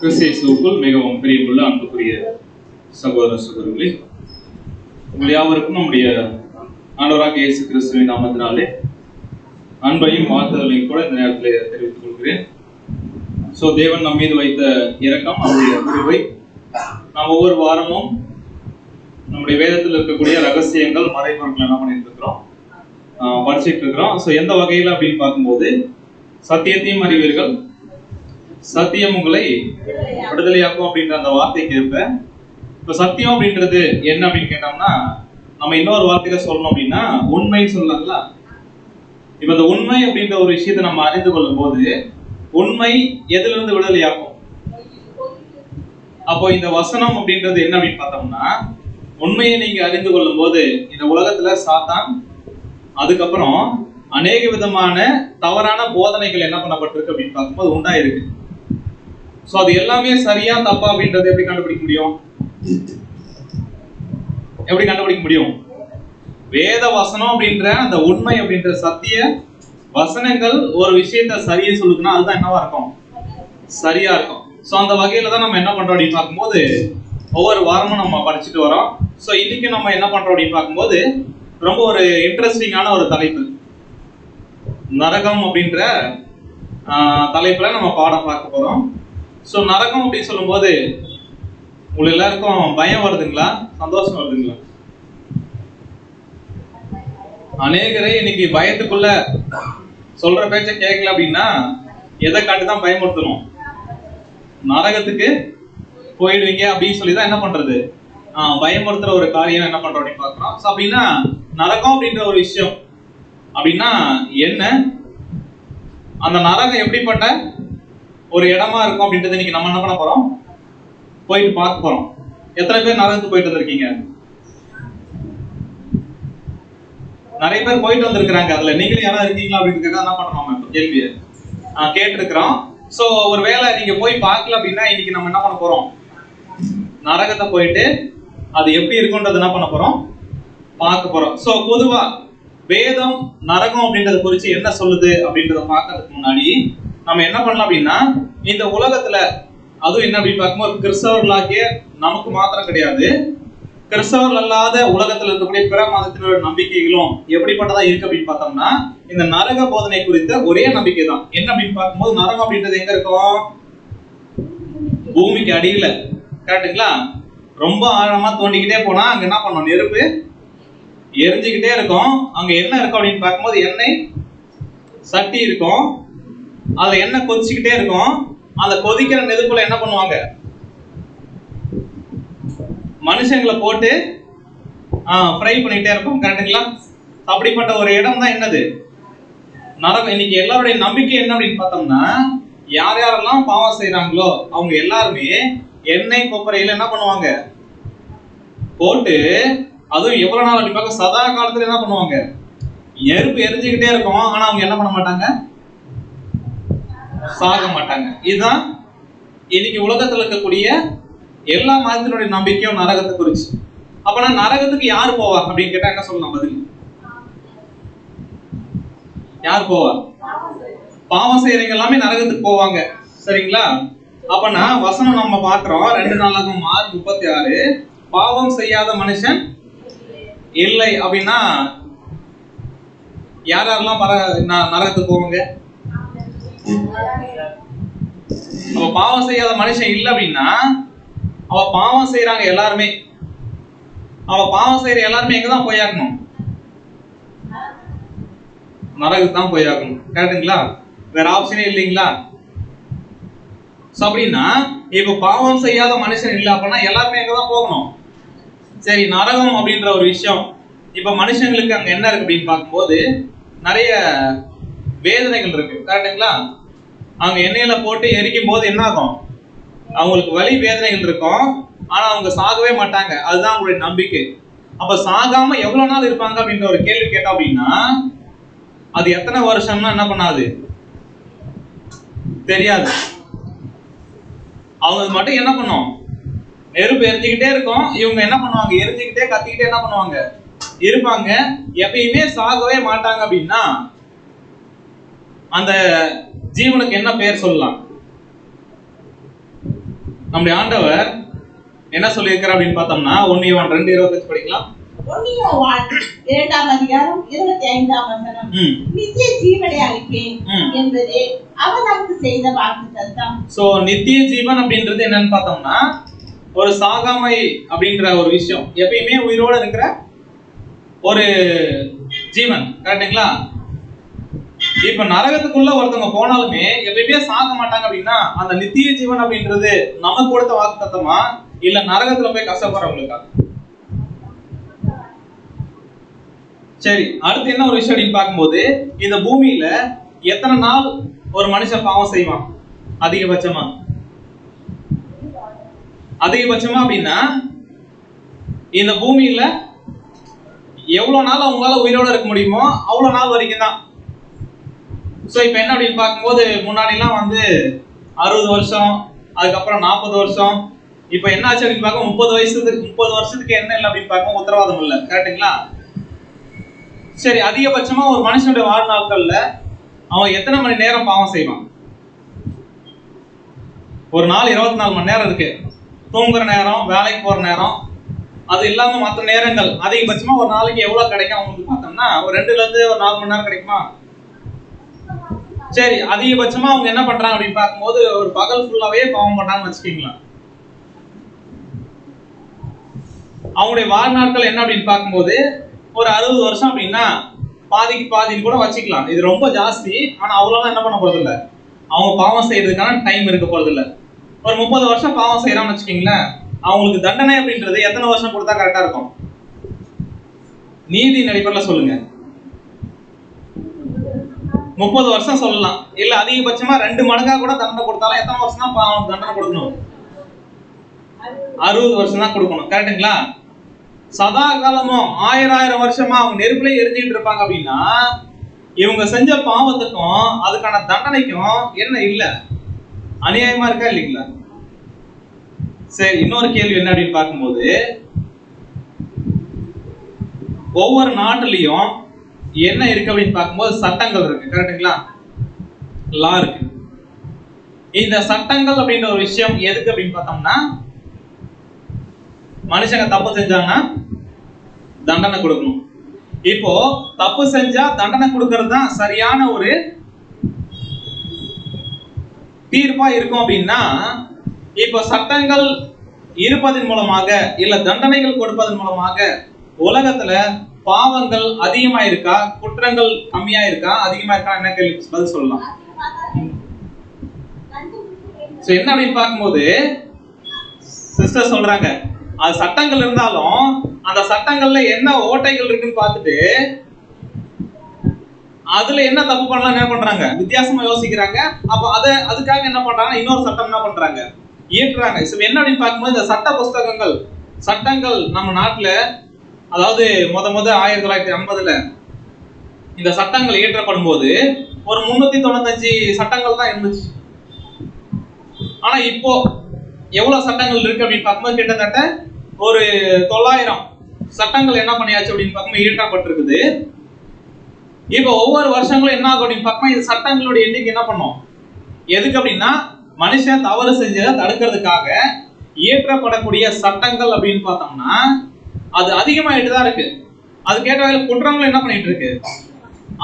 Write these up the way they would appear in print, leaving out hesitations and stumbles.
கிறிஸ்துவுக்குள் மிகவும் பிரியமுள்ள அன்புக்குரிய சகோதர சகோதரிகளே, உங்கள் யாவருக்கும் நம்முடைய ஆண்டவராக இயேசு கிறிஸ்துவின் நாமத்தினாலே அன்பையும் வாழ்த்துதலையும் கூட இந்த நேரத்தில் தெரிவித்துக் கொள்கிறேன். தேவன் நம் மீது வைத்த இரக்கம், அவருடைய கிருபை, நாம் ஒவ்வொரு வாரமும் நம்முடைய வேதத்தில் இருக்கக்கூடிய ரகசியங்கள் மறைபொருட்கள் என்ன பண்ணிட்டு இருக்கிறோம், படிச்சுட்டு இருக்கிறோம். எந்த வகையில் அப்படின்னு பார்க்கும்போது, சத்தியத்தையும் அறிவீர்கள், சத்தியம் உங்களை விடுதலையாக்கும் அப்படின்ற அந்த வார்த்தைக்கு இருப்ப. இப்ப சத்தியம் அப்படின்றது என்ன அப்படின்னு கேட்டோம்னா, நம்ம இன்னொரு வார்த்தையில சொல்லணும் அப்படின்னா உண்மைன்னு சொல்லலாங்களா. இப்ப இந்த உண்மை அப்படின்ற ஒரு விஷயத்தை நம்ம அறிந்து கொள்ளும் போது, உண்மை எதுல இருந்து விடுதலையாக்கும்? அப்போ இந்த வசனம் அப்படின்றது என்ன அப்படின்னு பார்த்தோம்னா, உண்மையை நீங்க அறிந்து கொள்ளும் போது இந்த உலகத்துல சாத்தான், அதுக்கப்புறம் அநேக விதமான தவறான போதனைகள் என்ன பண்ணப்பட்டிருக்கு அப்படின்னு பார்க்கும்போது உண்டாயிருக்கு. அது எல்லாமே சரியா தப்பா அப்படின்றத எப்படி கண்டுபிடிக்க முடியும்? வேத வசனம் அப்படின்ற அந்த உண்மை அப்படின்ற சத்திய வசனங்கள் ஒரு விஷயத்த சரியா சொல்லுதுன்னா அதுதான் என்னவா இருக்கும்? சரியா இருக்கும். அந்த வகையில தான் நம்ம என்ன பண்றோம் அப்படின்னு பார்க்கும்போது ஒவ்வொரு வாரமும் நம்ம படிச்சுட்டு வரோம். இன்னைக்கு நம்ம என்ன பண்றோம் அப்படின்னு பார்க்கும்போது ரொம்ப ஒரு இன்ட்ரெஸ்டிங்கான ஒரு தலைப்பு, நரகம் அப்படின்ற தலைப்புல நம்ம பாடம் பார்க்க போறோம். நரகம் அப்படின்னு சொல்லும் போது உங்களுக்கு எல்லாருக்கும் பயம் வருதுங்களா, சந்தோஷம் வருதுங்களா? அநேகரை இன்னைக்கு பயத்துக்குள்ள சொல்ற பேச்ச கேட்கல அப்படின்னா எதை காட்டுதான் பயமுறுத்தணும்? நரகத்துக்கு போயிடுவீங்க அப்படின்னு சொல்லிதான் என்ன பண்றது, பயமுறுத்துற ஒரு காரியம் என்ன பண்றோம் அப்படின்னு பாக்குறோம். அப்படின்னா நரகம் அப்படின்ற ஒரு விஷயம் அப்படின்னா என்ன, அந்த நரகம் எப்படிப்பட்ட ஒரு இடமா இருக்கும் அப்படின்றது இன்னைக்கு நம்ம என்ன பண்ண போறோம், போயிட்டு பார்க்க போறோம். எத்தனை பேர் நரகத்துக்கு போயிட்டு வந்திருக்கீங்க? நிறைய பேர் போயிட்டு வந்திருக்கிறாங்க. அதுல நீங்களும் யாராவது இருக்கீங்களா அப்படின்னு என்ன பண்றோம், இப்ப கேள்வியை கேட்டிருக்கிறோம். ஒரு வேளை நீங்க போய் பார்க்கல அப்படின்னா இன்னைக்கு நம்ம என்ன பண்ண போறோம், நரகத்தை போயிட்டு அது எப்படி இருக்குன்றது என்ன பண்ண போறோம், பார்க்க போறோம். பொதுவா வேதம் நரகம் அப்படின்றத குறிச்சு என்ன சொல்லுது அப்படின்றத பார்க்கறதுக்கு முன்னாடி நம்ம என்ன பண்ணலாம் அப்படின்னா, இந்த உலகத்துல அதுவும் என்ன அப்படின்னு பார்க்கும்போது கிறிஸ்தவர்களாகிய நமக்கு மாத்திரம் கிடையாது, கிறிஸ்தவர்கள் அல்லாத உலகத்துல இருக்கக்கூடிய பிற மதத்தினோட நம்பிக்கைகளும் எப்படிப்பட்டதா இருக்கு அப்படின்னு பார்த்தோம்னா, இந்த நரக போதனை குறித்த ஒரே நம்பிக்கை தான். என்ன அப்படின்னு பார்க்கும்போது நரகம் அப்படின்றது எங்க இருக்கும்? பூமிக்கு அடியில. கரெக்டுங்களா? ரொம்ப ஆழமா தோண்டிக்கிட்டே போனா அங்க என்ன பண்ணணும், நெருப்பு எரிஞ்சுக்கிட்டே இருக்கும். அங்க என்ன இருக்கும் அப்படின்னு பார்க்கும்போது எண்ணெய் சட்டி இருக்கும், அதுல எண்ணெய் கொதிச்சுக்கிட்டே இருக்கும். அந்த கொதிக்கிற நெருப்புல என்ன பண்ணுவாங்க, மனுஷங்களை போட்டு ஃப்ரை பண்ணிட்டே இருக்கும். கரெக்டுங்களா? அப்படிப்பட்ட ஒரு இடம் தான் என்னது, நரகம். இன்னைக்கு எல்லாருடைய நம்பிக்கை என்ன அப்படின்னு பார்த்தோம்னா, யார் யாரெல்லாம் பாவம் செய்யறாங்களோ அவங்க எல்லாருமே எண்ணெய் கொப்பரையில என்ன பண்ணுவாங்க போட்டு, அதுவும் எவ்வளவு நாள் அப்படி பார்க்க சதா காலத்துல என்ன பண்ணுவாங்க, நெருப்பு எரிஞ்சுக்கிட்டே இருக்கும். ஆனா அவங்க என்ன பண்ண மாட்டாங்க, சாக மாட்டாங்க. இதுதான் இன்னைக்கு உலகத்துல இருக்கக்கூடிய எல்லா மதத்தினுடைய நம்பிக்கையும் நரகத்தை குறிச்சு. அப்பனா நரகத்துக்கு யார் போவா அப்படின்னு கேட்டா என்ன சொல்லலாம் பதில்? யார் போவா? பாவம் செய்யறவங்க எல்லாமே நரகத்துக்கு போவாங்க. சரிங்களா? அப்பனா வசனம் நம்ம பார்க்கிறோம் 2 நாளாகும் 6:36, பாவம் செய்யாத மனுஷன் இல்லை அப்படின்னா யார் யாரெல்லாம் நரகத்துக்கு போவாங்க? அவ பாவம் செய்யாத மனுஷன் இல்லை அப்படின்னா அவ பாவம் செய்யறாங்க எல்லாருமே. அவ பாவம் செய்யற எல்லாருமே எங்கதான் போயாகணும்? நரகத்துக்கு தான் போயாகணும். கரெக்டுங்களா? வேற ஆப்ஷனே இல்லைங்களா? அப்படின்னா இப்ப பாவம் செய்யாத மனுஷன் இல்லை அப்படின்னா எல்லாருமே எங்கதான் போகணும்? சரி, நரகம் அப்படின்ற ஒரு விஷயம் இப்ப மனுஷங்களுக்கு அங்க என்ன இருக்கு அப்படின்னு பார்க்கும்போது நிறைய வேதனைகள் இருக்கு. கரெக்டுங்களா? அவங்க எண்ணெயில போட்டு எரிக்கும் போது என்ன ஆகும், அவங்களுக்கு வலி வேதனைகள் இருக்கும். ஆனா அவங்க சாகவே மாட்டாங்க. அதுதான் அவங்களுடைய நம்பிக்கை. அப்ப சாகாம எவ்வளவு நாள் இருப்பாங்க அப்படின்ற ஒரு கேள்வி கேட்டா அப்படின்னா அது எத்தனை வருஷம்னா என்ன பண்ணாது தெரியாது. அவங்க மட்டும் என்ன பண்ணும், நெருப்பு எரிஞ்சுக்கிட்டே இருக்கும். இவங்க என்ன பண்ணுவாங்க, எரிஞ்சுக்கிட்டே கத்திக்கிட்டே என்ன பண்ணுவாங்க இருப்பாங்க. எப்பயுமே சாகவே மாட்டாங்க. அப்படின்னா அந்த ஜீவனுக்கு என்ன பெயர் சொல்லலாம்? நம்முடைய ஆண்டவர் என்ன சொல்லியிருக்கிறார் அப்படின்னு பார்த்தோம்னா 1 யோவான் 2:25 படிக்கலாம். 1 யோவான் 2ஆம் அதிகாரம் 25ஆம் வசனம். நித்திய ஜீவனை அளிப்பேன் என்பதே அவர் நமக்கு செய்த வாக்குத்தத்தம். சோ நித்திய ஜீவன் அப்படின்றது என்னன்னு பார்த்தோம்னா ஒரு சாகாமை அப்படின்ற ஒரு விஷயம், எப்பயுமே உயிரோட இருக்கிற ஒரு ஜீவன், கரெக்டுங்களா? இப்ப நரகத்துக்குள்ள ஒருத்தவங்க போனாலுமே எப்பயுமே சாக மாட்டாங்க அப்படின்னா அந்த நித்திய ஜீவன் அப்படின்றது நமக்கு கொடுத்த வாக்குத்தத்தமா இல்ல நரகத்துல போய் கஷ்டப்படுறவங்களுக்கா? சரி, அடுத்து என்ன ஒரு விஷயம் அப்படின்னு பார்க்கும்போது இந்த பூமியில எத்தனை நாள் ஒரு மனுஷன் பாவம் செய்வான்? அதிகபட்சமா அப்படின்னா இந்த பூமியில எவ்வளவு நாள் அவங்களால உயிரோட இருக்க முடியுமோ அவ்வளவு நாள் வரைக்கும் தான். சோ இப்ப என்ன அப்படின்னு பார்க்கும்போது முன்னாடி எல்லாம் 60 வருஷம், அதுக்கப்புறம் 40 வருஷம், இப்ப என்ன ஆச்சு அப்படின்னு பார்க்க 30 வருஷத்துக்கு என்ன இல்லை அப்படின்னு பார்க்க உத்தரவாதம் இல்லை, கரெக்டுங்களா? சரி, அதிகபட்சமா ஒரு மனுஷனுடைய வாழ்நாட்கள்ல அவன் எத்தனை மணி நேரம் பாவம் செய்வான்? ஒரு நாள் 24 மணி நேரம் இருக்கு. தூங்குற நேரம், வேலைக்கு போற நேரம், அது இல்லாம மற்ற நேரங்கள் அதிகபட்சமா ஒரு நாளைக்கு எவ்வளவு கிடைக்கும் அவங்களுக்கு பார்த்தோம்னா ஒரு 2ல இருந்து ஒரு 4 மணி நேரம் கிடைக்குமா? சரி, அதிகபட்சமா அவங்க என்ன பண்றாங்க அப்படின்னு பார்க்கும்போது ஒரு பகல் ஃபுல்லாவே பாவம் பண்றாங்கன்னு வச்சுக்கீங்களா. அவங்களுடைய வாழ்நாட்கள் என்ன அப்படின்னு பார்க்கும்போது ஒரு 60 வருஷம் அப்படின்னா பாதிக்கு பாதின்னு கூட வச்சுக்கலாம். இது ரொம்ப ஜாஸ்தி, ஆனா அவ்வளோலாம் என்ன பண்ண போறது இல்லை, அவங்க பாவம் செய்யறதுக்கான டைம் இருக்க போறது இல்லை. ஒரு 30 வருஷம் பாவம் செய்யறான்னு வச்சுக்கீங்களேன், அவங்களுக்கு தண்டனை அப்படின்றது எத்தனை வருஷம் கொடுத்தா கரெக்டா இருக்கும்? நீதி நடைமுறையில் சொல்லுங்க. 30 வருஷம் சொல்லலாம், இல்ல அதிகபட்சமா 2 மடங்கா கூட தண்டனை கொடுத்தாலும் எத்தனை வருஷம் தான் தண்டனை கொடுக்கணும்? 60 வருஷம் தான் கொடுக்கணும், கரெக்டுங்களா? சதா காலமும் 1000 வருஷமா அவங்க நெருப்புல எரிஞ்சுட்டு இருப்பாங்க அப்படின்னா இவங்க செஞ்ச பாவத்துக்கும் அதுக்கான தண்டனைக்கும் என்ன இல்ல? அநியாயமா இருக்கா இல்லைங்களா? சரி, இன்னொரு கேள்வி என்ன அப்படின்னு பார்க்கும்போது ஒவ்வொரு நாட்டிலையும் என்ன இருக்கு அப்படின்னு பார்க்கும்போது சட்டங்கள் இருக்கு, கரெக்டுங்களா? லா இருக்கு. இந்த சட்டங்கள் அப்படின்ற ஒரு விஷயம் எதுக்கு அப்படின்னு பார்த்தோம்னா மனுஷங்க தப்பு செஞ்சாங்கன்னா தண்டனை கொடுக்கணும். இப்போ தப்பு செஞ்சா தண்டனை கொடுக்கறது தான் சரியான ஒரு தீர்ப்பா இருக்கும் அப்படின்னா இப்போ சட்டங்கள் இருப்பதன் மூலமாக இல்ல தண்டனைகள் கொடுப்பதன் மூலமாக உலகத்துல பாவங்கள் அதிகமா இருக்கா, குற்றங்கள் கம்மியா இருக்கா, அதிகமா இருக்கா? என்ன கேள்வி பதில் சொல்லலாம். என்ன அப்படின்னு பார்க்கும்போது சிஸ்டர் சொல்றாங்க அது சட்டங்கள் இருந்தாலும் அந்த சட்டங்கள்ல என்ன ஓட்டைகள் இருக்குன்னு பார்த்துட்டு அதுல என்ன தப்பு பண்ணலாம் என்ன பண்றாங்க, வித்தியாசமா யோசிக்கிறாங்க. அப்ப அதுக்காக என்ன பண்றாங்க, இன்னொரு சட்டம் என்ன பண்றாங்க, இயற்றுறாங்க. என்ன அப்படின்னு பார்க்கும்போது இந்த சட்ட புஸ்தகங்கள் சட்டங்கள் நம்ம நாட்டுல அதாவது முத 1950ல இந்த சட்டங்கள் இயற்றப்படும் போது ஒரு 395 சட்டங்கள் தான் இருந்துச்சு. ஆனா இப்போ எவ்வளவு சட்டங்கள் இருக்கு அப்படின்னு பார்க்கும்போது கிட்டத்தட்ட ஒரு 900 சட்டங்கள் என்ன பண்ணியாச்சு அப்படின்னு பார்க்கும்போது இயற்றப்பட்டிருக்குது. இப்போ ஒவ்வொரு வருஷங்களும் என்ன ஆகும் அப்படின்னு பார்க்கும்போது இந்த சட்டங்களுடைய எண்ணிக்கை என்ன பண்ணும், எதுக்கு அப்படின்னா மனுஷன் தவறு செஞ்சதை தடுக்கிறதுக்காக இயற்றப்படக்கூடிய சட்டங்கள் அப்படின்னு பார்த்தோம்னா அது அதிகமாயிட்டு தான் இருக்கு. அது கேட்ட வகையில் குற்றங்கள் என்ன பண்ணிட்டு இருக்கு,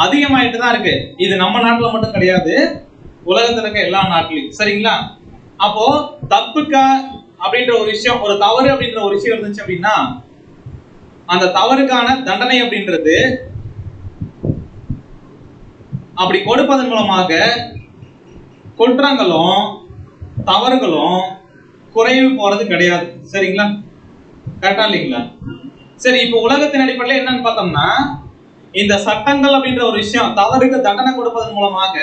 அதிகமாயிட்டு தான் இருக்கு. இது நம்ம நாட்டுல மட்டும் கிடையாது, உலகத்துல இருக்க எல்லா நாட்டிலையும், சரிங்களா? அப்போ தப்புக்கா அப்படின்ற ஒரு விஷயம், ஒரு தவறு அப்படின்ற ஒரு விஷயம் இருந்துச்சு அப்படின்னா அந்த தவறுக்கான தண்டனை அப்படின்றது அப்படி கொடுப்பதன் மூலமாக குற்றங்களும் தவறுகளும் குறைவு போறது கிடையாது, சரிங்களா? கரெக்டா இல்லைங்களா? சரி, இப்போ உலகத்தின் அடிப்படையில் என்னன்னு பார்த்தோம்னா இந்த சட்டங்கள் அப்படின்ற ஒரு விஷயம் தவறுக்கு தண்டனை கொடுப்பதன் மூலமாக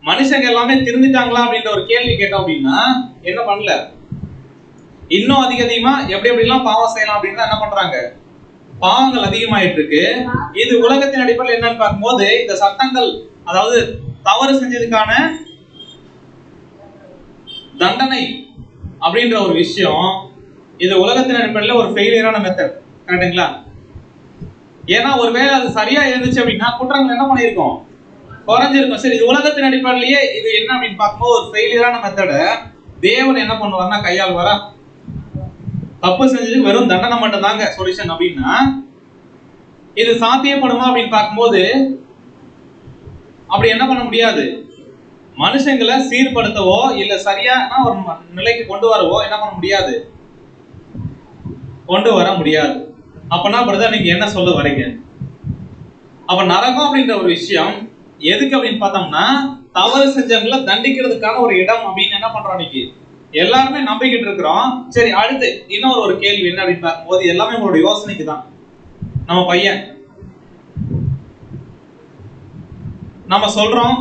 மனுஷங்க எல்லாமே திருந்துட்டாங்களா அப்படின்ற ஒரு கேள்வி கேட்டோம் அப்படின்னா என்ன பண்ணல, இன்னும் அதிகமா எப்படிலாம் பாவம் செய்யலாம் அப்படின்னு என்ன பண்றாங்க, பாவங்கள் அதிகமாயிட்டு இருக்கு. இது உலகத்தின் அடிப்படையில் என்னன்னு பார்க்கும்போது இந்த சட்டங்கள் அதாவது தவறு செஞ்சதுக்கான தண்டனை அப்படின்ற ஒரு விஷயம் இது உலகத்தின் அடிப்படையில் ஒரு ஃபெயிலியரான மெத்தட், கரெக்டுங்களா? ஏன்னா ஒருவேளை அது சரியா இருந்துச்சு அப்படின்னா குற்றங்கள் என்ன பண்ணிருக்கோம், குறைஞ்சிருக்கும். சரி, இது உலகத்தின் அடிப்படையிலேயே இது என்ன அப்படின்னு பார்க்கும்போது ஒரு ஃபெயிலியரான மெத்தட தேவன் என்ன பண்ணுவார்னா கையாளுவாரா? தப்பு செஞ்சது வெறும் தண்டனை மட்டும் தாங்க சொல்யூஷன் அப்படின்னா இது சாத்தியப்படுமா அப்படின்னு பார்க்கும்போது அப்படி என்ன பண்ண முடியாது. மனுஷங்களை சீர்படுத்தவோ இல்ல சரியான ஒரு நிலைக்கு கொண்டு வரவோ என்ன பண்ண முடியாது, கொண்டு வர முடியாது. அப்பனா பிரதர் நீங்க என்ன சொல்ல வரீங்க? அப்ப நரகம் அப்படின்ற ஒரு விஷயம் எதுக்கு அப்படின்னு பார்த்தோம்னா தவறு செஞ்சவங்களை தண்டிக்கிறதுக்கான ஒரு இடம் அப்படின்னு என்ன பண்றோம் இன்னைக்கு எல்லாருமே நம்பிக்கிட்டு இருக்கிறோம். சரி, அடுத்து இன்னொரு கேள்வி என்ன அப்படின்னு பார்க்கும்போது எல்லாமே உங்களோட யோசனைக்கு தான். நம்ம பையன் நம்ம சொல்றோம்,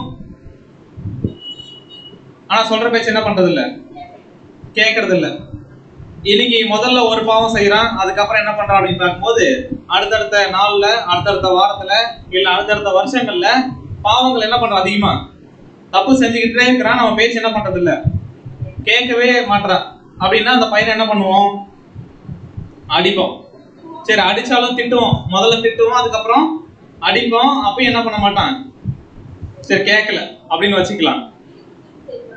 ஆனா சொல்ற பேச்சு என்ன பண்றது இல்ல, கேட்கறது இல்ல. இன்னைக்கு முதல்ல ஒரு பாவம் செய்யறான், அதுக்கப்புறம் என்ன பண்றான் அப்படின்னு பார்க்கும்போது அடுத்தடுத்த நாள்ல, அடுத்தடுத்த வாரத்துல, இல்ல அடுத்தடுத்த வருஷங்கள்ல பாவங்கள் என்ன பண்றான், அதிகமா தப்பு செஞ்சுக்கிட்டே இருக்கிறான். நம்ம பேச்சு என்ன பண்றது இல்ல, கேட்கவே மாட்டான். அப்படின்னா அந்த பையனை என்ன பண்ணுவோம், அடிப்போம். சரி, அடிச்சாலும் திட்டுவோம், முதல்ல திட்டுவோம், அதுக்கப்புறம் அடிப்போம். அப்பயும் என்ன பண்ண மாட்டான், சரி கேட்கல அப்படின்னு வச்சுக்கலாம்.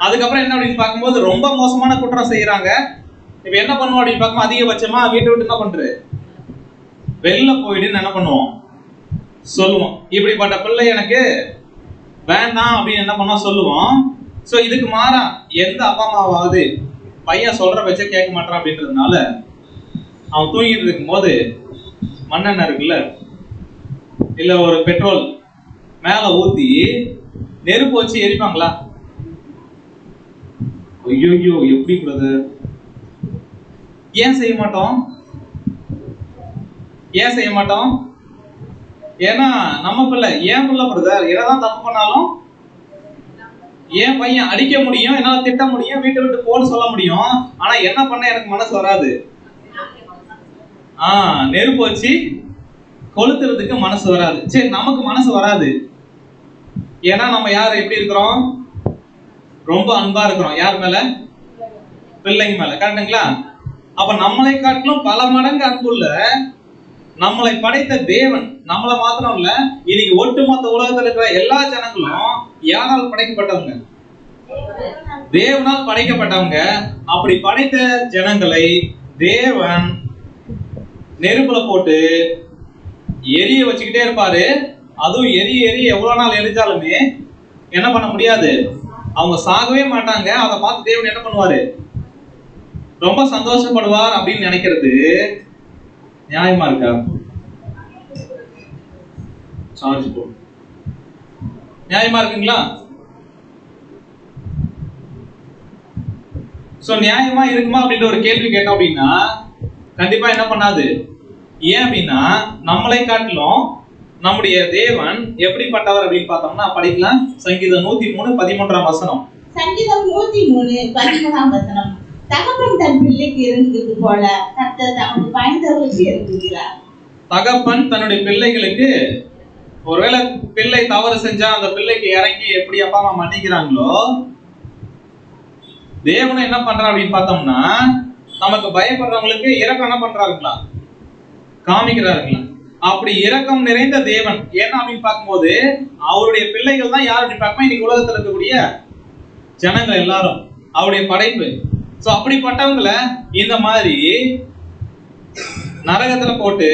அதுக்கப்புறம் என்ன அப்படின்னு பார்க்கும்போது ரொம்ப மோசமான குற்றம் செய்யறாங்க. இப்ப என்ன பண்ணுவோம் அப்படின்னு பார்க்கும்போது அதிகபட்சமா வீட்டை விட்டு என்ன பண்றது, வெளில போயிடுன்னு என்ன பண்ணுவோம், சொல்லுவோம். இப்படிப்பட்ட பிள்ளை எனக்கு வேண்டாம் அப்படின்னு என்ன பண்ணுவோம், சொல்லுவோம். சோ இதுக்கு மாறா எந்த அப்பா அம்மாவாவது பையன் சொல்ற வச்ச கேட்க மாட்டான் அப்படின்றதுனால அவன் தூங்கிட்டு இருக்கும் போது மண்ணெண்ணெய் இருக்குல்ல, இல்ல ஒரு பெட்ரோல் மேல ஊத்தி நெருப்பு வச்சு எரிப்பாங்களா? ஐயோ எப்படி பிரதர், ஏன் செய்ய மாட்டோம்? ஏன் செய்ய மாட்டோம்? ஏன்னா நம்ம பிள்ளை, ஏன் பிள்ளை பிரதர், என்னதான் தப்பு பண்ணாலும் என் பையன் அடிக்க முடியும், என்னால திட்ட முடியும், வீட்டை விட்டு போன்னு சொல்ல முடியும். ஆனா என்ன பண்ண எனக்கு மனசு வராது. நெருப்பு வச்சு கொளுத்துறதுக்கு மனசு வராது. சரி, நமக்கு மனசு வராது. ஏன்னா நம்ம யார் எப்படி இருக்கிறோம், ரொம்ப அன்பா இருக்கிறோம். யார் மேல? பிள்ளைங்க மேல. கரெக்டுங்களா? அப்ப நம்மளை காட்டிலும் பல மடங்கு அன்புள்ள நம்மளை படைத்த தேவன், நம்மளை மாத்திரம் இல்ல, இன்னைக்கு ஒட்டுமொத்த உலகத்தில் இருக்கிற எல்லா ஜனங்களும் யாரால் படைக்கப்பட்டவங்க? தேவனால் படைக்கப்பட்டவங்க. அப்படி படைத்த ஜனங்களை தேவன் நெருப்புல போட்டு எரிய வச்சுக்கிட்டே இருப்பாரு. அதுவும் எரிய எவ்வளவு நாள் எரிஞ்சாலுமே என்ன பண்ண முடியாது, அவங்க சாகவே மாட்டாங்க. அதை பார்த்து தேவன் என்ன பண்ணுவாரு, ரொம்ப சந்தோஷப்படுவார் அப்படின்னு நினைக்கிறது நியாயமா இருக்கா? சார்ஜ் போ, நியாயமா இருக்குங்களா? சோ நியாயமா இருக்குமா அப்படின்ற ஒரு கேள்வி கேட்டோம் அப்படின்னா கண்டிப்பா என்ன பண்ணாது. ஏன் அப்படின்னா நம்மளை காட்டிலும் நம்முடைய தேவன் எப்படிப்பட்டவர் அப்படின்னு பார்த்தோம்னா படிக்கலாம். சங்கீதம் 103:13 வசனம். சங்கீதம் 103:13 வசனம். தகப்பன் தன் பிள்ளைக்கு இறங்குவது போல கர்த்தர் தமக்கு பயந்தவர்களுக்கு இறங்குகிறார். தகப்பன் தன்னுடைய பிள்ளைகளுக்கு, ஒருவேளை பிள்ளை தவறு செஞ்சா அந்த பிள்ளைக்கு இறங்கி எப்படி அப்பா அம்மா மன்னிக்கிறாங்களோ, தேவன் என்ன பண்றார் அப்படின்னு பார்த்தோம்னா நமக்கு பயப்படுறவங்களுக்கு இரக்கம் என்ன பண்றாருங்களா, காமிக்கிறாருங்களா. அப்படி இரக்கம் நிறைந்த தேவன். ஏன்னா அப்படின்னு பார்க்கும்போது அவருடைய பிள்ளைகள் தான் யார் அப்படின்னு பார்க்கும்போது இன்னைக்கு உலகத்தில் இருக்கக்கூடிய ஜனங்கள் எல்லாரும் அவருடைய படைப்பு. சோ அப்படிப்பட்டவங்களை இந்த மாதிரி நரகத்துல போட்டு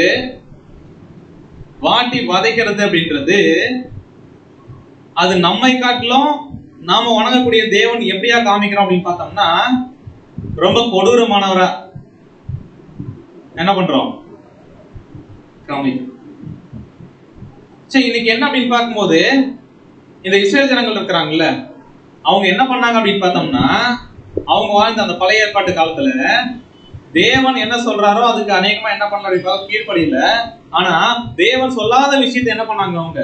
வாட்டி வதைக்கிறது அப்படின்றது அது நம்மை காட்டிலும் நாம வணங்கக்கூடிய தேவன் எப்படியா காமிக்கிறோம் அப்படின்னு பார்த்தோம்னா ரொம்ப கொடூரமானவரா என்ன பண்றோம், காமிக்கிறோம். சரி, இன்னைக்கு என்ன அப்படின்னு பார்க்கும்போது இந்த இஸ்ரேல் ஜனங்கள் இருக்கிறாங்கல்ல, அவங்க என்ன பண்ணாங்க அப்படின்னு பார்த்தோம்னா அவங்க வாழ்ந்த அந்த பழைய ஏற்பாட்டு காலத்துல தேவன் என்ன சொல்றாரோ அதுக்கு அநேகமா என்ன பண்ண கீழ்ப்படியில. ஆனா தேவன் சொல்லாத விஷயத்தை என்ன பண்ணாங்க, அவங்க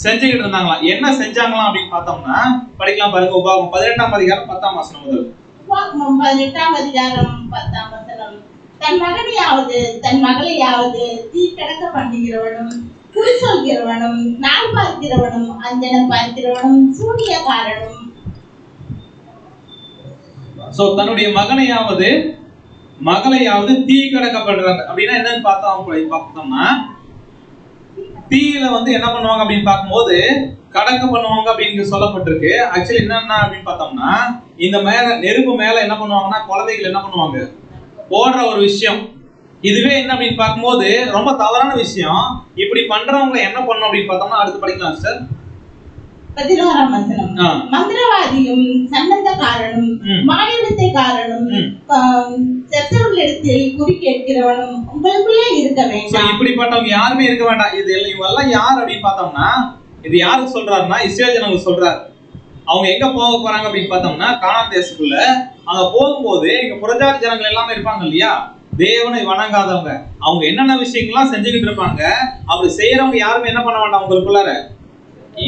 செஞ்சுக்கிட்டு இருந்தாங்களா. என்ன செஞ்சாங்களாம் அப்படின்னு பார்த்தோம்னா படிக்கலாம் பாருங்க. உபாகமம் 18ஆம் அதிகாரம் 10ஆம் வசனம் முதல். உபாகமம் 18ஆம் அதிகாரம் 10ஆம் வசனம். தன் மகனையாவது தன் மகளையாவது தீ கடக்க பண்ணுகிறவனும், குறி சொல்கிறவனும், நாள் பார்க்கிறவனும், அஞ்சனம் பார்க்கிறவனும், சூனியக்காரனும். சோ தன்னுடைய மகனையாவது மகளையாவது தீ கடக்கப்படுறாங்க அப்படின்னா என்னன்னு பார்த்தோம்னா தீயில என்ன பண்ணுவாங்க அப்படின்னு பார்க்கும்போது கடக்க பண்ணுவாங்க அப்படின்னு சொல்லப்பட்டிருக்கு. ஆக்சுவலி என்னன்னா அப்படின்னு பார்த்தோம்னா, இந்த மேல நெருப்பு மேல என்ன பண்ணுவாங்கன்னா குழந்தைகள் என்ன பண்ணுவாங்க, போடுற ஒரு விஷயம். இதுவே என்ன அப்படின்னு பார்க்கும்போது ரொம்ப தவறான விஷயம். இப்படி பண்றவங்க என்ன பண்ணணும் அப்படின்னு பார்த்தோம்னா, அடுத்து படிக்கலாம் சார். 11ஆம் வசனம். மந்திரவாதியும் சம்பந்தக்காரனும் மாயவித்தைக்காரனும் செத்தவர்களிடத்தில் குறி கேட்கிறவனும் உங்களுக்குள்ளே இருக்க வேண்டாம். இப்படிப்பட்டவங்க யாருமே இருக்க வேண்டாம். இது இவெல்லாம் யார் அப்படின்னு பார்த்தோம்னா, இது யாருக்கு சொல்றாருன்னா இஸ்ரேல் ஜனங்களுக்கு சொல்றாரு. அவங்க எங்க போக போறாங்க அப்படின்னு பார்த்தோம்னா, கானான் தேசத்துக்குள்ள. அங்க போகும்போது இங்க புறஜாதி ஜனங்கள் எல்லாமே இருப்பாங்க இல்லையா, தேவனை வணங்காதவங்க. அவங்க என்னென்ன விஷயங்கள்லாம் செஞ்சுக்கிட்டு இருப்பாங்க. அப்படி செய்யறவங்க யாருமே என்ன பண்ண வேண்டாம், உங்களுக்குள்ளார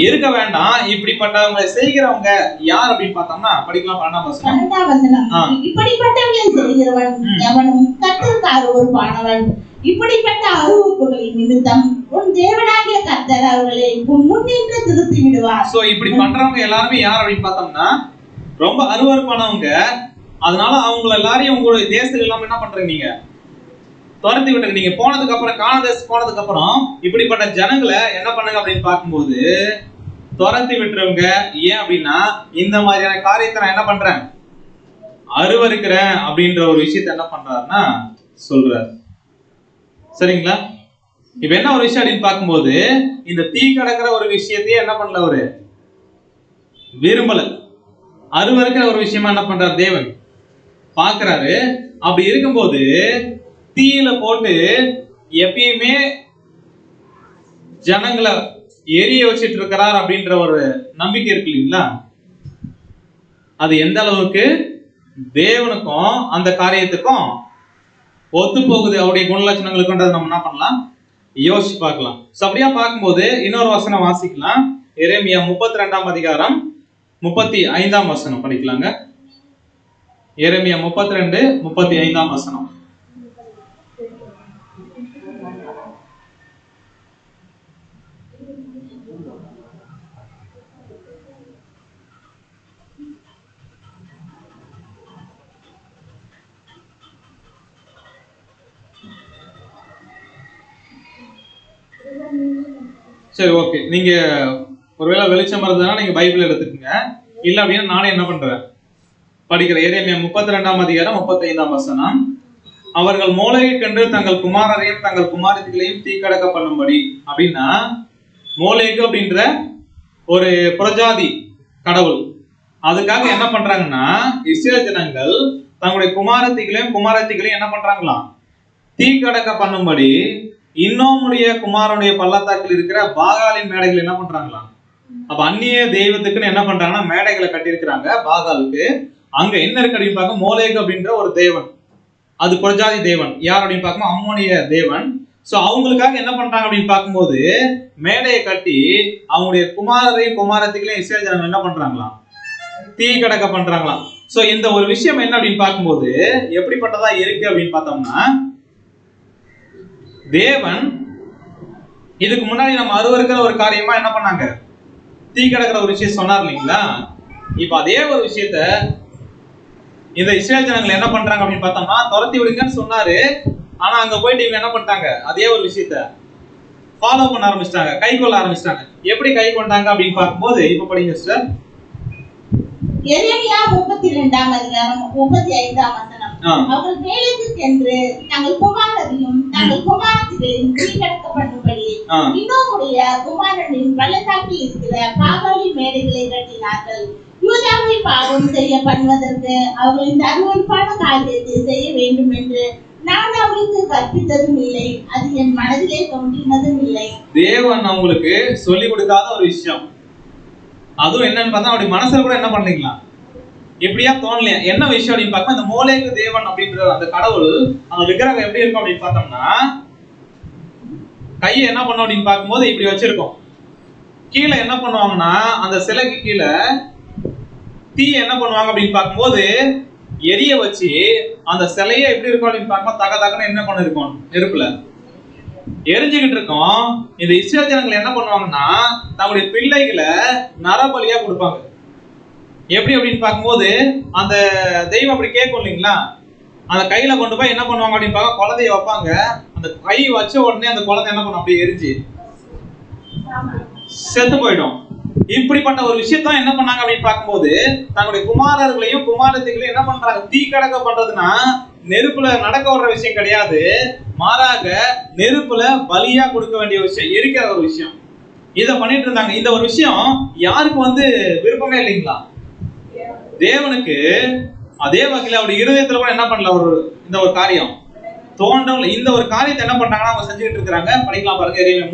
இருக்க வேண்டாம். இப்படிப்பட்டவங்களை செய்கிறவங்க யார் அப்படின்னு பார்த்தோம்னா, படிக்கலாம் 12ஆம் வசனம். இப்படிப்பட்டவர்களை செய்கிறவன் எவனும் கர்த்தருக்கு அருவருப்பானவன். இப்படிப்பட்ட அருவருப்புகளின் நிமித்தம் உன் தேவனாகிய கர்த்தர் அவர்களை உன் முன்னின்று திருத்தி விடுவார். சோ இப்படி பண்றவங்க எல்லாருமே யார் அப்படின்னு பார்த்தோம்னா, ரொம்ப அருவருப்பானவங்க. அதனால அவங்க எல்லாரையும் உங்களுடைய தேசத்துல எல்லாம் என்ன பண்றீங்க, நீங்க துரத்தி விட்டுருக்கு. நீங்க போனதுக்கு அப்புறம், கானான் தேசம் போனதுக்கு அப்புறம் இப்படிப்பட்ட ஜனங்களை என்ன பண்ணுங்க அப்படின்னு பார்க்கும்போது துரத்தி விட்டுருவங்க. ஏன் அப்படின்னா, இந்த மாதிரியான காரியத்தை நான் என்ன பண்றேன், அருவருக்கிறேன் அப்படின்ற ஒரு விஷயத்தை என்ன பண்றாருன்னா சொல்றாரு. சரிங்களா? இப்ப என்ன ஒரு விஷயம் அப்படின்னு பார்க்கும்போது, இந்த தீ கடக்கிற ஒரு விஷயத்தையே என்ன பண்ணல, அவரு விரும்பல. அருவருக்கிற ஒரு விஷயமா என்ன பண்றாரு, தேவன் பாக்குறாரு. அப்படி இருக்கும்போது தீயில போட்டு எப்பயுமே ஜனங்களை எரிய வச்சிட்டு இருக்கிறார் அப்படின்ற ஒரு நம்பிக்கை இருக்கு இல்லைங்களா, அது எந்த அளவுக்கு தேவனுக்கும் அந்த காரியத்துக்கும் ஒத்து போகுது அவருடைய குணலட்சணங்களுக்குன்றது நம்ம என்ன பண்ணலாம், யோசிச்சு பார்க்கலாம். அப்படியா பார்க்கும்போது இன்னொரு வசனம் வாசிக்கலாம். எரேமியா 32ஆம் அதிகாரம் 35ஆம் வசனம் படிக்கலாங்க. எரேமியா 32 35ஆம் வசனம். சரி, ஓகே. நீங்க ஒருவேளை வெளிச்சம் வருதுன்னா நீங்க பைபிள் எடுத்துக்கங்க. இல்ல அப்படின்னா நானே என்ன பண்றேன், படிக்கிற. எரேமியா 32ஆம் அதிகாரம் 35ஆம் வசனம். அவர்கள் மோளேகை கண்டு தங்கள் குமாரரையும் தங்கள் குமாரத்திகளையும் தீக்கடக்க பண்ணும்படி. அப்படின்னா மோளேகு அப்படின்ற ஒரு புறஜாதி கடவுள். அதுக்காக என்ன பண்றாங்கன்னா, இஸ்ரேல் ஜனங்கள் தங்களுடைய குமாரத்திகளையும் என்ன பண்றாங்களாம், தீக்கடக்க பண்ணும்படி இன்னோமுடைய குமாரனுடைய பள்ளத்தாக்கில் இருக்கிற பாகாலின் மேடைகள் என்ன பண்றாங்களாம். அப்ப அந்நிய தெய்வத்துக்குன்னு என்ன பண்றாங்கன்னா மேடைகளை கட்டியிருக்கிறாங்க பாகாலுக்கு. அங்க என்ன இருக்கு அப்படின்னு பார்க்க, மோளேகு அப்படின்ற ஒரு தேவன், அது புறஜாதி தேவன். யார் அப்படின்னு பார்க்கும், அம்மோனிய தேவன். சோ அவங்களுக்காக என்ன பண்றாங்க அப்படின்னு பார்க்கும்போது மேடையை கட்டி அவங்களுடைய குமாரரையும் குமாரத்திகளையும் இஸ்ரேல் ஜனங்கள் என்ன பண்றாங்களாம், தீ கடக்க பண்றாங்களாம். சோ இந்த ஒரு விஷயம் என்ன அப்படின்னு பார்க்கும்போது எப்படிப்பட்டதா இருக்கு அப்படின்னு பார்த்தோம்னா, தேவன் இதுக்கு முன்னாடி நம்ம அருவருக்கிற ஒரு காரியமா என்ன பண்ணாங்க, தீ கடக்கிற ஒரு விஷயம் சொன்னார் இல்லைங்களா. இப்ப அதே ஒரு விஷயத்த இந்த இஸ்ரேல் ஜனங்கள் என்ன பண்றாங்க அப்படின்னு பார்த்தோம்னா, துரத்தி விடுங்கன்னு சொன்னாரு. ஆனா அங்க போயிட்டு இவங்க என்ன பண்ணிட்டாங்க, அதே ஒரு விஷயத்த ஃபாலோ பண்ண ஆரம்பிச்சிட்டாங்க, கை கொள்ள ஆரம்பிச்சிட்டாங்க. எப்படி கை கொண்டாங்க அப்படின்னு பார்க்கும்போது இப்ப படிங்க சார். எரேமியா 32ஆம் அதிகாரம் 35ஆம் வசனம். அவர்கள் மேலுக்கு சென்று தங்கள் குமாரரையும் தங்கள் குமாரத்திகளையும் தீக்கடக்க பண்ணும்படி இன்னோமுடைய குமாரனின் பள்ளத்தாக்கில் இருக்கிற பாகாலின் மேடைகளை கட்டினார்கள். யூதாவை பாவம் செய்ய பண்ணுவதற்கு அவர்கள் இந்த அருவருப்பான காரியத்தை செய்ய வேண்டும் என்று நான் அவளுக்கு கற்பித்ததும் இல்லை, அது என் மனதிலே தோன்றினதும் இல்லை. தேவன் அவங்களுக்கு சொல்லி கொடுக்காத ஒரு விஷயம். அதுவும் என்னன்னு பார்த்தா அப்படி மனசுல கூட என்ன பண்ணிக்கலாம், எப்படியா தோணலையா. என்ன விஷயம் அப்படின்னு பார்க்க, இந்த மோளேகு தேவன் அப்படின்ற அந்த கடவுள், அந்த விக்கிரகம் எப்படி இருக்கும் அப்படின்னு பார்த்தோம்னா, கையை என்ன பண்ணும் அப்படின்னு பார்க்கும்போது இப்படி வச்சிருக்கோம். கீழே என்ன பண்ணுவாங்கன்னா, அந்த சிலைக்கு கீழே தீ என்ன பண்ணுவாங்க அப்படின்னு பார்க்கும்போது எரிய வச்சு அந்த சிலையை எப்படி இருக்கும் அப்படின்னு பார்க்கும்போது தக தகன்னு என்ன பண்ணிருக்கோம், நெருப்புல எரிஞ்சுக்கிட்டு இருக்கோம். இந்த இஸ்ரேல் ஜனங்கள் என்ன பண்ணுவாங்கன்னா, தங்களுடைய பிள்ளைகளை நரபலியா கொடுப்பாங்க. எப்படி அப்படின்னு பார்க்கும்போது அந்த தெய்வம் அப்படி கேட்கும் இல்லைங்களா, அந்த கையில கொண்டு போய் என்ன பண்ணுவாங்க அப்படின்னு பார்க்க, குழந்தைய வைப்பாங்க. அந்த கை வச்ச உடனே அந்த குழந்தை என்ன பண்ணும், அப்படியே எரிஞ்சு செத்து போயிடும். இப்படிப்பட்ட ஒரு விஷயத்தான் என்ன பண்ணாங்க அப்படின்னு பார்க்கும்போது தங்களுடைய குமாரர்களையும் குமாரத்திகளையும் என்ன பண்றாங்க, தீ கடக்க பண்றதுன்னா நெருப்புல நடக்க வர்ற விஷயம் கிடையாது, மாறாக நெருப்புல பலியா கொடுக்க வேண்டிய விஷயம், எரிக்கிற ஒரு விஷயம். இத பண்ணிட்டு இருந்தாங்க. இந்த ஒரு விஷயம் யாருக்கு விருப்பமே இல்லைங்களா? தேவனுக்கு. அதே வகையில அவருடைய இருதயத்துல கூட என்ன பண்ணல, இந்த ஒரு காரியம் தோன்றல. இந்த ஒரு காரியத்தை என்ன பண்றாங்கன்னா அவங்க செஞ்சுட்டு இருக்காங்க. படிக்கலாம் பாருங்க, எரேமியா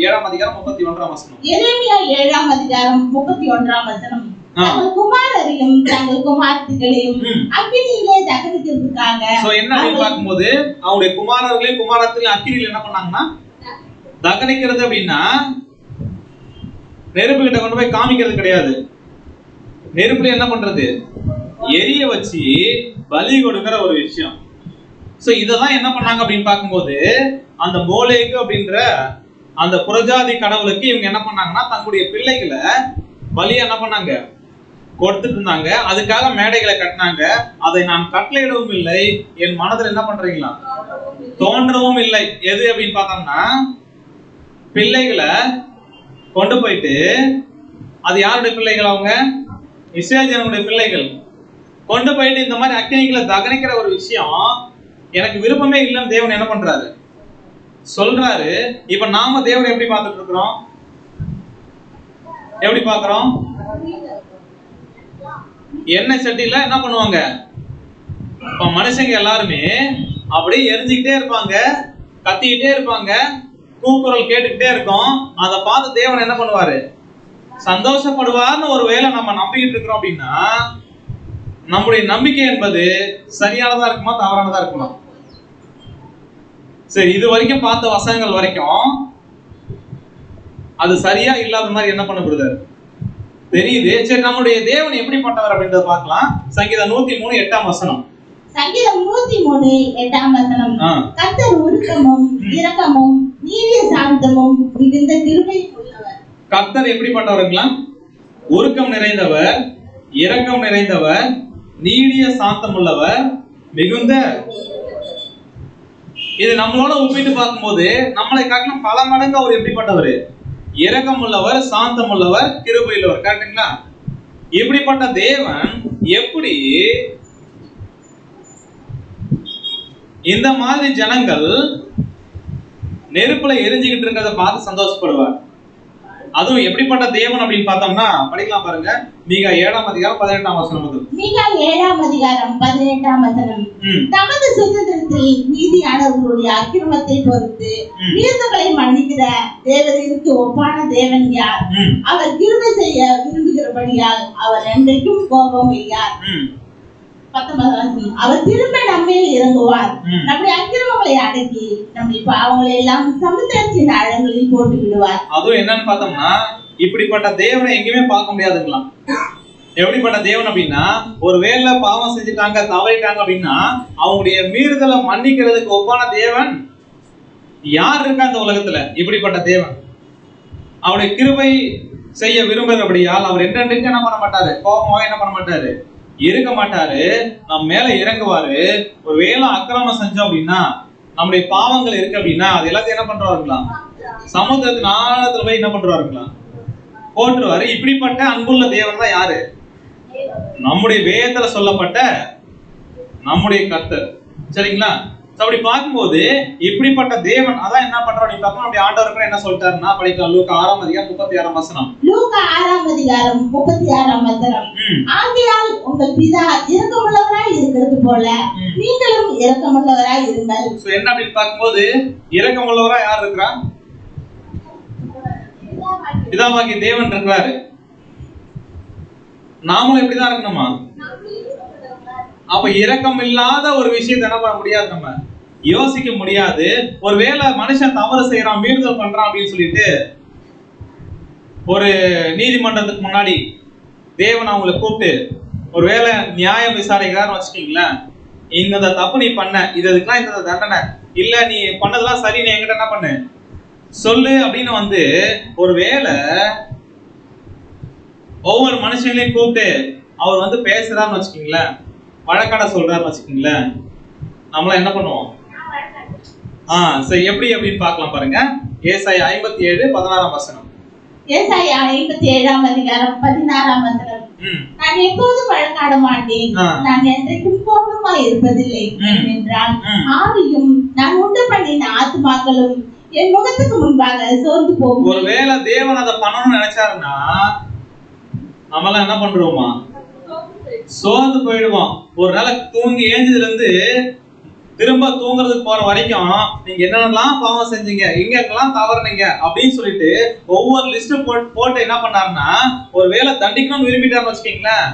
7ஆம் அதிகாரம் 31ஆம் வசனம். எரேமியா 7ஆம் அதிகாரம் 31ஆம் வசனம். தங்கள் குமாரரையும் தங்கள் குமாரத்திகளையும் அக்கினியிலே தகனிக்கிறதுக்காக. சோ என்ன அப்படின்னு பார்க்கும்போது அவருடைய குமாரர்களையும் குமாரத்திலையும் அக்கினியில என்ன பண்ணாங்கன்னா தகனிக்கிறது. அப்படின்னா நெருப்பு கிட்ட கொண்டு போய் காமிக்கிறது கிடையாது, நெருப்புல என்ன பண்றது, எரிய வச்சு பலி கொடுக்கிற ஒரு விஷயம். சோ இததான் என்ன பண்ணாங்க அப்படின்னு பார்க்கும்போது அந்த மோலேக்கு அப்படின்ற அந்த புறஜாதி கடவுளுக்கு இவங்க என்ன பண்ணாங்கன்னா தங்களுடைய பிள்ளைகளை பலியா என்ன பண்ணாங்க, கொடுத்துட்டு இருந்தாங்க. அதுக்காக மேடைகளை கட்டினாங்க. அதை நான் கட்டளையிடவும் இல்லை, என் மனதில் என்ன பண்றீங்களா, தோன்றவும் இல்லை. எது அப்படின்னு பார்த்தோம்னா பிள்ளைகளை கொண்டு போயிட்டு, அது யாருடைய பிள்ளைகள், அவங்க இஸ்ரேல் ஜனங்களுடைய பிள்ளைகள் கொண்டு போயிட்டு இந்த மாதிரி அக்கினிகளை தகனிக்கிற ஒரு விஷயம் எனக்கு விருப்பமே இல்லைன்னு தேவன் என்ன பண்றாரு, சொல்றாரு. இப்ப நாம தேவனை எப்படி பார்த்துட்டு இருக்கிறோம், எப்படி பார்க்கிறோம்? எண்ணெய் சட்டியில என்ன பண்ணுவாங்க, இப்ப மனுஷங்க எல்லாருமே அப்படியே எரிஞ்சுக்கிட்டே இருப்பாங்க, கத்திக்கிட்டே இருப்பாங்க, கூக்குரல் கேட்டுக்கிட்டே இருக்கும். அதை பார்த்து தேவன் என்ன பண்ணுவாரு, சந்தோஷப்படுவார்னு ஒரு வேளை நம்ம நம்பிக்கிட்டு இருக்கிறோம் அப்படின்னா நம்முடைய நம்பிக்கை என்பது சரியானதா இருக்குமா தவறானதா இருக்குமா? சரி, இது வரைக்கும் பார்த்த வசனங்கள் வரைக்கும் அது சரியா இல்லாத மாதிரி என்ன பண்ணப்படுது தெரியுது. சரி, நம்முடைய தேவன் எப்படிப்பட்டவர் அப்படின்றத பார்க்கலாம். சங்கீதம் 103 8ஆம் வசனம். சங்கீதம் 103 8ஆம் வசனம். கர்த்தர் உருக்கமும் இரக்கமும் நீடிய சாந்தமும் மிகுந்த கிருபையும் உள்ளவர். கர்த்தர் எப்படிப்பட்டவர்களாம்? உருக்கம் நிறைந்தவர், இரக்கம் நிறைந்தவர், நீடிய சாந்தம் உள்ளவர், மிகுந்த. இது நம்மளோட ஒப்பிட்டு பார்க்கும்போது நம்மளை காட்டிலும் பல மடங்கு அவர் எப்படிப்பட்டவர், இரக்கம் உள்ளவர், சாந்தம் உள்ளவர், கிருபை உள்ளவர். கரெக்டுங்களா? இப்படிப்பட்ட தேவன் எப்படி இந்த மாதிரி ஜனங்கள் நெருப்புல எரிஞ்சுக்கிட்டு இருக்கிறத பார்த்து சந்தோஷப்படுவார்? அதுவும் எப்படிப்பட்ட தேவன் அப்படின்னு பார்த்தோம்னா படிக்கலாம் பாருங்க. மீகா 7ஆம் அதிகாரம் 18ஆம் வசனம் முதல். மீகா 7ஆம் அதிகாரம் 18ஆம் வசனம். தமது சுதந்திரத்தில் நீதியானவர்களுடைய அக்கிரமத்தை பொறுத்து மீறுதல்களை மன்னிக்கிற தேவனுக்கு ஒப்பான தேவன் யார்? அவர் கிருபை செய்ய விரும்புகிறபடியால் அவர் என்றைக்கும் கோபம் வையார். 19ஆம் வசனம். அவர் திரும்ப நம்மேல் இறங்குவார், நம்முடைய அக்கிரமங்களை அடக்கி நம்முடைய பாவங்களை எல்லாம் சமுத்திரத்தின் ஆழங்களில் போட்டு விடுவார். அதுவும் என்னன்னு பார்த்தோம்னா இப்படிப்பட்ட தேவனை எங்கேயுமே பார்க்க முடியாதுங்களா? எப்படிப்பட்ட தேவன் அப்படின்னா ஒருவேளை பாவம் செஞ்சுட்டாங்க, தவறிட்டாங்க அப்படின்னா அவங்களுடைய மீறுதலை மன்னிக்கிறதுக்கு ஒப்பான தேவன் யார் இருக்கா இந்த உலகத்துல? இப்படிப்பட்ட தேவன் அவருடைய கிருபை செய்ய விரும்புகிறபடியால் அவர் என்றென்றைக்கு என்ன பண்ண மாட்டாரு, கோபமாக என்ன பண்ண மாட்டாரு, இருக்க மாட்டாரு, நம்ம மேல இறங்குவாரு. ஒரு வேளை அக்கிரமம் செஞ்சோம் அப்படின்னா நம்முடைய பாவங்கள் இருக்கு அப்படின்னா அது எல்லாத்தையும் என்ன பண்றாருங்களா, சமுத்திரத்தின் ஆழத்துல போய் என்ன பண்றாருங்களா, போட்டுருவாரு. இப்படிப்பட்ட அன்புள்ள தேவன் தான் யாரு? நம்முடைய வேதத்துல சொல்லப்பட்ட நம்முடைய கர்த்தர். சரிங்களா? அப்படி பார்க்கும்போது இப்படிப்பட்ட தேவன் அதான் என்ன பண்றோம் அப்படின்னு பார்க்கணும். அப்படி ஆண்டவர் என்ன சொல்லிட்டாருன்னா படிக்கலாம். லூக்கா 6ஆம் அதிகாரம் 36ஆம் வசனம். லூக்கா 6ஆம் அதிகாரம் 36ஆம் வசனம். ஆகையால் உங்கள் பிதா இரக்கமுள்ளவராய் இருக்கிறது போல நீங்களும் இரக்கமுள்ளவராய் இருங்கள். சோ என்ன அப்படின்னு பார்க்கும்போது இரக்கமுள்ளவரா யார் இருக்கறா? பிதாவாகிய தேவன் இருக்கிறாரு. நாமளும் இப்படிதான் இருக்கணுமா? அப்ப இரக்கம் இல்லாத ஒரு விஷயத்தை என்ன பண்ண முடியாது, நம்ம யோசிக்க முடியாது. ஒருவேளை மனுஷன் தவறு செய்யறான், மீறுதல் பண்றான் அப்படின்னு சொல்லிட்டு ஒரு நீதிமன்றத்துக்கு முன்னாடி தேவன் அவங்களை கூப்பிட்டு ஒருவேளை நியாயம் விசாரிக்கிறான்னு வச்சுக்கீங்களேன். இந்த தப்பு நீ பண்ண, இதுக்கெல்லாம் இந்த தண்டனை இல்ல, நீ பண்ணதெல்லாம் சரி, நீ என்கிட்ட என்ன பண்ணு சொல்லு அப்படின்னு ஒருவேளை ஒவ்வொரு மனுஷங்களையும் கூப்பிட்டு அவர் பேசுறான்னு வச்சுக்கீங்களேன், வழக்காட சொல்றாருன்னு வச்சுக்கீங்களேன், நம்மளாம் என்ன பண்ணுவோம்? சரி, எப்படி அப்படின்னு பார்க்கலாம் பாருங்க. ஏசாயா 57 16ஆம் வசனம். ஏசாயா 57:16 நான் எப்போதும் வழக்காட மாட்டேன், நான் என்றைக்கும் கோபமா இருப்பதில்லை என்றால் ஆவியும் நான் உண்டு பண்ணின ஆத்மாக்களும் என் முகத்துக்கு முன்பாக சோர்ந்து போகும். ஒருவேளை தேவன் அதை பண்ணணும்னு நினைச்சாருன்னா நம்மளாம் என்ன பண்றோமா? சோர்ந்து போயிடுவோம். ஒரு நாள் தூங்கி ஏஞ்சதுல இருந்து திரும்ப தூங்குறதுக்கு போற வரைக்கும் நீங்க என்னென்னலாம் பாவம் செஞ்சீங்க, எங்கெல்லாம் தவறுனீங்க அப்படின்னு சொல்லிட்டு ஒவ்வொரு லிஸ்ட் போட்டு என்ன பண்ணாருன்னா ஒரு வேளை தண்டிக்கணும்னு விரும்பிட்டாருன்னு வச்சுக்கீங்களேன்,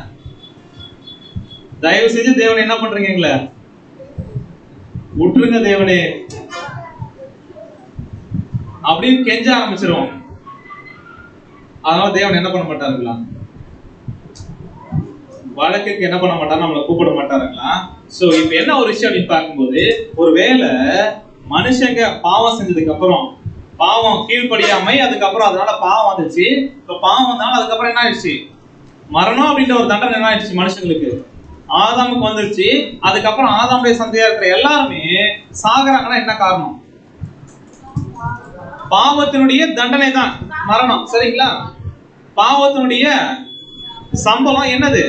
தயவு செஞ்சு தேவனை என்ன பண்றீங்களே விட்டுருங்க தேவனே அப்படின்னு கெஞ்ச ஆரம்பிச்சிருவோம். அதனால தேவன் என்ன பண்ண மாட்டாருங்களா? வழக்குக்கு என்ன பண்ண மாட்டாரு, நம்மளை கூப்பிட மாட்டாருங்களா? சோ இப்ப என்ன ஒரு விஷயம் அப்படின்னு பார்க்கும்போது, ஒருவேளை மனுஷங்க பாவம் செஞ்சதுக்கு அப்புறம் பாவம் கீழ்படியாமை, அதுக்கப்புறம் அதனால பாவம் வந்துச்சு. இப்ப பாவம் வந்தாலும் அதுக்கப்புறம் என்ன ஆயிடுச்சு? மரணம் அப்படின்ற ஒரு தண்டனை என்ன ஆயிடுச்சு மனுஷங்களுக்கு? ஆதாமுக்கு வந்துருச்சு. அதுக்கப்புறம் ஆதாமுடைய சந்தையா இருக்கிற எல்லாருமே சாகுறாங்கன்னா என்ன காரணம்? பாவத்தினுடைய தண்டனை தான் மரணம். சரிங்களா? பாவத்தினுடைய சம்பளம் என்னது?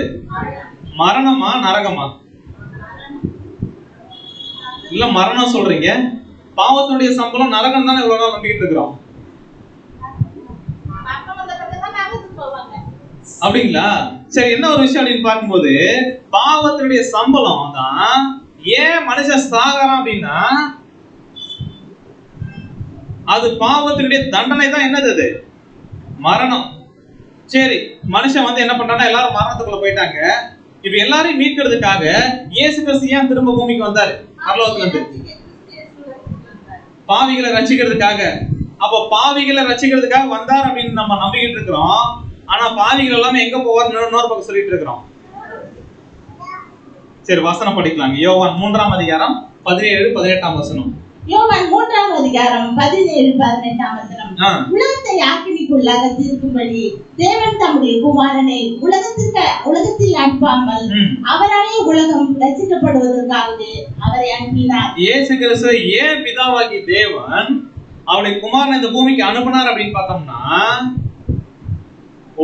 மரணமா நரகமா? இல்ல மரணம் சொல்றீங்க. பாவத்தினுடைய சம்பளம் நரகம் தானே இவ்வளவு நாள் நம்பிக்கிட்டு இருக்கிறோம். அப்படிங்களா? சரி, என்ன ஒரு விஷயம் அப்படின்னு பார்க்கும்போது பாவத்தினுடைய சம்பளம் தான் ஏன் மனுஷன் சாகறான் அப்படின்னா அது பாவத்தினுடைய தண்டனை தான். என்னது அது? மரணம். சரி, மனுஷன் வந்து என்ன பண்றான்னா எல்லாரும் மரணத்துக்குள்ள போயிட்டாங்க. இப்ப எல்லாரையும் மீட்கிறதுக்காக இயேசு கிறிஸ்து ஏன் திரும்ப பூமிக்கு வந்தாரு? பரலோகத்துல இருந்து பாவிகளை ரட்சிக்கிறதுக்காக. அப்ப பாவிகளை ரட்சிக்கிறதுக்காக வந்தார் அப்படின்னு நம்ம நம்பிக்கிட்டு இருக்கிறோம். ஆனா பாவிகள் எல்லாமே எங்க போவார்? இன்னொரு பக்கம் சொல்லிட்டு இருக்கிறோம். சரி, வசனம் படிக்கலாம். யோவான் 3:17-18 யோவான் 3:17-18 உலகத்தை ஆக்கினிக்குள்ளாக தீர்க்கும்படி தேவன் தம்முடைய குமாரனை உலகத்தில் அனுப்பாமல் அவராலே உலகம் ரட்சிக்கப்படுவதற்காகவே அவரை அனுப்பினார். இயேசு கிறிஸ்து ஏன் பிதாவாகி தேவன் அவருடைய குமாரனை இந்த பூமிக்கு அனுப்பினார் அப்படின்னு பார்த்தோம்னா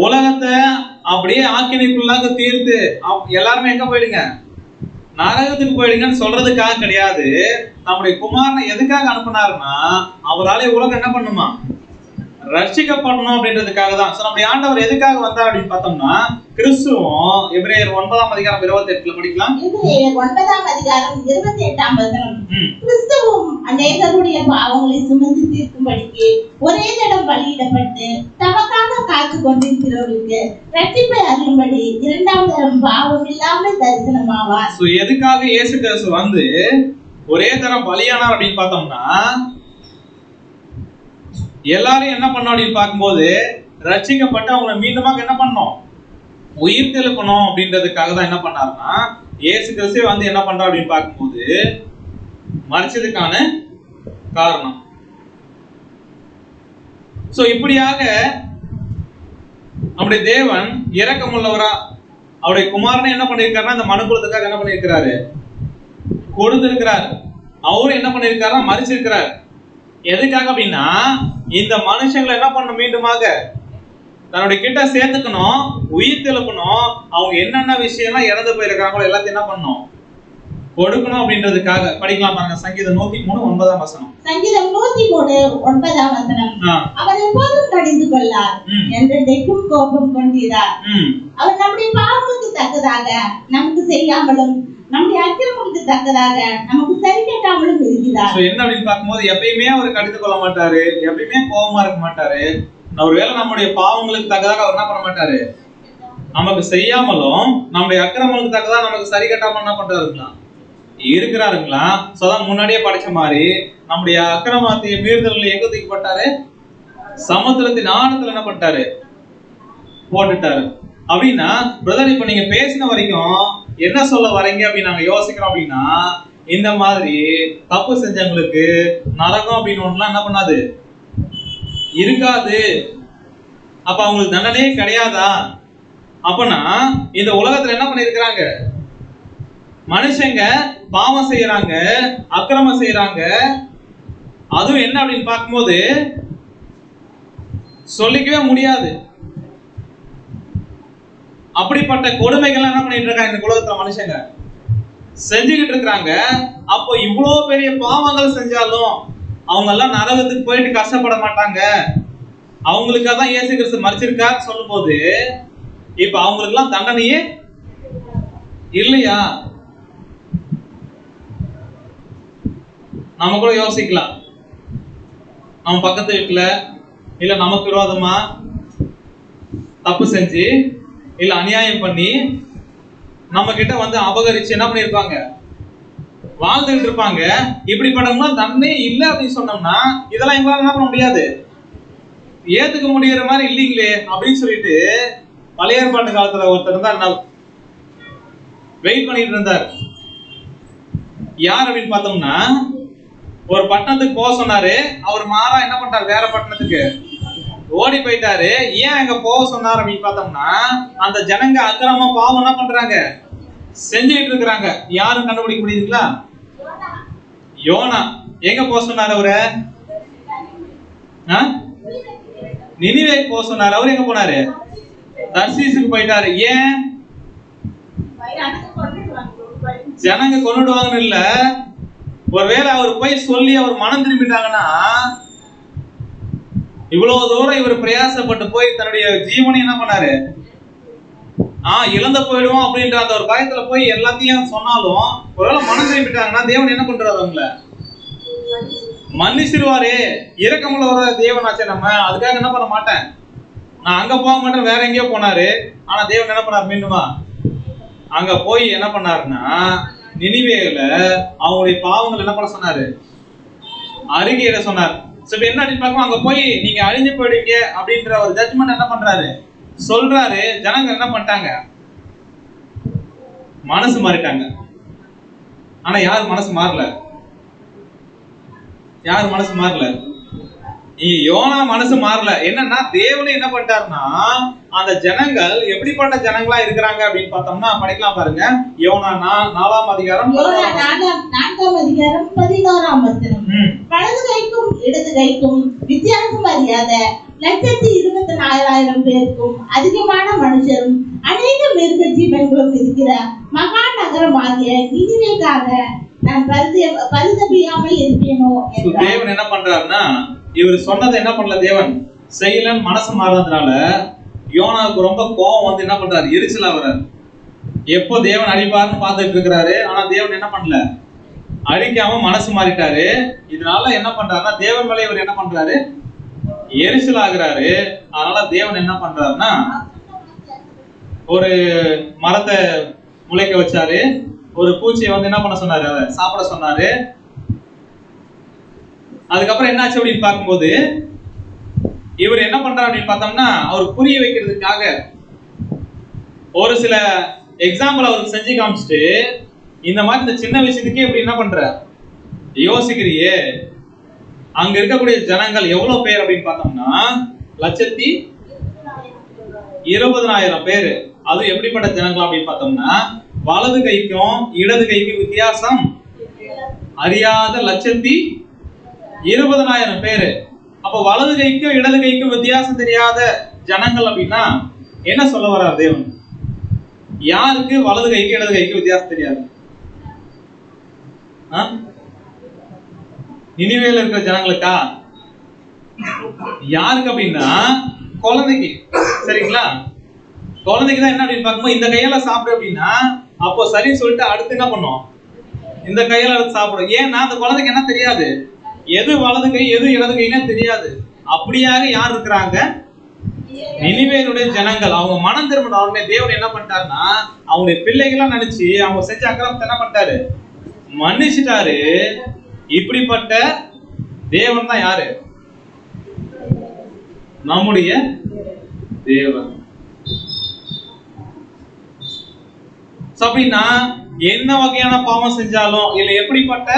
உலகத்தை அப்படியே ஆக்கினிக்குள்ளாக தீர்த்து எல்லாருமே எங்க போயிடுங்க? நரகத்துக்கு போயிடுங்கன்னு சொல்றதுக்காக கிடையாது. நம்முடைய குமாரனை எதுக்காக அனுப்பினாருன்னா அவராலே உலகம் என்ன பண்ணுமா? ரட்சிக்கப்படணும் அப்படின்றதுக்காக தான். நம்முடைய ஆண்டவர் எதுக்காக வந்தார் அப்படின்னு பார்த்தோம்னா கிறிஸ்துவும் எபிரேயர் 9:28 படிக்கலாம். எபிரேயர் 9:28 கிறிஸ்துவும் அநேகருடைய பாவங்களை சுமந்து தீர்க்கும்படிக்கு ஒரே தடம் பலியிடப்பட்டு தமக்காக காத்து கொண்டிருக்கிறவர்களுக்கு ரட்சிப்பை அருளும்படி இரண்டாம் தரம் பாவம் இல்லாமல் தரிசனமாவார். எதுக்காக இயேசு கிறிஸ்து வந்து ஒரே தரம் பலியானார் அப்படின்னு பார்த்தோம்னா எல்லாரும் என்ன பண்ணோம் அப்படின்னு பார்க்கும்போது ரட்சிக்கப்பட்டு அவங்களை மீண்டுமாக என்ன பண்ணோம்? உயிர் தெழுப்பணும் அப்படின்றதுக்காக தான் என்ன பண்ணாருன்னா இயேசு கிறிஸ்து வந்து என்ன பண்றா அப்படின்னு பார்க்கும்போது மரிச்சதுக்கான காரணம். சோ இப்படியாக நம்முடைய தேவன் இரக்கமுள்ளவரா அவருடைய குமாரனை என்ன பண்ணிருக்காருன்னா இந்த மனுக்குலத்துக்காக என்ன பண்ணிருக்கிறாரு? கொடுத்திருக்கிறார். அவரும் என்ன பண்ணிருக்காருன்னா மரிச்சிருக்கிறார். எதுக்காக அப்படின்னா இந்த மனுஷங்களை என்ன பண்ணணும்? மீண்டுமாக தன்னுடைய கிட்ட சேர்த்துக்கணும், உயிர் தெழுப்பணும். அவங்க என்னென்ன விஷயம்லாம் இறந்து போயிருக்காங்களோ எல்லாத்தையும் என்ன பண்ணணும்? கொடுக்கணும் அப்படின்றதுக்காக. படிக்கலாம் பாருங்க. சங்கீதம் 103:9 சங்கீதம் 103:9 அவர் எப்போதும் கடிந்து கொள்ளார், என்றென்றைக்கும் கோபம் கொண்டிருக்கிறார். அவர் நம்முடைய பாவங்களுக்கு தக்கதாக நமக்கு செய்யாமலும் நம்முடைய அக்கிரமங்களுக்கு தக்கதாக நமக்கு சரி கட்டாமலும் இருக்கிறார். என்ன அப்படின்னு பார்க்கும்போது எப்பயுமே அவர் கடிந்து கொள்ள மாட்டாரு, எப்பயுமே கோபமா இருக்க மாட்டாரு. ஒருவேளை நம்முடைய பாவங்களுக்கு தக்கதாக அவர் என்ன பண்ண மாட்டாரு? நமக்கு செய்யாமலும் நம்முடைய அக்கிரமங்களுக்கு தக்கதாக நமக்கு சரி கட்டாம என்ன பண்றாருங்களா? இருக்கிறாருங்களா? அதான் முன்னாடியே படிச்ச மாதிரி நம்முடைய அக்கிரமத்தை மீறுதல்களை எங்க தூக்கி போட்டாரு? சமுத்திரத்தின் ஆழத்துல என்ன பண்ணிட்டாரு? போட்டுட்டாரு. அப்படின்னா பிரதர் இப்ப நீங்க பேசின வரைக்கும் என்ன சொல்ல வரீங்க அப்படின்னு நாங்க யோசிக்கிறோம். அப்படின்னா இந்த மாதிரி தப்பு செஞ்சவங்களுக்கு நரகம் அப்படின்னு ஒண்ணுலாம் என்ன பண்ணாது? இருக்காது. அப்ப அவங்களுக்கு தண்டனையே கிடையாதா? அப்பனா இந்த உலகத்துல என்ன பண்ணிருக்கிறாங்க? மனுஷங்க பாவம் செய்யறாங்க, அக்கிரமம் செய்யறாங்க. அதுவும் என்ன அப்படின்னு பார்க்கும்போது சொல்லிக்கவே முடியாது. அப்படிப்பட்ட கொடுமைகள் என்ன பண்ணிட்டு இருக்காங்க இந்த உலகத்துல மனுஷங்க செஞ்சுக்கிட்டு இருக்காங்க. அப்போ இவ்வளவு பெரிய பாவங்கள் செஞ்சாலும் அவங்க எல்லாம் நரகத்துக்கு போயிட்டு கஷ்டப்பட மாட்டாங்க. அவங்களுக்காக தான் இயேசு கிறிஸ்து மரிச்சிருக்காரு சொல்லும் போது இப்ப அவங்களுக்கு எல்லாம் தண்டனையே இல்லையா? நம்ம கூட யோசிக்கலாம். நம்ம பக்கத்து வீட்டுல இல்ல நமக்கு விரோதமா தப்பு செஞ்சு இல்ல அநியாயம் பண்ணி நம்ம கிட்ட வந்து அபகரிச்சு என்ன பண்ணிருப்பாங்க, வாழ்ந்துட்டு இருப்பாங்க. இப்படிப்பட்டவங்க தண்டனை இல்லை அப்படின்னு சொன்னோம்னா இதெல்லாம் எங்களால என்ன பண்ண முடியாது, ஏத்துக்க முடிகிற மாதிரி இல்லீங்களே அப்படின்னு சொல்லிட்டு பழைய ஏற்பாட்டு காலத்துல ஒருத்தர் தான் வெயிட் பண்ணிட்டு இருந்தார். யார் அப்படின்னு பார்த்தோம்னா ஒரு பட்டணத்துக்கு போக சொன்னாரு. அவர் மாறா என்ன பண்றாரு, வேற பட்டணத்துக்கு ஓடி போயிட்டாரு. ஏன் அங்க போக சொன்னார் அப்படின்னு பார்த்தோம்னா அந்த ஜனங்க அக்கிரம பாவம் என்ன பண்றாங்க, செஞ்சுட்டு இருக்கிறாங்க. யாரும் கண்டுபிடிக்க முடியுதுங்களா? யோனா. எங்க போக சொன்னார் அவரு? நினிவே போக சொன்னார். அவர் எங்க போனாரு? தர்சீசுக்கு போயிட்டாரு. ஏன்? ஜனங்க கொண்டுடுவாங்கன்னு இல்ல, ஒருவேளை அவர் போய் சொல்லி அவர் மனம் திரும்பிட்டாங்கன்னா இவ்வளவு தூரம் இவர் பிரயாசப்பட்டு போய் தன்னுடைய ஜீவனை என்ன பண்ணாரு, இழந்து போயிடுவோம் அப்படின்ற அந்த ஒரு பயத்துல போய் எல்லாத்தையும் சொன்னாலும் ஒருவேளை மனம் திரும்பிட்டாங்கன்னா தேவன் என்ன பண்றாரு, அவங்கள மன்னிச்சிருவாரு. இரக்கமுள்ள ஒரு தேவனாச்சே, நம்ம அதுக்காக என்ன பண்ண மாட்டேன், நான் அங்க போக மாட்டேன் வேற எங்கேயோ போனாரு. ஆனா தேவன் என்ன பண்ணார், மீண்டுமா அங்க போய் என்ன பண்ணாருன்னா நினிவேல அவங்களுடைய பாவங்கள் என்ன பண்ண சொன்னாரு, அறிக்கையிட சொன்னார். என்ன அப்படின்னு பார்க்கும், அங்க போய் நீங்க அழிஞ்சு போயிடுங்க அப்படின்ற ஒரு ஜட்ஜ்மெண்ட் என்ன பண்றாரு, சொல்றாரு. ஜனங்க என்ன பண்ணிட்டாங்க, மனசு மாறிட்டாங்க. ஆனா யார் மனசு மாறல, யார் மனசு மாறல, யோனா மனசு மாறல. என்னன்னா தேவனே என்ன பண்ணிட்டாருன்னா அந்த ஜனங்கள் எப்படிப்பட்ட ஜனங்களா இருக்கிறாங்க அப்படின்னு பார்த்தோம்னா படிக்கலாம் பாருங்க. யோனா 4ஆம் அதிகாரம் 11ஆம் வசனம். வலது கைக்கும் இடது கைக்கும் வித்தியாசம் அறியாத 124,000 பேருக்கும் அதிகமான மனுஷரும் அநேக மிருக ஜீவன்களும் இருக்கிற மகா நகரமாகிய நினிவேக்காக நான் பரிதபியாமல் இருப்பேனோ. தேவன் என்ன பண்றாருன்னா இவர் சொன்னதை என்ன பண்ணல, தேவன் செய்யலன்னு மனசு மாறினதுனால யோனாவுக்கு ரொம்ப கோபம் வந்து என்ன பண்றாரு, எரிச்சல் ஆகுறாரு. எப்போ தேவன் அழிப்பாருன்னு பார்த்துட்டு இருக்கிறாரு. ஆனா தேவன் என்ன பண்ணல, அழிக்காம மனசு மாறிட்டாரு. இதனால என்ன பண்றாருன்னா தேவன் மேல இவர் என்ன பண்றாரு, எரிச்சல் ஆகுறாரு. அதனால தேவன் என்ன பண்றாருன்னா ஒரு மரத்தை முளைக்க வச்சாரு. ஒரு பூச்சியை வந்து என்ன பண்ண சொன்னாரு, அதை சாப்பிட சொன்னாரு. அதுக்கப்புறம் என்னாச்சு அப்படின்னு பார்க்கும்போது இவர் என்ன பண்றாரு அப்படின்னு பார்த்தோம்னா அவர் புரிய வைக்கிறதுக்காக ஒரு சில எக்ஸாம்பிள் அவருக்கு செஞ்சு காமிச்சிட்டு, இந்த மாதிரி இந்த சின்ன விஷயத்துக்கே இப்படி என்ன பண்ற யோசிக்கிறியே, அங்க இருக்கக்கூடிய ஜனங்கள் எவ்வளவு பேர் அப்படின்னு பார்த்தோம்னா 120,000 பேரு. அது எப்படிப்பட்ட ஜனங்கள் அப்படின்னு பார்த்தோம்னா வலது கைக்கும் இடது கைக்கும் வித்தியாசம் அறியாத 120,000 பேரு. அப்ப வலது கைக்கும் இடது கைக்கும் வித்தியாசம் தெரியாத ஜனங்கள் அப்படின்னா என்ன சொல்ல வர்றார் தேவன்? யாருக்கு வலது கைக்கு இடது கைக்கு வித்தியாசம் தெரியாது? நினிவேல இருக்கிற ஜனங்களுக்கா? யாருக்கு அப்படின்னா குழந்தைக்கு. சரிங்களா? குழந்தைக்கு தான் என்ன அப்படின்னு பார்க்கும்போது இந்த கையால சாப்பிடு அப்படின்னா அப்போ சரின்னு சொல்லிட்டு அடுத்து என்ன பண்ணும், இந்த கையால எடுத்து சாப்பிடும். ஏன்னா அந்த குழந்தைக்கு என்ன தெரியாது, எது வலது கை எது இடது கைன்னு தெரியாது. அப்படியாக யார் இருக்கிறாங்க, நினிவேலுடைய ஜனங்கள். அவங்க மனம் திரும்பின உடனே தேவன் என்ன பண்ணிட்டாருன்னா அவங்களுடைய பிள்ளைகளா நினைச்சு அவங்க செஞ்ச அக்கிரமத்தை என்ன பண்ணிட்டாரு, மன்னிச்சிட்டாரு. இப்படிப்பட்ட தேவன் தான் யாரு, நம்முடைய தேவன். அப்படின்னா என்ன வகையான பாவம் செஞ்சாலும் இல்ல எப்படிப்பட்ட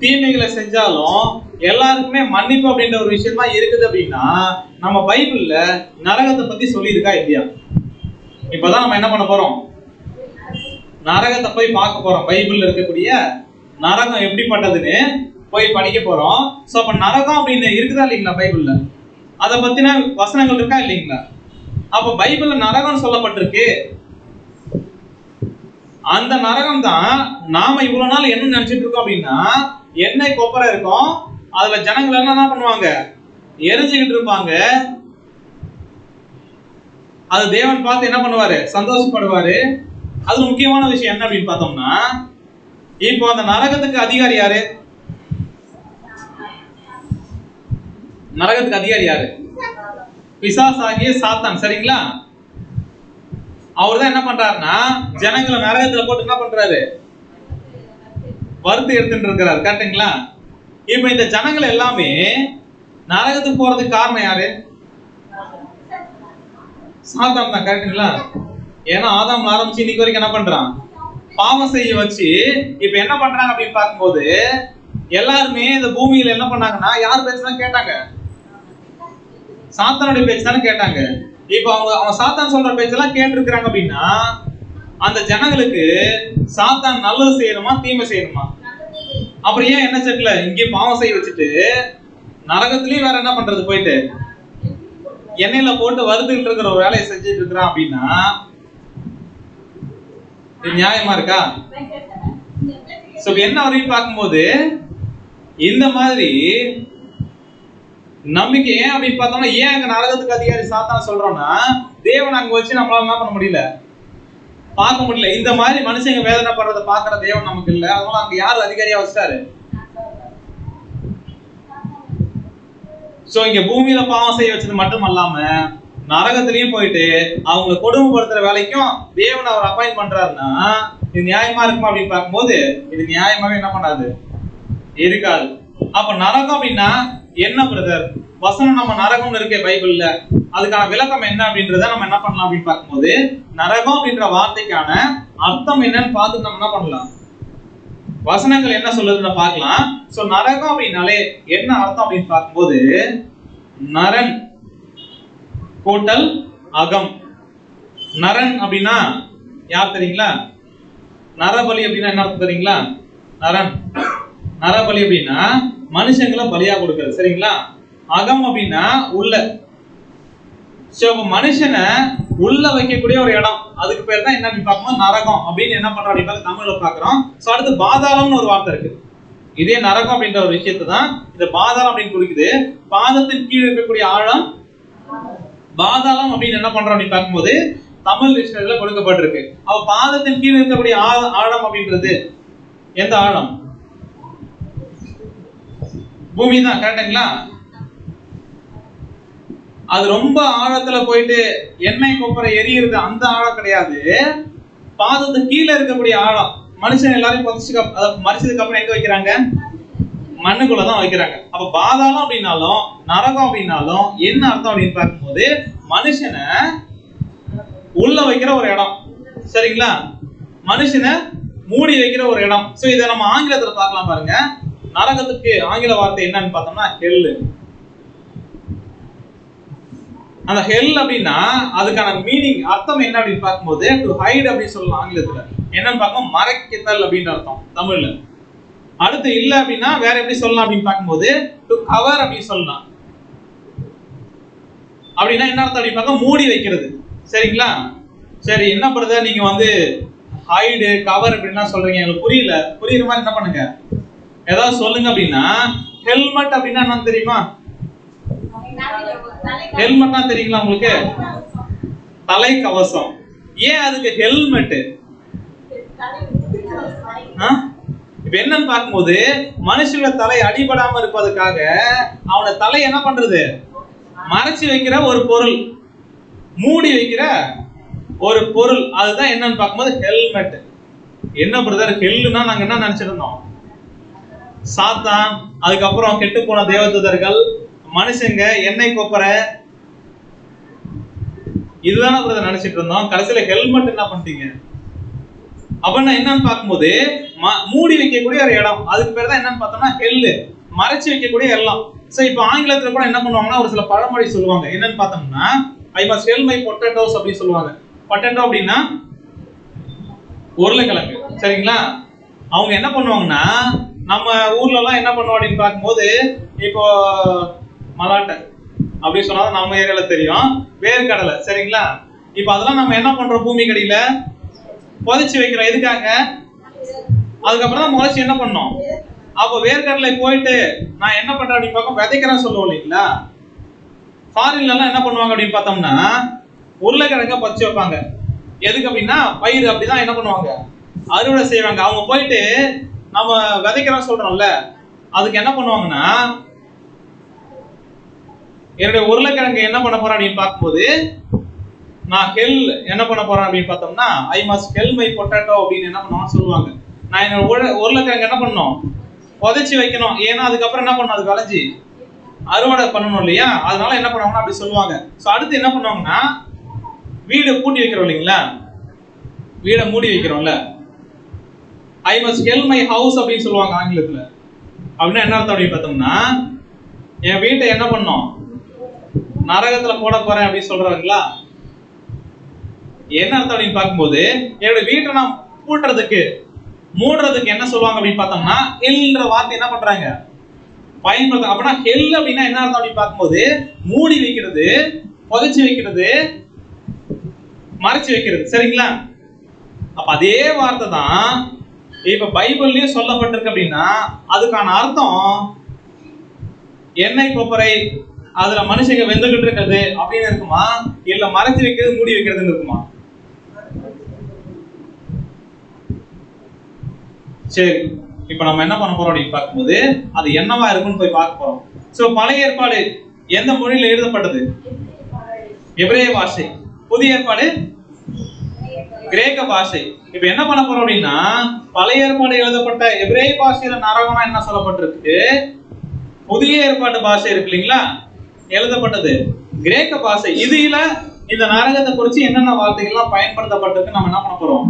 தீமைகளை செஞ்சாலும் எல்லாருக்குமே மன்னிப்பு அப்படின்ற ஒரு விஷயம் தான் இருக்குது. அப்படின்னா நம்ம பைபிள்ல நரகத்தை பத்தி சொல்லியிருக்கா இல்லையா? இப்பதான் நம்ம என்ன பண்ண போறோம், நரகத்தை போய் பார்க்க போறோம். பைபிள்ல இருக்கக்கூடிய நரகம் எப்படிப்பட்டதுன்னு போய் படிக்க போறோம். சோ அப்ப நரகம் அப்படின்னு இருக்குதா இல்லைங்களா பைபிள்ல? அதை பத்தின வசனங்கள் இருக்கா இல்லைங்களா? அப்ப பைபிள்ல நரகம் சொல்லப்பட்டிருக்கு. அந்த நரகம் தான் நாம இவ்வளவு நாள் என்ன நினைச்சிட்டு இருக்கோம் அப்படின்னா, எண்ணெய் கொப்பரை இருக்கும், அதுல ஜனங்கள் என்ன பண்ணுவாங்க, எரிஞ்சுக்கிட்டு இருப்பாங்க. அது தேவன் பார்த்து என்ன பண்ணுவாரு, சந்தோஷப்படுவாரு. அது முக்கியமான விஷயம் என்ன அப்படின்னு பார்த்தோம்னா, இப்போ அந்த நரகத்துக்கு அதிகாரி யாரு? நரகத்துக்கு அதிகாரி யாரு? பிசாசாகிய சாத்தான். சரிங்களா? அவர் தான் என்ன பண்றாருன்னா, ஜனங்களை நரகத்துல போட்டு என்ன பண்றாரு, வறுத்து எடுத்துட்டு இருக்கிறாரு. கரெக்டுங்களா? இப்ப இந்த ஜனங்கள் எல்லாமே நரகத்துக்கு போறதுக்கு காரணம் யாரு? சாத்தான் தான். கரெக்டுங்களா? ஏன்னா ஆதாம் ஆரம்பிச்சு இன்னைக்கு வரைக்கும் என்ன பண்றான், பாவம் செய்ய வச்சு இப்ப என்ன பண்றாங்க அப்படின்னு பார்க்கும்போது, எல்லாருமே இந்த பூமியில என்ன பண்ணாங்கன்னா, யார் பேச்சுதான் கேட்டாங்க, சாத்தானுடைய பேச்சு தானே கேட்டாங்க. இப்ப அவங்க சாத்தான் சொல்ற பேச்செல்லாம் கேட்டு இருக்கிறாங்க அப்படின்னா, அந்த ஜனங்களுக்கு சாத்தான் நல்லது செய்யணுமா தீமை செய்யணுமா? அப்புறம் ஏன் என்ன செட்ல இங்கே பாவம் செய்ய வச்சுட்டு நரகத்திலயும் வேற என்ன பண்றது, போயிட்டு எண்ணெயில போட்டு வறுத்துக்கிட்டு இருக்கிற ஒரு வேலையை செஞ்சுட்டு இருக்கிறான் அப்படின்னா இது நியாயமா இருக்கா? என்ன வரைக்கும் பார்க்கும்போது இந்த மாதிரி நம்பிக்கை ஏன் அப்படின்னு பார்த்தோம்னா, ஏன் அங்க நரகத்துக்கு அதிகாரி சாத்தான் சொல்றோம்னா, தேவன் அங்க வச்சு நம்மளால என்ன பண்ண முடியல, பார்க்க முடியல. இந்த மாதிரி மனுஷங்க வேதனை பண்றதை பார்க்கிற தேவன் நமக்கு இல்ல. அதனால அங்க யாரு அதிகாரியா வச்சிட்டாரு? இங்க பூமியில பாவம் செய்ய வச்சது மட்டும் அல்லாம நரகத்திலயும் போயிட்டு அவங்களை கொடுமைப்படுத்துற வேலைக்கும் தேவன் அவர் அப்பாயிண்ட் பண்றாருன்னா, இது நியாயமா இருக்குமா அப்படின்னு பார்க்கும்போது இது நியாயமாவே என்ன பண்ணாது, இருக்காது. அப்ப நரகம் அப்படின்னா என்ன பிரதர்? வசனம் நம்ம நரகம்னு இருக்கே பைபிள்ல, அதுக்கான விளக்கம் என்ன அப்படின்றத நம்ம என்ன பண்ணலாம் அப்படின்னு பார்க்கும்போது, நரகம் அப்படின்ற வார்த்தைக்கான அர்த்தம் என்னன்னு பார்த்து நம்ம என்ன பண்ணலாம், வசனங்கள் என்ன சொல்லுதுன்னு பார்க்கலாம். நரகம் அப்படின்னாலே என்ன அர்த்தம் அப்படின்னு பார்க்கும்போது, நரன் கூட்டல் அகம். நரன் அப்படின்னா யார் தெரியுங்களா? நரபலி அப்படின்னா என்ன அர்த்தம் தெரியுங்களா? நரன், நரபலி அப்படின்னா மனுஷங்களை பலியா கொடுக்கிறது. சரிங்களா? அகம் அப்படின்னா உள்ள. மனுஷனை உள்ள வைக்கக்கூடிய ஒரு இடம், அதுக்கு பேர் தான் என்ன அப்படின்னு பார்க்கும்போது நரகம் அப்படின்னு என்ன பண்றோம் அப்படின்னு தமிழ்ல பாக்குறோம். அடுத்து பாதாளம்னு ஒரு வார்த்தை இருக்கு. இதே நரகம் அப்படின்ற ஒரு விஷயத்தை தான் இந்த பாதாளம் அப்படின்னு குறிக்குது. பாதத்தின் கீழ் இருக்கக்கூடிய ஆழம் பாதாளம் அப்படின்னு என்ன பண்றோம் அப்படின்னு பார்க்கும்போது தமிழ் டிக்ஷனரியில கொடுக்கப்பட்டிருக்கு. அப்ப பாதத்தின் கீழ் இருக்கக்கூடிய ஆழம் அப்படின்றது எந்த ஆழம்? பூமி தான். கரெக்டுங்களா? அது ரொம்ப ஆழத்துல போயிட்டு எண்ணெய் கொப்பரை எரியுறது அந்த ஆழம் கிடையாது. பாதத்துக்கு கீழே இருக்கக்கூடிய ஆழம். மனுஷன் எல்லாரையும் மறிச்சதுக்கு அப்புறம் எங்க வைக்கிறாங்க? மண்ணுக்குள்ளதான் வைக்கிறாங்க. அப்ப பாதாளம் அப்படின்னாலும் நரகம் அப்படின்னாலும் என்ன அர்த்தம் அப்படின்னு பார்க்கும்போது, மனுஷனை உள்ள வைக்கிற ஒரு இடம். சரிங்களா? மனுஷனை மூடி வைக்கிற ஒரு இடம். இதை நம்ம ஆங்கிலத்துல பார்க்கலாம் பாருங்க. நரகத்துக்கு ஆங்கில வார்த்தை என்னன்னு பார்த்தோம்னா ஹெல். அந்த ஹெல் அப்படின்னா அதுக்கான மீனிங் அர்த்தம் என்ன அப்படின்னு பார்க்கும்போது டு ஹைட் அப்படின்னு சொல்லலாம் ஆங்கிலத்துல. என்னன்னு பார்க்கும் மறைக்குதல் அப்படின்னு அர்த்தம் தமிழ்ல. அடுத்து இல்ல அப்படின்னா வேற எப்படி சொல்லலாம் அப்படின்னு பார்க்கும்போது டு கவர் அப்படின்னு சொல்லலாம். அப்படின்னா என்ன அர்த்தம் அப்படின்னு பார்க்க மூடி வைக்கிறது. சரிங்களா? சரி, என்ன பிரதர் நீங்க ஹைடு கவர் அப்படின்னா சொல்றீங்க, எனக்கு புரியல. புரியுற மாதிரி என்ன பண்ணுங்க, ஏதாவது சொல்லுங்க அப்படின்னா. ஹெல்மெட் அப்படின்னா என்ன தெரியுமா? ஹெல்மெட்னா தெரியுங்களா உங்களுக்கு? தலை கவசம். ஏன் அதுக்கு ஹெல்மெட்? இப்ப என்னன்னு பார்க்கும்போது மனுஷனோட தலை அடிபடாம இருப்பதற்காக அவனோட தலை என்ன பண்றது, மறைச்சு வைக்கிற ஒரு பொருள், மூடி வைக்கிற ஒரு பொருள். அதுதான் என்னன்னு பார்க்கும்போது ஹெல்மெட். என்ன பிரதர் ஹெல்லுன்னா நாங்க என்ன நினைச்சிருந்தோம்? சாத்தான், அதுக்கப்புறம் கெட்டு போன தேவதூதர்கள், மனுஷங்க, எண்ணெய் கொப்பரை, இதுதானே பிரதர் நினைச்சிட்டு இருந்தோம். கடைசியில ஹெல்மெட் என்ன பண்ணிட்டீங்க அப்படின்னா என்னன்னு பார்க்கும்போது மூடி வைக்கக்கூடிய ஒரு இடம், அதுக்கு பேர் தான் என்னன்னு பார்த்தோம்னா ஹெல்லு, மறைச்சு வைக்கக்கூடிய எல்லாம். இப்ப ஆங்கிலத்துல கூட என்ன பண்ணுவாங்கன்னா ஒரு சில பழமொழி சொல்லுவாங்க. என்னன்னு பார்த்தோம்னா I must hell my potatoes அப்படின்னு சொல்லுவாங்க. பொட்டேட்டோ அப்படின்னா உருளைக்கிழங்கு. சரிங்களா? அவங்க என்ன பண்ணுவாங்கன்னா நம்ம ஊர்ல எல்லாம் என்ன பண்ணுவோம் அப்படின்னு பார்க்கும்போது இப்போ மலாட்டை அப்படி சொன்னாதான் நம்ம ஏரியால தெரியும். வேர்க்கடலை, சரிங்களா? இப்ப அதெல்லாம் நம்ம என்ன பண்றோம்? பூமி கடியில புதைச்சு வைக்கிறோம். எதுக்காக? அதுக்கப்புறம் தான் முளைச்சு என்ன பண்ணோம்? அப்போ வேர்க்கடலை போயிட்டு நான் என்ன பண்றேன் அப்படின்னு பார்க்க விதைக்கிறேன்னு சொல்லுவோம் இல்லைங்களா? ஃபாரின்ல எல்லாம் என்ன பண்ணுவாங்க அப்படின்னு பார்த்தோம்னா உருளைக்கிழங்க பறிச்சு வைப்பாங்க. எதுக்கு அப்படின்னா பயிர் அப்படிதான் என்ன பண்ணுவாங்க, அறுவடை செய்வாங்க. அவங்க போயிட்டு நம்ம விதைக்கிறோம் சொல்றோம்ல, அதுக்கு என்ன பண்ணுவாங்கன்னா என்னுடைய உருளைக்கிழங்கு என்ன பண்ண போறேன் அப்படின்னு பார்க்கும்போது நான் என்ன பண்ண போறேன் அப்படின்னு பார்த்தோம்னா I must hell my potato அப்படின்னு என்ன பண்ணுவாங்க சொல்லுவாங்க. நான் என்னோட உருளைக்கிழங்கு என்ன பண்ணணும்? புதைச்சி வைக்கணும். ஏன்னா அதுக்கப்புறம் என்ன பண்ணணும்? அது விளைஞ்சி அறுவடை பண்ணணும் இல்லையா? அதனால என்ன பண்ணுவாங்கன்னா அப்படி சொல்லுவாங்க. ஸோ அடுத்து என்ன பண்ணுவாங்கன்னா வீடு பூட்டி வைக்கிறோம் இல்லைங்களா? வீடை மூடி வைக்கிறோம்ல, I must hell my house அப்படின்னு சொல்லுவாங்க ஆங்கிலத்துல. அப்படின்னா என்ன அர்த்தம் அப்படின்னு பார்த்தோம்னா என் வீட்டை என்ன பண்ணோம்? நரகத்துல போட போறேன் அப்படின்னு சொல்றாங்களா? என்ன அர்த்தம் அப்படின்னு பார்க்கும்போது என்னோட வீட்டை நான் மூடுறதுக்கு என்ன சொல்லுவாங்க அப்படின்னு பார்த்தோம்னா ஹெல்ன்ற வார்த்தை என்ன பண்றாங்க? பயன்படுத்த. அப்படின்னா ஹெல் அப்படின்னா என்ன அர்த்தம் அப்படின்னு பார்க்கும்போது மூடி வைக்கிறது, புதைச்சு வைக்கிறது, மறைச்சு வைக்கிறது, சரிங்களா? அப்ப அதே வார்த்தை தான் இப்ப பைபிள்லயும் சொல்லப்பட்டிருக்கு. அப்படின்னா அதுக்கான அர்த்தம் எண்ணெய் கொப்பரை அதுல மனுஷங்க வெந்துகிட்டு இருக்கிறது அப்படின்னு இருக்குமா, இல்ல மறைச்சு வைக்கிறது மூடி வைக்கிறதுன்னு இருக்குமா? சரி, இப்ப நம்ம என்ன பண்ண போறோம் அப்படின்னு பார்க்கும்போது அது என்னவா இருக்குன்னு போய் பார்க்க போறோம். சோ பழைய ஏற்பாடு எந்த மொழியில எழுதப்பட்டது? எபிரேய பாஷை. புதிய ஏற்பாடு கிரேக்க பாஷை. இப்ப என்ன பண்ண போறோம் அப்படின்னா பழைய ஏற்பாடு எழுதப்பட்ட எபிரேய பாஷையில நரகம்னா என்ன சொல்லப்பட்டிருக்கு, புதிய ஏற்பாட்டு பாஷை இருக்கு இல்லைங்களா எழுதப்பட்டது கிரேக்க பாஷை. இதுல இந்த நரகத்தை குறிச்சு என்னென்ன வார்த்தைகள்லாம் பயன்படுத்தப்பட்டிருக்கு நம்ம என்ன பண்ண போறோம்?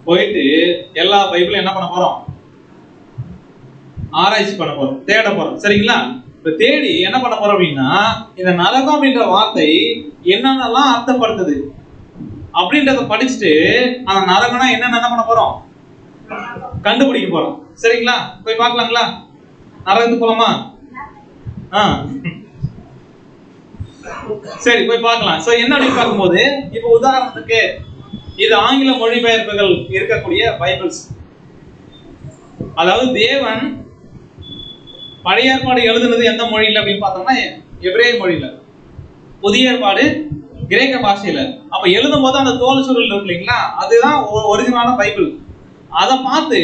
போயிட்டு எல்லா பைபிளும் என்ன பண்ண போறோம்? ஆராய்ச்சி பண்ண போறோம், தேட போறோம், சரிங்களா? இப்ப தேடி என்ன பண்ண போறோம் அப்படின்னா இந்த நரகம் அப்படின்ற வார்த்தை என்னென்னலாம் அர்த்தப்படுத்துது அப்படின்றத படிச்சுட்டு அந்த நரகம்னா என்னென்ன என்ன பண்ண போறோம்? கண்டுபிடிக்க போறோம், சரிங்களா? போய் பார்க்கலாங்களா? நரகத்துக்கு போலாமா? சரி, போய் பார்க்கலாம். சோ என்ன அப்படின்னு பார்க்கும்போது இப்ப உதாரணத்துக்கு இது ஆங்கில மொழிபெயர்ப்புகள் இருக்கக்கூடிய பைபிள்ஸ். அதாவது தேவன் பழைய ஏற்பாடு எழுதுனது எந்த மொழியில அப்படின்னு பார்த்தோம்னா எபிரேய மொழியில, புதிய ஏற்பாடு கிரேக்க பாஷையில. அப்ப எழுதும் போது அந்த தோல் சுருள் இருக்கு இல்லைங்களா, அதுதான் ஒரிஜினலான பைபிள். அதை பார்த்து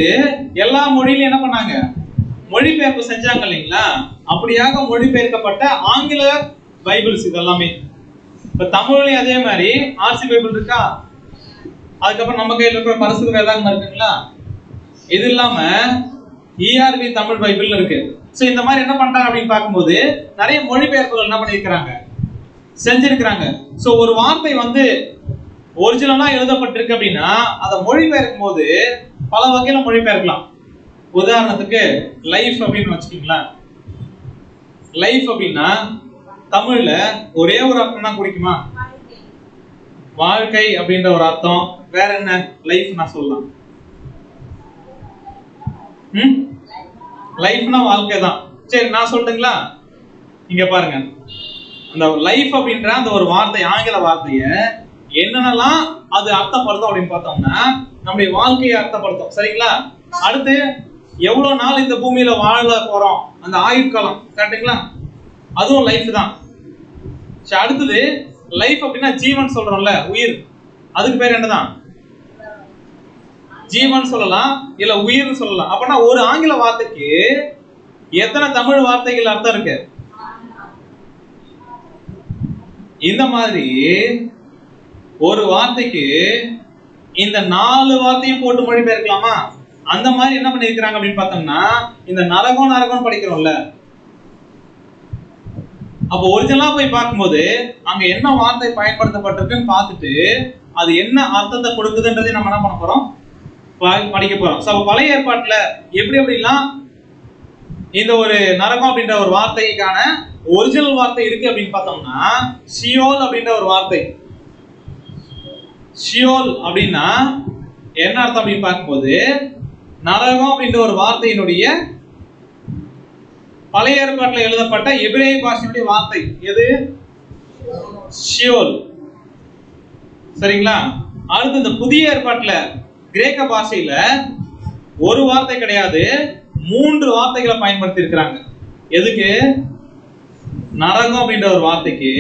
எல்லா மொழியிலும் என்ன பண்ணாங்க? மொழிபெயர்ப்பு செஞ்சாங்க இல்லைங்களா? அப்படியாக மொழிபெயர்க்கப்பட்ட ஆங்கில பைபிள்ஸ் இதெல்லாமே. இப்ப தமிழ்லயும் அதே மாதிரி ஆர்சி பைபிள் இருக்கா, அதுக்கப்புறம் நம்ம கையில் இருக்கிற பரிசுத்த வேதாகமம் இருக்குங்களா, இது இல்லாம ERV தமிழ் பைபிள் இருக்கு. சோ இந்த மாதிரி என்ன பண்றாங்க அப்படின்னு பார்க்கும்போது நிறைய மொழிபெயர்ப்புகள் என்ன பண்ணிருக்கிறாங்க, செஞ்சிருக்கிறாங்க. சோ ஒரு வார்த்தை வந்து ஒரிஜினலா எழுதப்பட்டிருக்கு அப்படின்னா அதை மொழிபெயர்க்கும் போது பல வகையில மொழிபெயர்க்கலாம். உதாரணத்துக்கு லைஃப் அப்படின்னு வச்சுக்கீங்களா, லைஃப் அப்படின்னா தமிழ்ல ஒரே ஒரு அர்த்தம் தான் குறிக்குமா? வாழ்க்கை அப்படின்ற ஒரு அர்த்தம். வேற என்ன லைஃப் நான் சொல்லலாம்? லைஃப்னா வாழ்க்கை தான். சரி, நான் சொல்லட்டுங்களா? இங்க பாருங்க, அந்த லைஃப் அப்படின்ற அந்த ஒரு வார்த்தை, ஆங்கில வார்த்தைய என்னென்னலாம் அது அர்த்தப்படுத்தும் அப்படின்னு பார்த்தோம்னா நம்முடைய வாழ்க்கையை அர்த்தப்படுத்தும், சரிங்களா? அடுத்து எவ்வளவு நாள் இந்த பூமியில வாழ போறோம், அந்த ஆயுட்காலம், கரெக்டுங்களா? அதுவும் லைஃப் தான். அடுத்தது லைஃப் அப்படின்னா ஜீவன் சொல்றோம்ல, உயிர், அதுக்கு பேர் என்னதான்? ஜீவன் சொல்லலாம், இல்ல உயிர்னு சொல்லலாம். அப்படின்னா ஒரு ஆங்கில வார்த்தைக்கு எத்தனை தமிழ் வார்த்தைகள் அர்த்தம் இருக்கு? இந்த மாதிரி ஒரு வார்த்தைக்கு இந்த 4 வார்த்தையும் போட்டு மொழிபெயர்க்கலாமா? அந்த மாதிரி என்ன பண்ணிருக்கிறாங்க அப்படின்னு பார்த்தோம்னா இந்த நரகம் படிக்கிறோம்ல, அப்போ ஒரிஜினலா போய் பார்க்கும்போது அங்க என்ன வார்த்தை பயன்படுத்தப்பட்டிருக்குன்னு பார்த்துட்டு அது என்ன அர்த்தத்தை கொடுக்குதுன்றதை நம்ம என்ன பண்ண போறோம்? படிக்க போறோம். சோ பழைய ஏற்பாட்டுல எப்படிலாம் இந்த ஒரு நரகம் அப்படின்ற ஒரு வார்த்தைக்கான ஒரிஜினல் வார்த்தை இருக்கு அப்படின்னு பார்த்தோம்னா ஷியோல் அப்படின்ற ஒரு வார்த்தை. ஷியோல் அப்படின்னா என்ன அர்த்தம் அப்படின்னு பார்க்கும்போது நரகம் அப்படின்ற ஒரு வார்த்தையினுடைய பழைய ஏற்பாட்டில் எழுதப்பட்ட எபிரேய பாஷையுடைய வார்த்தை எது? ஷியோல். சரிங்களா? அடுத்து இந்த புதிய ஏற்பாட்டில் கிரேக்க பாஷையில ஒரு வார்த்தை கிடையாது, 3 வார்த்தைகளை பயன்படுத்தி இருக்கிறாங்க. எதுக்கு? நரகம் அப்படின்ற ஒரு வார்த்தைக்கு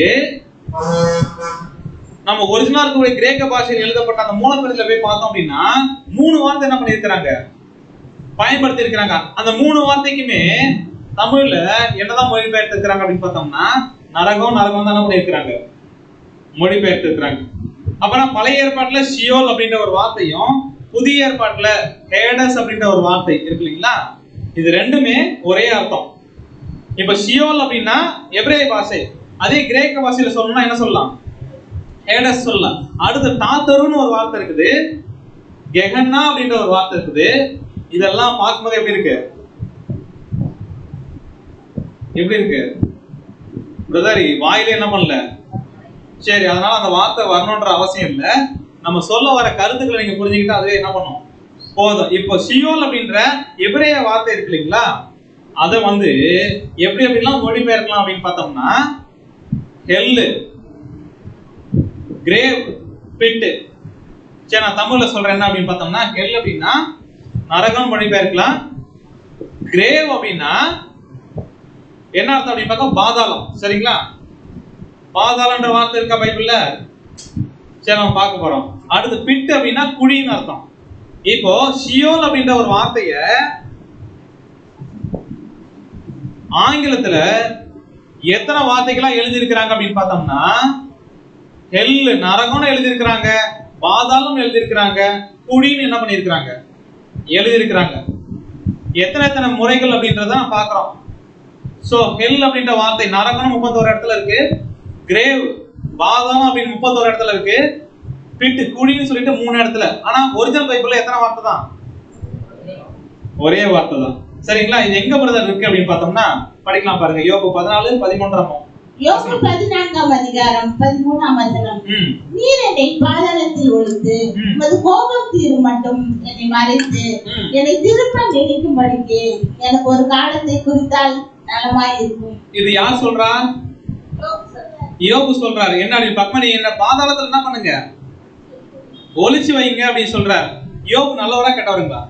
நம்ம ஒரிஜினல் இருக்கக்கூடிய கிரேக்க பாஷையில் எழுதப்பட்ட அந்த மூலப்பெயர்ல போய் பார்த்தோம் அப்படின்னா 3 வார்த்தை என்ன பண்ணியிருக்கிறாங்க, பயன்படுத்தி இருக்கிறாங்க. அந்த 3 வார்த்தைக்குமே தமிழ்ல என்னதான் மொழிபெயர்த்து இருக்கிறாங்க அப்படின்னு பார்த்தோம்னா நரகம் நரகம் தான் என்ன பண்ணியிருக்கிறாங்க, மொழிபெயர்த்து இருக்கிறாங்க. அப்பனா பழைய ஏற்பாட்டுல ஷியோல் அப்படின்ற ஒரு வார்த்தையும் புதிய ஏற்பாட்டுல ஹேடஸ் அப்படின்ற ஒரு வார்த்தை இருக்கு இல்லைங்களா, இது ரெண்டுமே ஒரே அர்த்தம். இப்ப ஷியோல் அப்படின்னா எபிரேய பாஷை, அதே கிரேக்க பாஷையில சொல்லணும்னா என்ன சொல்லலாம், ஹேடஸ் சொல்லலாம். அடுத்து தாத்தருன்னு ஒரு வார்த்தை இருக்குது, கெஹன்னா அப்படின்ற ஒரு வார்த்தை இருக்குது. இதெல்லாம் பார்க்கும்போது எப்படி இருக்கு, எப்படி இருக்கு பிரதர்? வாயில என்ன பண்ணல, சரி, அதனால அந்த வார்த்தை வரணும்ன்ற அவசியம் இல்லை. நம்ம சொல்ல வர கருத்துக்களை நீங்க புரிஞ்சுக்கிட்டா அதுவே என்ன பண்ணும், போதும். இப்போ ஷியோல் அப்படின்ற எபிரேய வார்த்தை இருக்கு இல்லைங்களா, அதை எப்படி எப்படிலாம் மொழிபெயர்க்கலாம் அப்படின்னு பார்த்தோம்னா ஹெல்லு, கிரேவ், பிட்டு. சரி, நான் தமிழ்ல சொல்றேன் என்ன அப்படின்னு பார்த்தோம்னா ஹெல் அப்படின்னா நரகம் மொழிபெயர்க்கலாம். கிரேவ் அப்படின்னா என்ன அர்த்தம் அப்படின்னு பார்த்தா பாதாளம். சரிங்களா? பாதாளம்ன்ற வார்த்தை இருக்கா பைபிள்ல? சரி, நம்ம பார்க்க போறோம். அடுத்து பிட் அப்படின்னா குழின்னு அர்த்தம். இப்போ ஷியோல் அப்படின்ற ஒரு வார்த்தைய ஆங்கிலத்துல எத்தனை வார்த்தைகளா எழுதி இருக்கிறாங்க அப்படின்னு பார்த்தோம்னா ஹெல் நரகம்னு எழுதி இருக்கிறாங்க, பாதாளம் எழுதி இருக்கிறாங்க, குழின்னு என்ன பண்ணிருக்கிறாங்க, எழுதி இருக்கிறாங்க. எத்தனை முறைகள் அப்படின்றத நான் பாக்குறோம். சோ ஹெல் அப்படின்ற வார்த்தை நரகம் 31 இடத்துல இருக்கு, கிரேவ் பாதாளம் அப்படின்னு 31 இடத்துல இருக்கு, பிட் குழின்னு சொல்லிட்டு 3 இடத்துல. ஆனா ஒரிஜினல் பைபிள்ல எத்தனை வார்த்தை தான், ஒரே வார்த்தை தான். சரிங்களா? இது எங்க பிரதர் இருக்கு அப்படின்னு பார்த்தோம்னா படிக்கலாம் பாருங்க. யோபு 14:13. யோபு 14ஆம் அதிகாரம் 13ஆம் வசனம். நீர் என்னை பாதாளத்தில் ஒளித்து உமது கோபம் தீரும் மட்டும் என்னை மறைத்து என்னை திரும்ப நினைக்கும்படிக்கு எனக்கு ஒரு காலத்தை குறித்தால் நலமாய் இருக்கும். இது யார் சொல்றா? யோபு சொல்றாரு. என்ன அப்படின்னு பத்மனி, என்ன பாதாளத்துல என்ன பண்ணுங்க, ஒளிச்சு வைங்க அப்படின்னு சொல்றாரு. யோபு நல்லவரா கெட்டவருங்களா?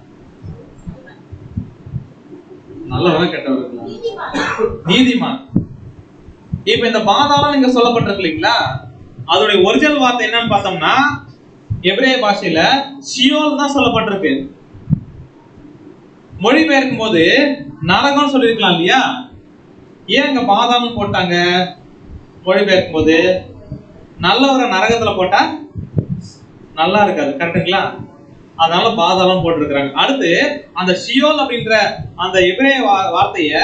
நல்லவரா கெட்டவருங்களா? நீதிமான். இப்ப இந்த பாதாளம் இங்க சொல்லப்பட்டிருக்கு இல்லைங்களா, அதோட ஒரிஜினல் வார்த்தை என்னன்னு பார்த்தோம்னா எபிரேய பாஷையில ஷியோல் தான் சொல்லப்பட்டிருக்கு. மொழிபெயர்க்கும் போது நரகம் சொல்லிருக்கலாம் இல்லையா, ஏன் இங்க பாதாளம் போட்டாங்க? மொழிபெயர்க்கும் போது நல்லவரை நரகத்துல போட்டா நல்லா இருக்காது, கரெக்டுங்களா? அதனால பாதாளம் போட்டிருக்கிறாங்க. அடுத்து அந்த ஷியோல் அப்படின்ற அந்த எபிரேய வார்த்தைய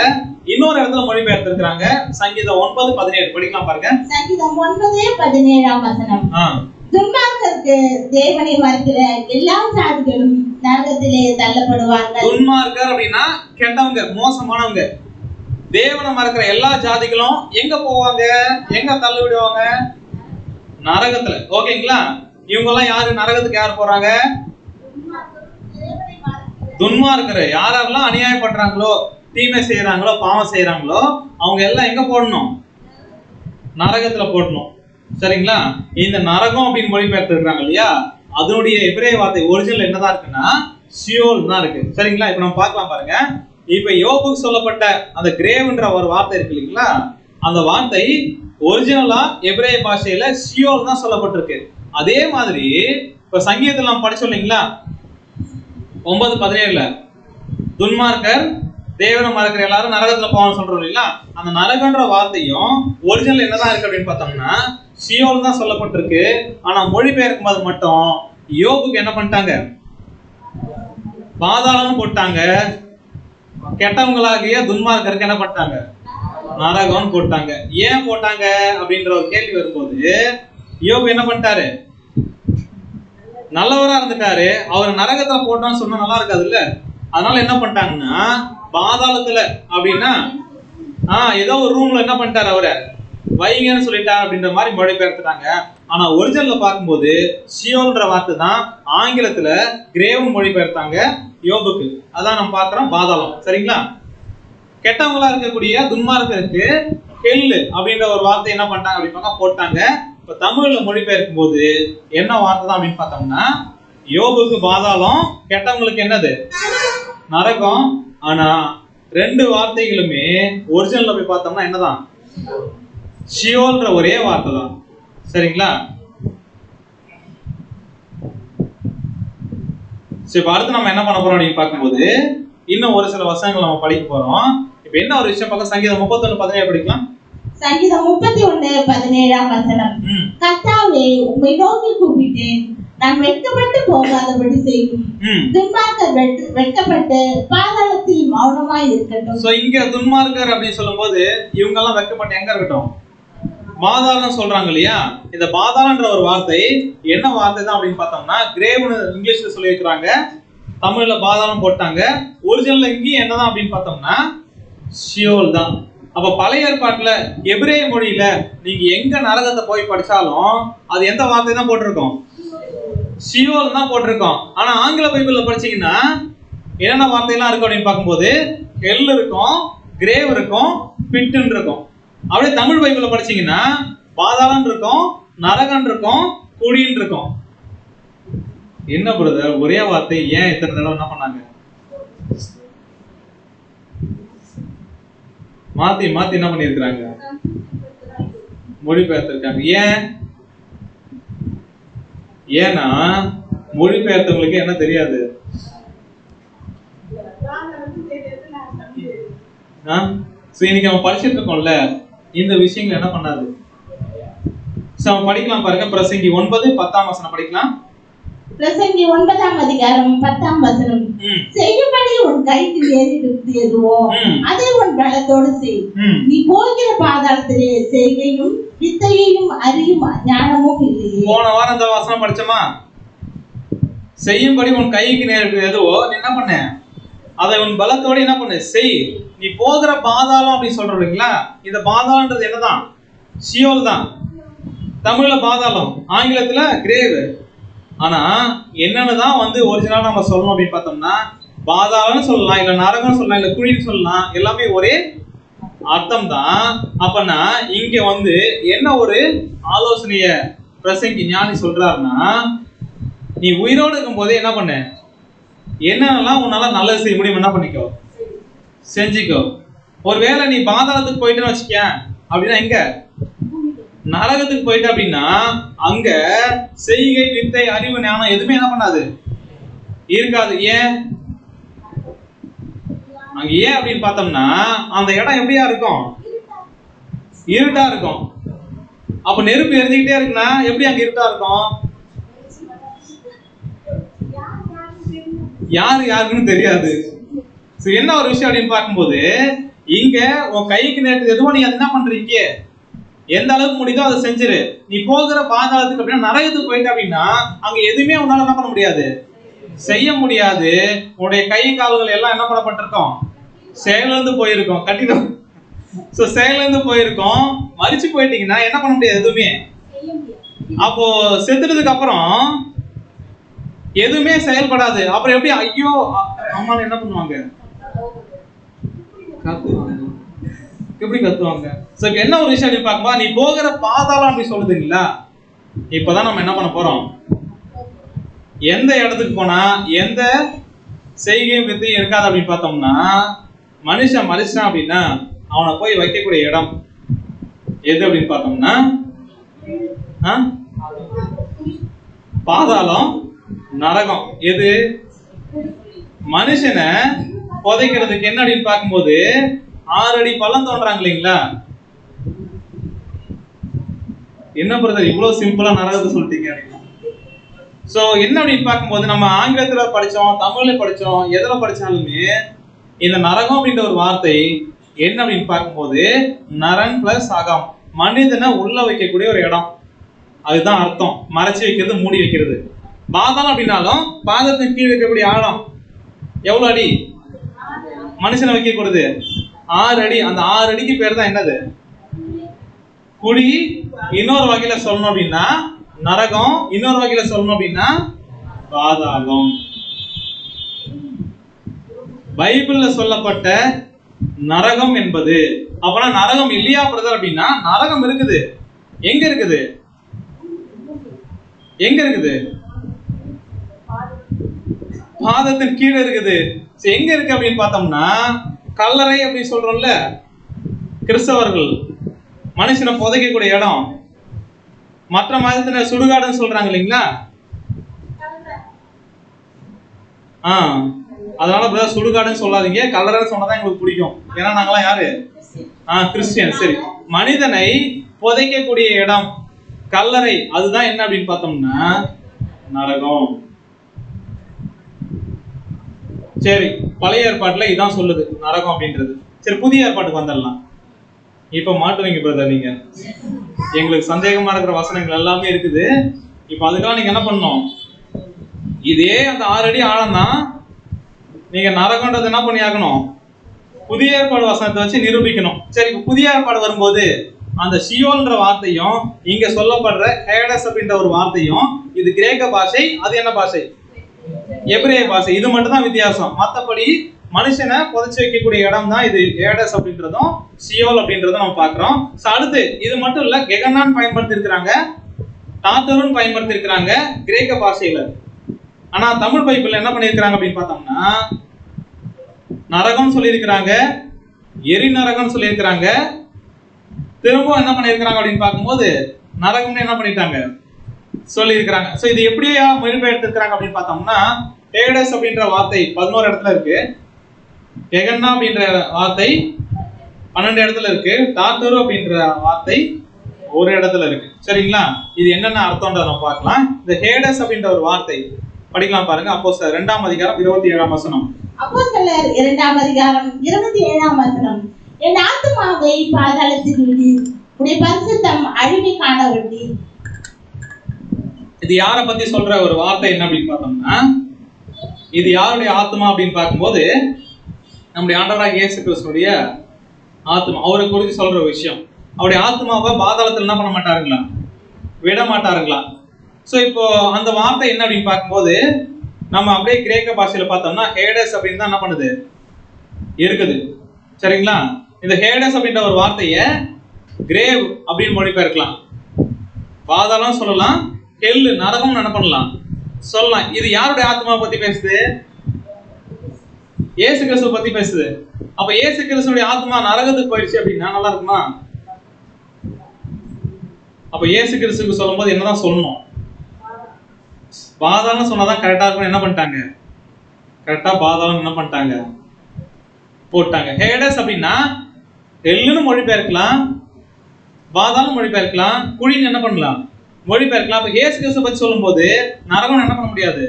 இன்னொரு இடத்துல மொழிபெயர்த்து இருக்காங்க. சங்கீதம் 9:17 படிக்கலாம் பாருங்க. சங்கீதம் 9:17 வசனம். துன்மார்க்கருக்கு தேவனை மறுக்கிற எல்லா ஜாதிகளும் நரகத்திலே தள்ளப்படுவார்கள். துன்மார்க்கர் அப்படின்னா கெட்டவங்க, மோசமானவங்க. தேவனை மறுக்கிற எல்லா ஜாதிகளும் எங்க போவாங்க, எங்க தள்ள விடுவாங்க? நரகத்துல. ஓகேங்களா? இவங்க எல்லாம் யாரு நரகத்துக்கு யார் போறாங்க? துன்மார்க்கர். யாரெல்லாம் அநியாயம் பண்றாங்களோ, தீமை செய்யறாங்களோ, பாவம் செய்யறாங்களோ அவங்க எல்லாம் எங்க போடணும்? நரகத்துல போடணும். சரிங்களா? இந்த நரகம் அப்படின்னு மொழிபெயர்த்து இருக்காங்க இல்லையா, அதனுடைய எபிரேய வார்த்தை ஒரிஜினல் என்னதான் இருக்குன்னா ஷியோல் தான் இருக்கு. சரிங்களா? இப்ப நம்ம பார்க்கலாம் பாருங்க. இப்ப யோபுக்கு சொல்லப்பட்ட அந்த கிரேவ்ன்ற ஒரு வார்த்தை இருக்கு இல்லைங்களா, அந்த வார்த்தை ஒரிஜினலா எபிரேய பாஷையில ஷியோல் தான் சொல்லப்பட்டிருக்கு. அதே மாதிரி இப்ப சங்கீதத்துல நம்ம படிச்சோம் இல்லைங்களா 9:17 துன்மார்க்கர் தேவனை மறக்கிற எல்லாரும் நரகத்துல போவான்னு சொல்றோம் இல்லைங்களா, அந்த நரகன்ற வார்த்தையும் ஒரிஜினல் என்னதான் இருக்கு அப்படின்னு பார்த்தோம்னா ஷியோல் தான் சொல்லப்பட்டிருக்கு. ஆனா மொழிபெயர்க்கும் போது மட்டும் யோபுக்கு என்ன பண்ணிட்டாங்க, பாதாளம் போட்டாங்க. கெட்டவங்களாகிய துன்மார்க்கருக்கு என்ன பண்ணிட்டாங்க, நரகம் போட்டாங்க. ஏன் போட்டாங்க அப்படின்ற ஒரு கேள்வி வரும்போது யோபு என்ன பண்ணிட்டாரு, நல்லவரா இருந்துட்டாரு. அவர் நரகத்துல போட்டான்னு சொன்னா நல்லா இருக்காது இல்ல, அதனால என்ன பண்ணிட்டாங்கன்னா பாதாளத்துல அப்படின்னா ஏதோ ஒரு ரூம்ல என்ன பண்ணிட்டாரு, அவரை வைங்கன்னு சொல்லிட்டார் அப்படின்ற மாதிரி மொழிபெயர்த்துட்டாங்க. ஆனா ஒரிஜினல்ல பார்க்கும்போது ஷியோல்ன்ற வார்த்தை தான் ஆங்கிலத்துல கிரேவ் மொழிபெயர்த்தாங்க யோபுக்கு. அதான் நம்ம பார்க்கிறோம் பாதாளம். சரிங்களா? கெட்டவங்களா இருக்கக்கூடிய துன்மார்க்கருக்கு ஹெல் அப்படின்ற ஒரு வார்த்தை என்ன பண்ணிட்டாங்க அப்படின்னு போட்டாங்க. இப்ப தமிழ்ல மொழிபெயர்க்கும் போது என்ன வார்த்தை தான் அப்படின்னு பார்த்தோம்னா, யோபுக்கு பாதாளம், கெட்டவங்களுக்கு என்னது நரகம். ஆனா ரெண்டு வார்த்தைகளுமே ஒரிஜினல்ல போய் பார்த்தோம்னா என்னதான் ஷியோல்ன்ற ஒரே வார்த்தை தான். சரிங்களா? சரி, அடுத்து நம்ம என்ன பண்ண போறோம் அப்படின்னு பார்க்கும்போது இன்னும் ஒரு சில வசனங்கள் நம்ம படிக்க போறோம். இப்ப என்ன ஒரு விஷயம் பார்க்க, சங்கீதம் 31:17 படிக்கலாம். சங்கீதம் 31:17 வசனம். கர்த்தாவே, உம்மை நோக்கி கூப்பிட்டேன், நான் வெட்கப்பட்டு போகாதபடி செய்யும். துன்மார்க்கர் வெட்கப்பட்டு பாதாளத்தில் மௌனமாய் இருக்கட்டும். சோ இங்க துன்மார்க்கர் அப்படின்னு சொல்லும்போது இவங்க எல்லாம் வெட்கப்பட்டு எங்க இருக்கட்டும்? பாதாளம் சொல்றாங்க இல்லையா? இந்த பாதாளன்ற ஒரு வார்த்தை என்ன வார்த்தை தான் அப்படின்னு பார்த்தோம்னா, கிரேவ்னு இங்கிலீஷ்ல சொல்லி இருக்கிறாங்க, தமிழ்ல பாதாளம் போட்டாங்க. ஒரிஜினல்ல இங்கேயும் என்னதான் அப்படின்னு பார்த்தோம்னா ஷியோல் தான். அப்ப பழைய ஏற்பாட்டுல எபிரேய மொழியில நீங்க எங்க நரகத்தை போய் படிச்சாலும் அது எந்த வார்த்தை தான் போட்டிருக்கோம்? ஷியோல் தான் போட்டிருக்கோம். ஆனா ஆங்கில பைபிள்ல படிச்சீங்கன்னா என்னென்ன வார்த்தையெல்லாம் இருக்கும் அப்படின்னு பார்க்கும்போது ஹெல் இருக்கும், கிரேவ் இருக்கும், பிட்னு இருக்கும். அப்படியே தமிழ் பைபிள்ல படிச்சீங்கன்னா பாதாளம் இருக்கும், நரகம் இருக்கும், குழின்னு இருக்கும். என்ன பிரதர் ஒரே வார்த்தை ஏன் இத்தனை தடவை என்ன பண்ணாங்க? மாத்தி மாத்தி என்ன பண்ணிருக்காங்க? மொழிபெயர்த்திருக்காங்க. ஏன்னா மொழிபெயர்த்தவங்களுக்கு என்ன தெரியாது? இன்னைக்கு நம்ம படிச்சுட்டு இருக்கோம்ல, இந்த விஷயங்கள் என்ன பண்ணாது? நம்ம படிக்கலாம் பாருங்க. பிரசங்கி 9:10 வசனம் படிக்கலாம். பிரசங்கி 9:10 செய்யும்படி உன் கைக்கு நேரிடுவது எதுவோ அதை உன் பலத்தோடு செய். நீ போகிற பாதாளத்திலே செய்கையும் வித்தையையும் அறியும் ஞானமும் இல்லையே. போன வாரம் இந்த வசனம் படிச்சோமா? செய்யும்படி உன் கைக்கு நேரிடுவது எதுவோ நீ என்ன பண்ண? அதை உன் பலத்தோடு என்ன பண்ணு? செய். நீ போகிற பாதாளம் அப்படின்னு சொல்றீங்களா? இந்த பாதாளம்ன்றது என்னதான்? ஷியோல் தான். தமிழ்ல பாதாளம், ஆங்கிலத்துல கிரேவ். ஆனா என்னன்னுதான் ஒரிஜினலா நம்ம சொல்லணும் அப்படின்னு பார்த்தோம்னா, பாதாளம்னு சொல்லலாம், இல்ல நரகம்னு சொல்லலாம், இல்ல குழின்னு சொல்லலாம், எல்லாமே ஒரே அர்த்தம் தான். அப்பனா இங்க என்ன ஒரு ஆலோசனைய பிரசங்கி ஞானி சொல்றாருன்னா, நீ உயிரோடு இருக்கும் போதே என்ன பண்ண? என்னென்னலாம் உன்னால நல்லது செய்ய முடியும் என்ன பண்ணிக்கோ, செஞ்சுக்கோ. ஒருவேளை நீ பாதாளத்துக்கு போயிட்டுன்னு வச்சுக்க அப்படின்னா, எங்க நரகத்துக்கு போயிட்டு அப்படின்னா அங்க செய்கை வித்தை அறிவு ஞானம் எதுவுமே என்ன பண்ணாது, இருக்காது. ஏன் அங்க ஏன் அப்படின்னு பார்த்தோம்னா, அந்த இடம் எப்படியா இருக்கும்? இருட்டா இருக்கும். அப்ப நெருப்பு எரிஞ்சுக்கிட்டே இருக்குன்னா எப்படி அங்க இருட்டா இருக்கும்? யாருக்குன்னு தெரியாது. என்ன ஒரு விஷயம் அப்படின்னு பார்க்கும்போது, இங்க உன் கைக்கு நேரத்துக்கு எதுவும் நீ அது என்ன பண்றீங்க, எந்த அளவுக்கு முடியுதோ அதை செஞ்சிரு. நீ போகிற பாதாளத்துக்கு அப்படின்னா நரகத்துக்கு போயிட்ட அப்படின்னா அங்க எதுவுமே உன்னால என்ன பண்ண முடியாது, செய்ய முடியாது. உன்னுடைய கை கால்கள் எல்லாம் என்ன பண்ணப்பட்டிருக்கோம்? செயலிழந்து போயிருக்கோம், கட்டிடும். செயலிழந்து போயிருக்கோம். மறிச்சு போயிட்டீங்கன்னா என்ன பண்ண முடியாது எதுவுமே. அப்போ செத்துட்டதுக்கு அப்புறம் எதுவுமே செயல்படாது. அப்புறம் எப்படி ஐயோ அம்மா என்ன பண்ணுவாங்க? கத்துவாங்க. எப்படி கத்துவாங்க? என்ன ஒரு விஷயம் பார்க்கும்போது, நீ போகிற பாதாளம் அப்படி சொல்லுதுங்களா? இப்பதான் நம்ம என்ன பண்ண போறோம்? எந்த இடத்துக்கு போனா எந்த செய்கையும் வித்தையும் இருக்காது அப்படின்னு பார்த்தோம்னா, மனுஷன் மனுஷன் அப்படின்னா அவனை போய் வைக்கக்கூடிய இடம் எது அப்படின்னு பார்த்தோம்னா பாதாளம், நரகம். எது? மனுஷனை புதைக்கிறதுக்கு என்ன அப்படின்னு பார்க்கும்போது 6 அடி பள்ளம் தோன்றாங்க இல்லைங்களா? என்ன பிரதர் இவ்வளவு சிம்பிளா நரகத்தை சொல்லிட்டீங்க? என்ன அப்படின்னு பார்க்கும்போது, நம்ம ஆங்கிலத்துல படிச்சோம், தமிழ்ல படிச்சோம், எதுல படிச்சாலுமே இந்த நரகம் அப்படின்ற ஒரு வார்த்தை என்ன அப்படின்னு பார்க்கும்போது நரன் பிளஸ் அகம், மனிதனை உள்ள வைக்கக்கூடிய ஒரு இடம். அதுதான் அர்த்தம். மறைச்சு வைக்கிறது, மூடி வைக்கிறது. பாதாளம் அப்படின்னாலும் பாதத்தின் கீழ் வைக்கக்கூடிய ஆழம் எவ்வளவு அடி? மனுஷனை வைக்கக்கூடாது 6 அடி. அந்த 6 அடிக்கு பேர் தான் என்னது? குழி. இன்னொரு வகையில சொல்லணும் அப்படின்னா நரகம், இன்னொரு வகையில சொல்லணும் அப்படின்னா பாதாளம். பைபிள்ல சொல்லப்பட்ட நரகம் என்பது. அப்பனா நரகம் இல்லையா பிரதர் அப்படின்னா, நரகம் இருக்குது. எங்க இருக்குது? எங்க இருக்குது? பாதத்தின் கீழே இருக்குது. எங்க இருக்கு அப்படின்னு பார்த்தோம்னா, கல்லறை அப்படின்னு சொல்றோம்ல கிறிஸ்தவர்கள், மனுஷனை புதைக்கக்கூடிய இடம். மற்ற மதத்தினர் சுடுகாடுன்னு சொல்றாங்க இல்லைங்களா? அதனால பிரதர் சுடுகாடுன்னு சொல்லாதீங்க, கல்லறைன்னு சொன்னதான் எங்களுக்கு பிடிக்கும். ஏன்னா நாங்களாம் யாரு? கிறிஸ்டியன். சரி, மனிதனை புதைக்கக்கூடிய இடம் கல்லறை, அதுதான் என்ன அப்படின்னு பார்த்தோம்னா நரகம். சரி, பழைய ஏற்பாட்டுல இதான் சொல்லுது நரகம் அப்படின்றது. சரி, புதிய ஏற்பாட்டுக்கு வந்துடலாம். இப்ப மாட்டுவீங்க பிரதர், நீங்க எங்களுக்கு சந்தேகமா இருக்கிற வசனங்கள் எல்லாமே இருக்குது. இப்ப அதுக்கெல்லாம் நீங்க என்ன பண்ணணும்? இதே அந்த 6 அடி ஆழம் தான். நீங்க நரகம்ன்றது என்ன பண்ணி ஆகணும்? புதிய ஏற்பாடு வசனத்தை வச்சு நிரூபிக்கணும். சரி, புதிய ஏற்பாடு வரும்போது அந்த ஷியோல்ன்ற வார்த்தையும் இங்க சொல்லப்படுற ஹேடஸ் அப்படின்ற ஒரு வார்த்தையும், இது கிரேக்க பாஷை, அது என்ன பாஷை? எபிரேய பாஷை. இது மட்டும் தான் வித்தியாசம். மற்றபடி மனுஷனை புதைச்சு வைக்கக்கூடிய இடம் தான் இது ஹேடஸ் அப்படின்றதும் ஷியோல் அப்படின்றதும் நம்ம பார்க்கிறோம். அடுத்து இது மட்டும் இல்ல, கெகன்னான் பயன்படுத்தி இருக்கிறாங்க, டாத்தரும் பயன்படுத்தி இருக்கிறாங்க கிரேக்க பாஷையில. ஆனா தமிழ் பைபிள்ல என்ன பண்ணிருக்காங்க அப்படின்னு பார்த்தோம்னா, நரகம் சொல்லியிருக்கிறாங்க, எரி நரகம் சொல்லியிருக்கிறாங்க. திரும்ப என்ன பண்ணிருக்கிறாங்க அப்படின்னு பார்க்கும்போது நரகம்னு என்ன பண்ணிட்டாங்க சொல்லியிருக்கிறாங்க. சோ இது எப்படியா மொழிபெயர்த்திருக்கிறாங்க அப்படின்னு பார்த்தோம்னா, ஹேடஸ் அப்படின்ற வார்த்தை 11 இடத்துல இருக்கு, கெகன்னா அப்படின்ற வார்த்தை 12 இடத்துல இருக்கு, டாத்தரு அப்படின்ற வார்த்தை ஒரு இடத்துல இருக்கு. சரிங்களா? இது என்னென்ன அர்த்தம்ன்றத நம்ம பார்க்கலாம். இந்த ஹேடஸ் அப்படின்ற ஒரு வார்த்தை படிக்கலாம் பாருங்க. அப்போஸ்தலர் 2ஆம் அதிகாரம் 27ஆம் வசனம். அப்போஸ்தலர் 2ஆம் அதிகாரம் 27ஆம் வசனம். என் ஆத்துமாவை பாதாளத்தில் விடு, உடைய பரிசுத்தம் அழிவை காண விடு. இது யாரை பத்தி சொல்ற ஒரு வார்த்தை என்ன அப்படின்னு பார்த்தோம்னா, இது யாருடைய ஆத்மா அப்படின்னு பார்க்கும்போது நம்முடைய ஆண்டவராகிய இயேசு கிறிஸ்துவுடைய ஆத்மா. அவரை குறித்து சொல்ற விஷயம். அவருடைய ஆத்மாவை பாதாளத்தில் என்ன பண்ண மாட்டாருங்களா? விட மாட்டாருங்களா? ஸோ இப்போ அந்த வார்த்தை என்ன அப்படின்னு பார்க்கும்போது நம்ம அப்படியே கிரேக்க பாஷையில பார்த்தோம்னா ஹேடஸ் அப்படின்னு தான் என்ன பண்ணுது இருக்குது. சரிங்களா? இந்த ஹேடஸ் அப்படின்ற ஒரு வார்த்தையை கிரேவ் அப்படின்னு மொழிபெயர்க்கலாம், பாதாளம் சொல்லலாம், ஹெல் நரகம் என்ன பண்ணலாம் சொல்லலாம். இது யாருடைய ஆத்மாவை பத்தி பேசுது? இயேசு கிறிஸ்துவை பத்தி பேசுது. அப்ப இயேசு கிறிஸ்துடைய ஆத்மா நரகத்துக்கு போயிடுச்சு அப்படின்னா நல்லா இருக்குமா? அப்ப இயேசு கிறிஸ்துக்கு சொல்லும் போது என்னதான் சொல்லணும்? பாதாளம் சொன்னாதான் கரெக்டா இருக்கும். என்ன பண்ணிட்டாங்க? கரெக்டா பாதாளம் என்ன பண்ணிட்டாங்க போட்டாங்க. ஹேடஸ் அப்படின்னா ஹெல்லுன்னு மொழிபெயர்க்கலாம், பாதாளம் மொழிபெயர்க்கலாம், குழின்னு என்ன பண்ணலாம் மொழிபெயர்க்கலாம். அப்ப இயேசு கிறிஸ்துவை பத்தி சொல்லும் போது நரகம் என்ன பண்ண முடியாது,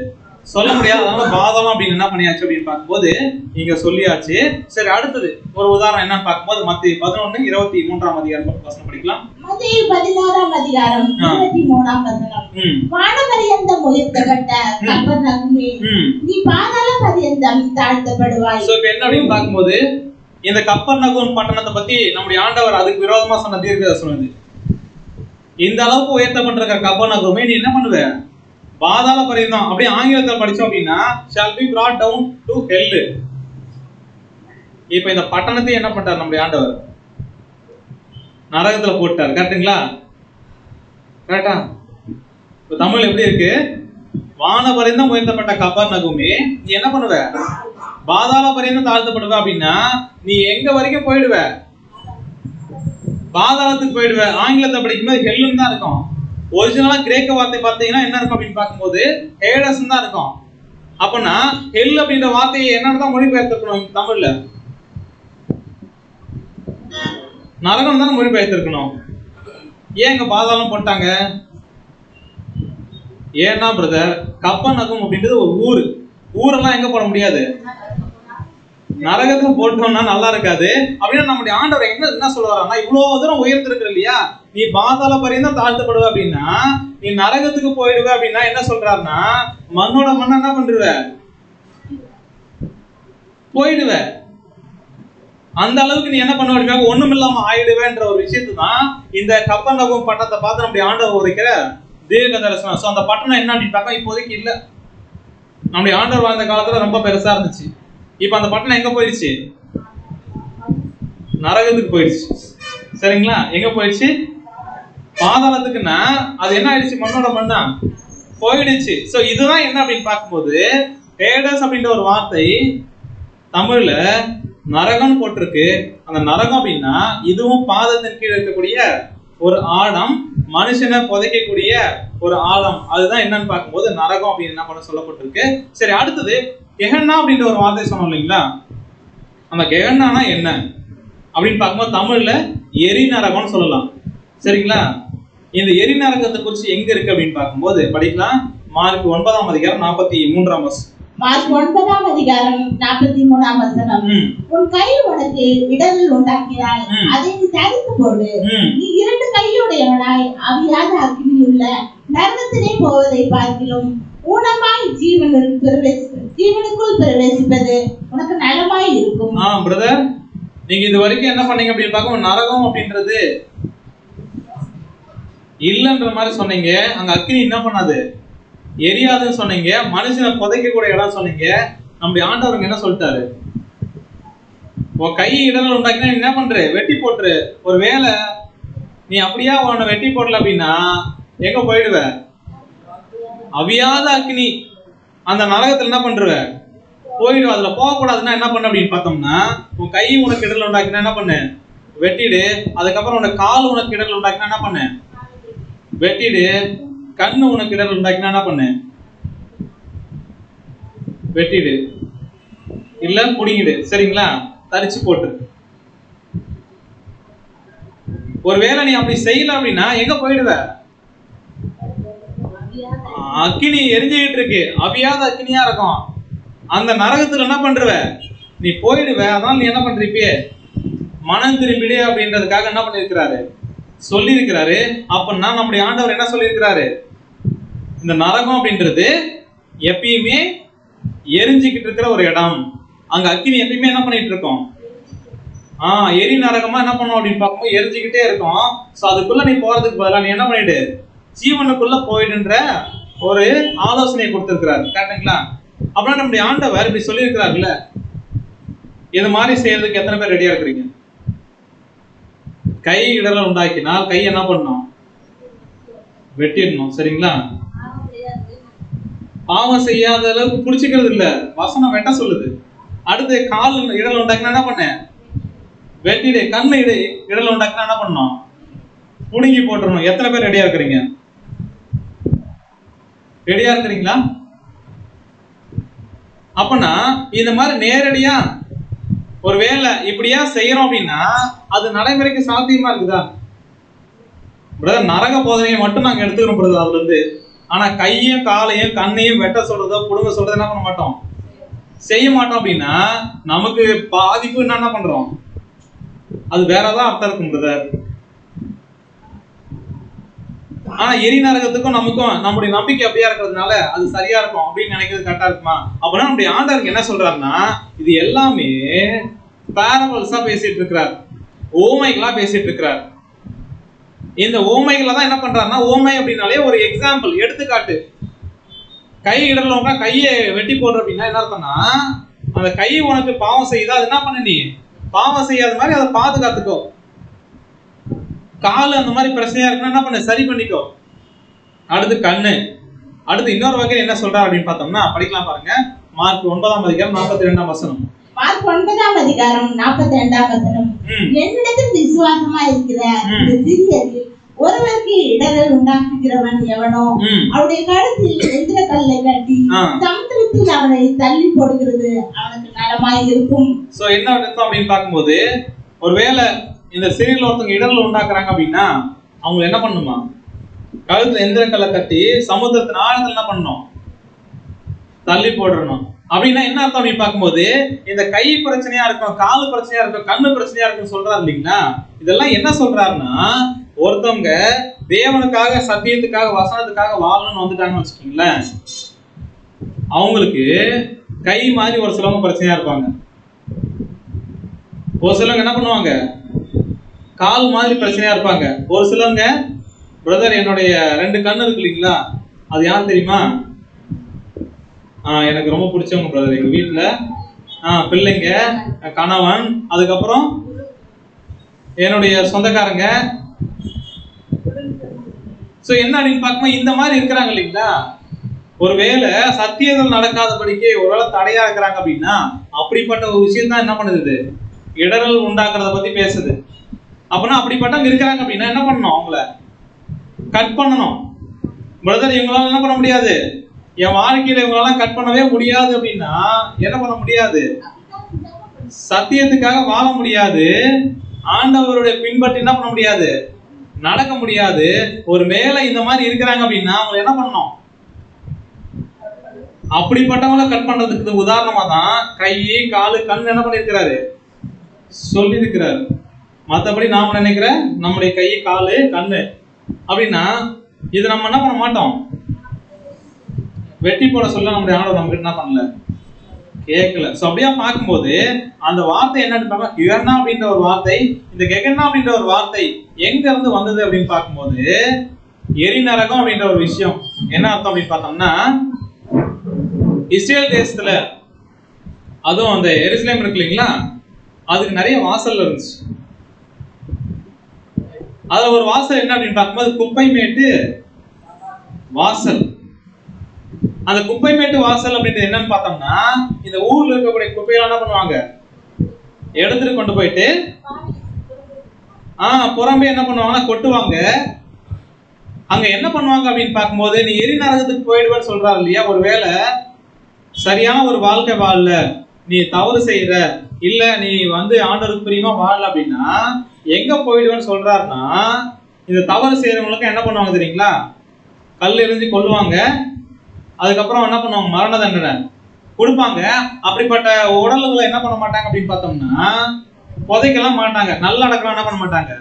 சொல்ல முடியாது. அதனால பாதாளம் அப்படின்னு என்ன பண்ணியாச்சு அப்படின்னு பார்க்கும்போது நீங்க சொல்லியாச்சு. சரி, அடுத்தது ஒரு உதாரணம் என்னன்னு பார்க்கும்போது மத்தேயு 11:23ஆம் அதிகாரம் வசனம் படிக்கலாம். மத்தேயு 11ஆம் அதிகாரம் 23ஆம் வசனம். வானபரியந்தம் உயர்த்தப்பட்ட கப்பர்நகூமே, நீ பாதாள பரியந்தம் தாழ்த்தப்படுவாய். சோ இப்போ என்ன அப்படின்னு பார்க்கும்போது இந்த கப்பர்நகூம் பட்டணத்தை பத்தி நம்முடைய ஆண்டவர் அதுக்கு விரோதமா சொன்ன தீர்க்கதரிசனம் இது. இந்த அளவுக்கு உயர்த்தப்பட்டிருக்கிற கப்பர்நகூமே நீ என்ன பண்ணுவ? பாதாள பரியந்தம். அப்படியே ஆங்கிலத்தில் படிச்சோம் அப்படின்னா shall be brought down to hell. இப்ப இந்த பட்டணத்தை என்ன பண்றார் நம்முடைய ஆண்டவர்? நரகத்துல போட்டார். கரெக்ட்டுங்களா? கரெக்டா? இப்ப தமிழ் எப்படி இருக்கு? வான பரியந்தம் உயர்த்தப்பட்ட கப்பர்நகூமே நீ என்ன பண்ணுவ? பாதாள பரியந்தம் தாழ்த்தப்படுவ. அப்படின்னா நீ எங்க வரைக்கும் போயிடுவ? பாதாளத்துக்கு போயிடுவ. ஆங்கிலத்தை படிக்கும்போது ஹெல்லுன்னு தான் இருக்கும். ஒரிஜினலா கிரேக்க வார்த்தை பார்த்தீங்கன்னா என்ன இருக்கும் அப்படின்னு பார்க்கும்போது ஹேடஸ் தான் இருக்கும். அப்பனா ஹெல் அப்படின்ற வார்த்தையை என்னன்னு மொழிபெயர்த்திருக்கணும் தமிழ்ல? நரகம் தான் மொழிபெயர்த்திருக்கணும். ஏன் இங்க பாதாளம் போட்டாங்க? ஏன்னா பிரதர், கப்பர்நகூம் அப்படின்றது ஒரு ஊர். ஊரெல்லாம் எங்க போட முடியாது, நரகத்துக்கு போட்டோம்னா நல்லா இருக்காது. அப்படின்னா நம்முடைய ஆண்டவர் என்ன சொல்லுவாருன்னா, இவ்வளவு தூரம் உயர்த்திருக்கிற இல்லையா, நீ பாதாள பரியந்தம் தாழ்த்தப்படுவ அப்படின்னா நீ நரகத்துக்கு போயிடுவ அப்படின்னா என்ன சொல்றாருன்னா, மண்ணோட மண்ண என்ன பண்றுவ? போயிடுவ. அந்த அளவுக்கு நீ என்ன பண்ணுவ? ஒண்ணும் இல்லாம ஆயிடுவேன்ற ஒரு விஷயத்து தான் இந்த கப்பர்நகூம் பட்டணத்தை பார்த்து நம்முடைய ஆண்டவர் உரைக்கிற தீர்க்க தரிசனம். சோ அந்த பட்டணம் என்ன அப்படின்னு பார்க்க இப்போதைக்கு இல்ல. நம்முடைய ஆண்டவர் வாழ்ந்த காலத்துல ரொம்ப பெருசா இருந்துச்சு. இப்ப அந்த பட்டணம் எங்க போயிடுச்சு? நரகத்துக்கு போயிடுச்சு. சரிங்களா? எங்க போயிடுச்சு? பாதாளத்துக்குன்னா அது என்ன ஆயிடுச்சு? மண்ணோட மண்ணா போயிடுச்சு. சோ இதுதான் என்ன அப்படின்னு பார்க்கும்போது ஹேடஸ் அப்படின்ற ஒரு வார்த்தை தமிழ்ல நரகம் போட்டிருக்கு. அந்த நரகம் அப்படின்னா இதுவும் பாதத்தின் கீழ் இருக்கக்கூடிய ஒரு ஆழம், மனுஷனை புதைக்கக்கூடிய ஒரு ஆழம். அதுதான் என்னன்னு பார்க்கும்போது நரகம் அப்படின்னு என்ன பண்ண சொல்லப்பட்டிருக்கு. சரி, அடுத்தது கெஹன்னா அப்படின்ற ஒரு வார்த்தை சொன்னோம் இல்லைங்களா? அந்த கெஹன்னானா என்ன அப்படின்னு பார்க்கும்போது தமிழ்ல எரி நரகம்னு சொல்லலாம். சரிங்களா? இந்த எரி நரகத்தை குறித்து எங்க இருக்கு அப்படின்னு பார்க்கும்போது படிக்கலாம். மார்க் 9ஆம் அதிகாரம் 43ஆம் வசனம். மார்க் 9ஆம் அதிகாரம் 43ஆம் வசனம். உன் கை உனக்கு இடரல் உண்டாக்கினால் அதை நீ தரித்து போடு. நீ 2 கையுடையவனாய் அவியாத அக்கினியுள்ள நரகத்திலே போவதை பார்க்கிலும் ஊனமாய் ஜீவனுக்குள் பிரவேசிப்பது உனக்கு நலமாய் இருக்கும். பிரதர், நீங்க இது வரைக்கும் என்ன பண்ணீங்க அப்படின்னு பார்க்கும் நரகம் அப்படின்றது இல்லன்ற மாதிரி சொன்னீங்க. அங்க அக்கினி என்ன பண்ணாது? எரியாதுன்னு சொன்னீங்க. மனுஷனை புதைக்க கூட இடம் சொன்னீங்க. நம்முடைய ஆண்டவருங்க என்ன சொல்லிட்டாரு? உன் கை இடர்கள் உண்டாக்கினா என்ன பண்ற? வெட்டி போட்டுரு. ஒரு வேளை நீ அப்படியா உன்னை வெட்டி போடல அப்படின்னா எங்க போயிடுவ? அவியாத அக்கினி அந்த நரகத்துல என்ன பண்ற? போயிடுவ. அதுல போகக்கூடாதுன்னா என்ன பண்ண அப்படின்னு பார்த்தோம்னா உன் கை உனக்கு இடர்கள் உண்டாக்கினா என்ன பண்ணு? வெட்டிடு. அதுக்கப்புறம் உனக்கு கால் உனக்கு இடர்கள் உண்டாக்கினா என்ன பண்ணு? வெட்டிடு. கண்ணு உனக்கு இடர்கள் உண்டாக்கினா என்ன பண்ணு? வெட்டிடு. இல்ல புடிங்கிடு. சரிங்களா? தரிச்சு போட்டு. ஒருவேளை நீ அப்படி செய்யல அப்படின்னா எங்க போயிடுவ? அக்கினி எரிஞ்சுக்கிட்டு இருக்கு, அவியாத அக்கினியா இருக்கும். அந்த நரகத்துல என்ன பண்றவ? நீ போயிடுவ. அதனால நீ என்ன பண்றீப்பே? மனம் திரும்பிடு அப்படின்றதுக்காக என்ன பண்ணிருக்கிறாரு? சொல்லி இருக்கிறாரு. அப்படின்னா நம்முடைய ஆண்டவர் என்ன சொல்லி இருக்கிறாரு? இந்த நரகம் அப்படின்றது எப்பயுமே எரிஞ்சுக்கிட்டு இருக்கிற ஒரு இடம். அங்க அக்கினி எப்பயுமே என்ன பண்ணிட்டு இருக்கோம்? எரி நரகமா என்ன பண்ணும் அப்படின்னு பார்க்கும்போது எரிஞ்சுக்கிட்டே இருக்கும். சோ அதுக்குள்ள நீ போறதுக்கு பதிலா நீ என்ன பண்ணிடு? ஜீவனுக்குள்ள போயிடுன்ற ஒரு ஆலோசனையை கொடுத்திருக்கிறாரு. கரெக்டுங்களா? அப்படின்னா நம்முடைய ஆண்டவர் இப்படி சொல்லி இருக்கிறாருல்ல, இது மாதிரி செய்யறதுக்கு எத்தனை பேர் ரெடியா இருக்கிறீங்க? கை இடர்கள் உண்டாக்கினால் கை என்ன பண்ணணும்? வெட்டிடணும். சரிங்களா? பாவம் செய்யாத அளவுக்கு புடிச்சுக்கிறது இல்ல, வசனம் வெட்ட சொல்லுது. அடுத்து கால் இடல் உண்டாக்கினா என்ன பண்ண? வெட்டிடு. கண்ணு இடல் உண்டாக்கினா என்ன பண்ணணும்? புடுங்கி போட்டுறணும். எத்தனை பேர் ரெடியா இருக்கிறீங்க? ரெடியா இருக்கிறீங்களா? அப்பனா இந்த மாதிரி நேரடியா ஒரு வேலை இப்படியா செய்யறோம் அப்படின்னா அது நடைமுறைக்கு சாத்தியமா இருக்குதா? பிரதர், நரக போதனையை மட்டும் நாங்க எடுத்துக்கிறோம் பிரதர் அதுல இருந்து. ஆனா கையும் காலையும் கண்ணையும் வெட்ட சொல்றதோ புடுங்க சொல்றதோ என்ன பண்ண மாட்டோம்? செய்ய மாட்டோம். அப்படின்னா நமக்கு பாதிப்பு என்ன பண்றோம்? அது வேறதான் அர்த்தம் இருக்கும் பிரதர். ஆனா எரி நரகத்துக்கும் நமக்கும் நம்முடைய நம்பிக்கை அப்படியா இருக்கிறதுனால அது சரியா இருக்கும் அப்படின்னு நினைக்கிறது கரெக்டா இருக்குமா? அப்படின்னா நம்முடைய ஆண்டவருக்கு என்ன சொல்றாருன்னா இது எல்லாமே பேரபிள்ஸா பேசிட்டு இருக்கிறார், ஓமைகளா பேசிட்டு இருக்கிறார். இந்த ஓமைகளை தான் என்ன பண்றாருன்னா, ஓமை அப்படின்னாலே ஒரு எக்ஸாம்பிள், எடுத்துக்காட்டு. கை இடர்லவங்க கையை வெட்டி போடுற அப்படின்னா என்ன அர்த்தம்னா, அந்த கை உனக்கு பாவம் செய்யுதா, அது என்ன பண்ண? நீ பாவம் செய்யாத மாதிரி அதை பாதுகாத்துக்கோ. கால் அந்த மாதிரி பிரச்சனையா இருக்குன்னா என்ன பண்ண? சரி பண்ணிக்கோ. அடுத்து கண்ணு. அடுத்து இன்னொரு வகையில் என்ன சொல்றா அப்படின்னு பார்த்தோம்னா படிக்கலாம் பாருங்க. மார்க் 9ஆம் அதிகாரம் 42ஆம் வசனம். மார்க் 9ஆம் அதிகாரம் 42ஆம் வசனம். என்னிடத்தில் விசுவாசமா இருக்கிற இந்த சிறியரில் ஒருவருக்கு இடரல் உண்டாக்குகிறவன் எவனோ அவருடைய கழுத்தில் எந்திர கல்லை கட்டி சமுத்திரத்தில் அவனை தள்ளி போடுகிறது அவனுக்கு நலமாய் இருக்கும். சோ என்ன அர்த்தம் அப்படின்னு பார்க்கும்போது, ஒருவேளை இந்த சிறியில் ஒருத்தவங்க இடரல் உண்டாக்குறாங்க அப்படின்னா அவங்க என்ன பண்ணுமா? கழுத்துல எந்திர கல்லை கட்டி சமுத்திரத்தின் ஆழத்துல என்ன பண்ணணும்? தள்ளி போடணும். அப்படின்னா என்ன அர்த்தம் அப்படின்னு பார்க்கும்போது, இந்த கை பிரச்சனையா இருக்கும், கால் பிரச்சனையா இருக்கும், கண்ணு பிரச்சனையா இருக்கும் சொல்றாரு இல்லைங்களா? இதெல்லாம் என்ன சொல்றாருன்னா, ஒருத்தவங்க தேவனுக்காக சத்தியத்துக்காக வசனத்துக்காக வாழணும்னு வந்துட்டாங்கன்னு வச்சுக்கீங்களேன், அவங்களுக்கு கை மாதிரி ஒரு சிலவங்க பிரச்சனையா இருப்பாங்க. ஒரு சிலவங்க என்ன பண்ணுவாங்க? கால் மாதிரி பிரச்சனையா இருப்பாங்க. ஒரு சிலவங்க பிரதர் என்னுடைய 2 கண்ணு இருக்கு இல்லைங்களா, அது யார் தெரியுமா? எனக்கு ரொம்ப பிடிச்சவங்க பிரதர். எங்க வீட்டுல பிள்ளைங்க, கணவன், அதுக்கப்புறம் என்னுடைய சொந்தக்காரங்க. சோ என்ன அப்படின்னு பார்க்கும்போது இந்த மாதிரி இருக்கிறாங்க இல்லைங்களா? ஒருவேளை சத்தியங்கள் நடக்காதபடிக்கு ஒருவேளை தடையா இருக்கிறாங்க அப்படின்னா அப்படிப்பட்ட ஒரு விஷயம் தான் என்ன பண்ணுது, இடரல் உண்டாக்குறத பத்தி பேசுது. அப்படின்னா அப்படிப்பட்டவங்க இருக்கிறாங்க அப்படின்னா என்ன பண்ணணும், அவங்கள கட் பண்ணணும். பிரதர் இவங்களால என்ன பண்ண முடியாது, என் வாழ்க்கையில இவங்களால கட் பண்ணவே முடியாது அப்படின்னா என்ன பண்ண முடியாது, சத்தியத்துக்காக வாழ முடியாது, ஆண்டவருடைய பின்பற்றி என்ன பண்ண முடியாது, நடக்க முடியாது. ஒரு வேளை இந்த மாதிரி இருக்கிறாங்க அப்படின்னா அவங்க என்ன பண்ணணும், அப்படிப்பட்டவங்கள கட் பண்றதுக்கு உதாரணமா தான் கை காலு கண் என்ன பண்ணிருக்கிறாரு, சொல்லி இருக்கிறாரு. மற்றபடி நாம நினைக்கிற நம்முடைய கை காலு கண்ணு அப்படின்னா இது நம்ம என்ன பண்ண மாட்டோம், வெட்டி போட சொல்ல நம்முடைய ஆண்டவர் நமக்கு என்ன பண்ணல, கேட்கல. சோ அப்படியா பார்க்கும்போது அந்த வார்த்தை என்னன்னு கெகன்னா அப்படின்ற ஒரு வார்த்தை, இந்த கெகன்னா அப்படின்ற ஒரு வார்த்தை எங்க இருந்து வந்தது அப்படின்னு பார்க்கும்போது எரிநரகம் அப்படின்ற ஒரு விஷயம் என்ன அர்த்தம் அப்படின்னு பார்த்தோம்னா, இஸ்ரேல் தேசத்துல அதுவும் அந்த எருசலேம் இருக்கு இல்லைங்களா, அதுக்கு நிறைய வாசல் இருந்துச்சு. அதுல ஒரு வாசல் என்ன அப்படின்னு பார்க்கும்போது குப்பை மேட்டு வாசல். அந்த குப்பை மேட்டு வாசல் அப்படின்றது என்னன்னு பார்த்தோம்னா, இந்த ஊர்ல இருக்கக்கூடிய குப்பையெல்லாம் என்ன பண்ணுவாங்க, எடுத்துட்டு கொண்டு போயிட்டு புறம்பே என்ன பண்ணுவாங்கன்னா கொட்டுவாங்க. அங்க என்ன பண்ணுவாங்க அப்படின்னு பார்க்கும்போது, நீ எரி நரகத்துக்கு போயிடுவேன்னு சொல்றாரு இல்லையா, ஒருவேளை சரியான ஒரு வாழ்க்கை வாழல, நீ தவறு செய்யற, இல்ல நீ ஆண்டவருக்கு பிரியமா வாழல அப்படின்னா எங்க போயிடுவேன்னு சொல்றாருன்னா, இந்த தவறு செய்யறவங்களுக்கு என்ன பண்ணுவாங்க தெரியுங்களா, கல் எறிஞ்சு கொல்லுவாங்க. அதுக்கப்புறம் என்ன பண்ணுவாங்க, மரண தண்டனை கொடுப்பாங்க. அப்படிப்பட்ட உடல்களை என்ன பண்ண மாட்டாங்க அப்படின்னு பார்த்தோம்னா புதைக்கலாம் மாட்டாங்க, நல்ல அடக்கம் என்ன பண்ண மாட்டாங்க,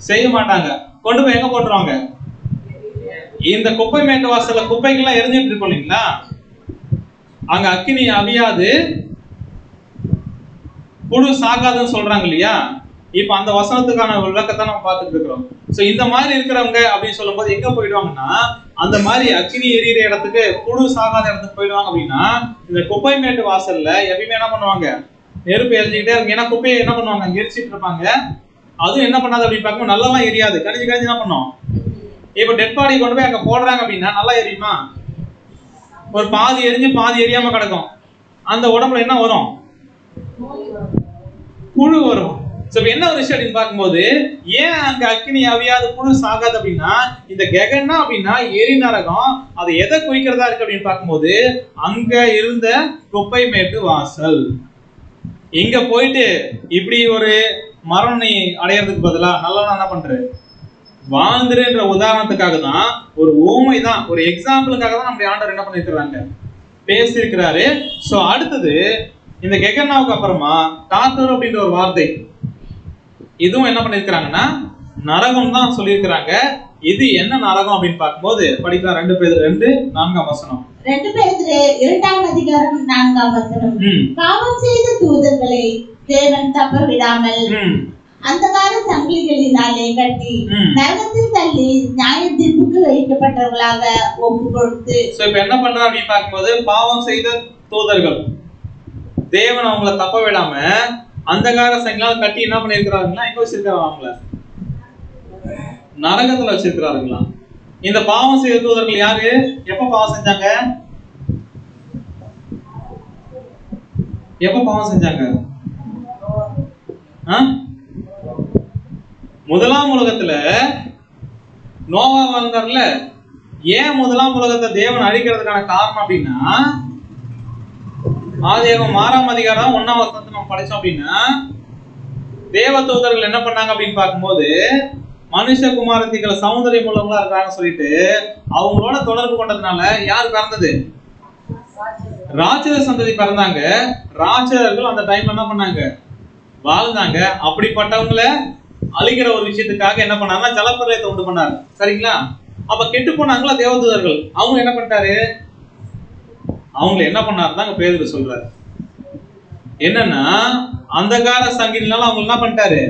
செய்ய மாட்டாங்க. கொண்டு போய் எங்க போட்டுருவாங்க, இந்த குப்பை மேட்டு வாசல்ல குப்பைகள்லாம் எரிஞ்சிட்டு இருக்கோம் இல்லைங்களா, அங்க அக்கினி அவியாது புழு சாகாதுன்னு சொல்றாங்க இல்லையா. இப்ப அந்த வசனத்துக்கான விளக்கத்தை நம்ம பார்த்துட்டு இருக்கிறோம். சோ இந்த மாதிரி இருக்கிறவங்க அப்படின்னு சொல்லும் போது எங்க போயிடுவாங்கன்னா, அந்த மாதிரி அக்கினி எரியிற இடத்துக்கு, புழு சாகாத இடத்துக்கு போயிடுவாங்க. அப்படின்னா இந்த குப்பை மேட்டு வாசல்ல எப்பயுமே என்ன பண்ணுவாங்க, நெருப்பு எரிஞ்சுக்கிட்டே இருக்கு. ஏன்னா குப்பையை என்ன பண்ணுவாங்க, எரிச்சிட்டு இருப்பாங்க. அதுவும் என்ன பண்ணாது அப்படின்னு பார்க்கும்போது நல்லாலாம் எரியாது, கழிஞ்சு கழிஞ்சு என்ன பண்ணும். இப்ப டெட் பாடி கொண்டு போய் அங்க போடுறாங்க அப்படின்னா நல்லா எரியுமா, ஒரு பாதி எரிஞ்சு பாதி எரியாம கிடக்கும். அந்த உடம்புல என்ன வரும், புழு வரும். என்ன ஒரு விஷயம் அப்படின்னு பார்க்கும்போது, ஏன் அங்க அக்கினி அவியாது புழு சாகாது அப்படின்னா, இந்த கெகன்னா அப்படின்னா எரி நரகம், அது எதை குறிக்கிறதா இருக்கு அப்படின்னு பார்க்கும்போது, அங்க இருந்த குப்பை மேட்டு வாசல். இங்க போயிட்டு இப்படி ஒரு மரணம் நீ அடையறதுக்கு பதிலா நல்லவனா என்ன பண்ற, வாழ்ந்துருன்ற உதாரணத்துக்காக தான், ஒரு ஊமை தான், ஒரு எக்ஸாம்பிளுக்காக தான் நம்முடைய ஆண்டவர் என்ன பண்ணிருக்கிறாங்க, பேசியிருக்கிறாரு. சோ அடுத்தது இந்த கெகன்னாவுக்கு அப்புறமா தாத்தூர் அப்படின்ற ஒரு வார்த்தை, இதுவும் என்ன பண்ணிருக்கிறாங்கன்னா நரகம் தான் சொல்லியிருக்கிறாங்க. இது என்ன நரகம் அப்படின்னு பார்க்கும்போது படிக்கலாம். 2 பேதுரு 2:4 வசனம். 2 பேதுரு 2ஆம் அதிகாரம் 4ஆம் வசனம். பாவம் செய்த தூதர்களை தேவன் தப்ப விடாமல் அந்தகார சங்கிலிகளினாலே கட்டி நரகத்தில் தள்ளி நியாய தீர்ப்புக்கு வைக்கப்பட்டவர்களாக ஒப்பு கொடுத்து. இப்ப என்ன பண்றா அப்படின்னு பார்க்கும்போது, பாவம் செய்த தூதர்கள் தேவன் அவங்கள தப்ப விடாம அந்தகார சங்கிலால் கட்டி என்ன பண்ணிருக்கிறாருங்களா, எங்க வச்சிருக்காங்க, அவங்கள நரகத்துல வச்சிருக்கிறாருங்களா. இந்த பாவம் செய்த தூதர்கள் யாரு, எப்ப பாவம் செஞ்சாங்க, எப்ப பாவம் செஞ்சாங்க, முதலாம் உலகத்துல நோவா வாழ்ந்தார்ல. ஏன் முதலாம் உலகத்தை தேவன் அழிக்கிறதுக்கான காரணம் அப்படின்னா, ஆதியாகமம் 6ஆம் அதிகாரம் 1ஆம் வசனத்தை நம்ம படிச்சோம் அப்படின்னா, தேவதூதர்கள் என்ன பண்ணாங்க அப்படின்னு பார்க்கும்போது, மனுஷகுமாரத்திகளை சௌந்தரியம் உள்ளவங்களா இருக்காங்கன்னு சொல்லிட்டு அவங்களோட தொடர்பு கொண்டதுனால யார் பிறந்தது, ராட்சத சந்ததி பிறந்தாங்க. ராட்சதர்கள் அந்த டைம்ல என்ன பண்ணாங்க, வாழ்ந்தாங்க. அப்படிப்பட்டவங்களை அழிக்கிற ஒரு விஷயத்துக்காக என்ன பண்ணாங்கன்னா ஜலப்பிரளயத்தை உண்டு பண்ணாரு, சரிங்களா. அப்ப கெட்டு போனாங்களா தேவதூதர்கள், அவங்க என்ன பண்ணிட்டாரு, அவங்க என்ன பண்ணாருன்னா பேதுரு சொல்றாரு என்னன்னா, அந்தகார சங்கிலினால அவங்க என்ன பண்ணிட்டாரு,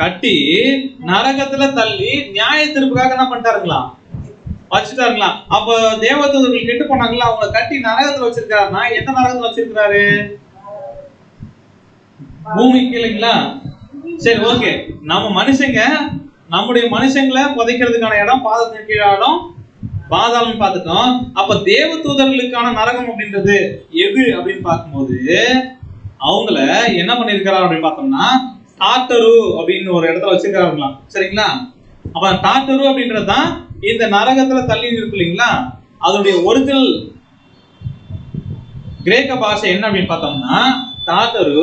கட்டி நரகத்துல தள்ளி நியாய தீர்ப்புக்காக என்ன பண்ணிட்டாருங்களா, வச்சுட்டாருங்களா. அப்ப தேவதூதர்கள் கெட்டு போனாங்களா, அவங்க கட்டி நரகத்துல வச்சிருக்காருன்னா எந்த நரகத்துல வச்சிருக்கிறாரு, பூமிக்கு இல்லைங்களா. சரி, ஓகே. நம்ம மனுஷங்க நம்முடைய மனுஷங்களை புதைக்கிறதுக்கான இடம் பாதத்தின் கீழ இடம் பாதாளம் பார்த்துட்டோம். அப்ப தேவ தூதர்களுக்கான நரகம் அப்படின்றது எது அப்படின்னு பார்க்கும்போது அவங்கள என்ன பண்ணிருக்கிறார் அப்படின்னு பார்த்தோம்னா டாட்டரு அப்படின்னு ஒரு இடத்துல வச்சிருக்காருங்களாம். சரிங்களா? அப்ப டாட்டரு அப்படின்றதுதான் இந்த நரகத்துல தள்ளி இருக்கு இல்லைங்களா, அதனுடைய ஒரிஜினல் கிரேக்க பாஷை என்ன அப்படின்னு பார்த்தோம்னா டாட்டரு.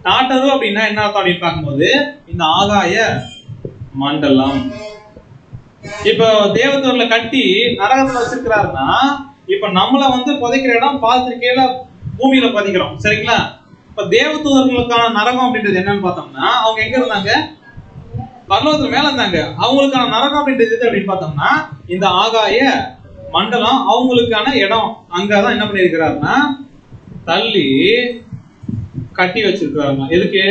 டாட்டரு அப்படின்னா என்ன அர்த்தம் அப்படின்னு பார்க்கும்போது இந்த ஆகாய மண்டலம். இப்போ தேவதூர்ல கட்டி நரகத்துல வச்சிருக்கிறாருன்னா இப்ப நம்மள வந்து புதைக்கிற இடம் பாத்திரிக்கையில பூமியில பதிக்கிறோம். சரிங்களா? இப்ப தேவதூதர்களுக்கான நரகம் அப்படின்றது என்னன்னு பார்த்தோம்னா அவங்க எங்க இருந்தாங்க? பரலோகத்துல மேல இருந்தாங்க. அவங்களுக்கான நரகம் அப்படின்றது எது அப்படின்னு பார்த்தோம்னா இந்த ஆகாய மண்டலம் அவங்களுக்கான இடம். அங்கதான் என்ன பண்ணிருக்கிறாருன்னா தள்ளி கட்டி வச்சிருக்கிறாங்க. எதுக்கு?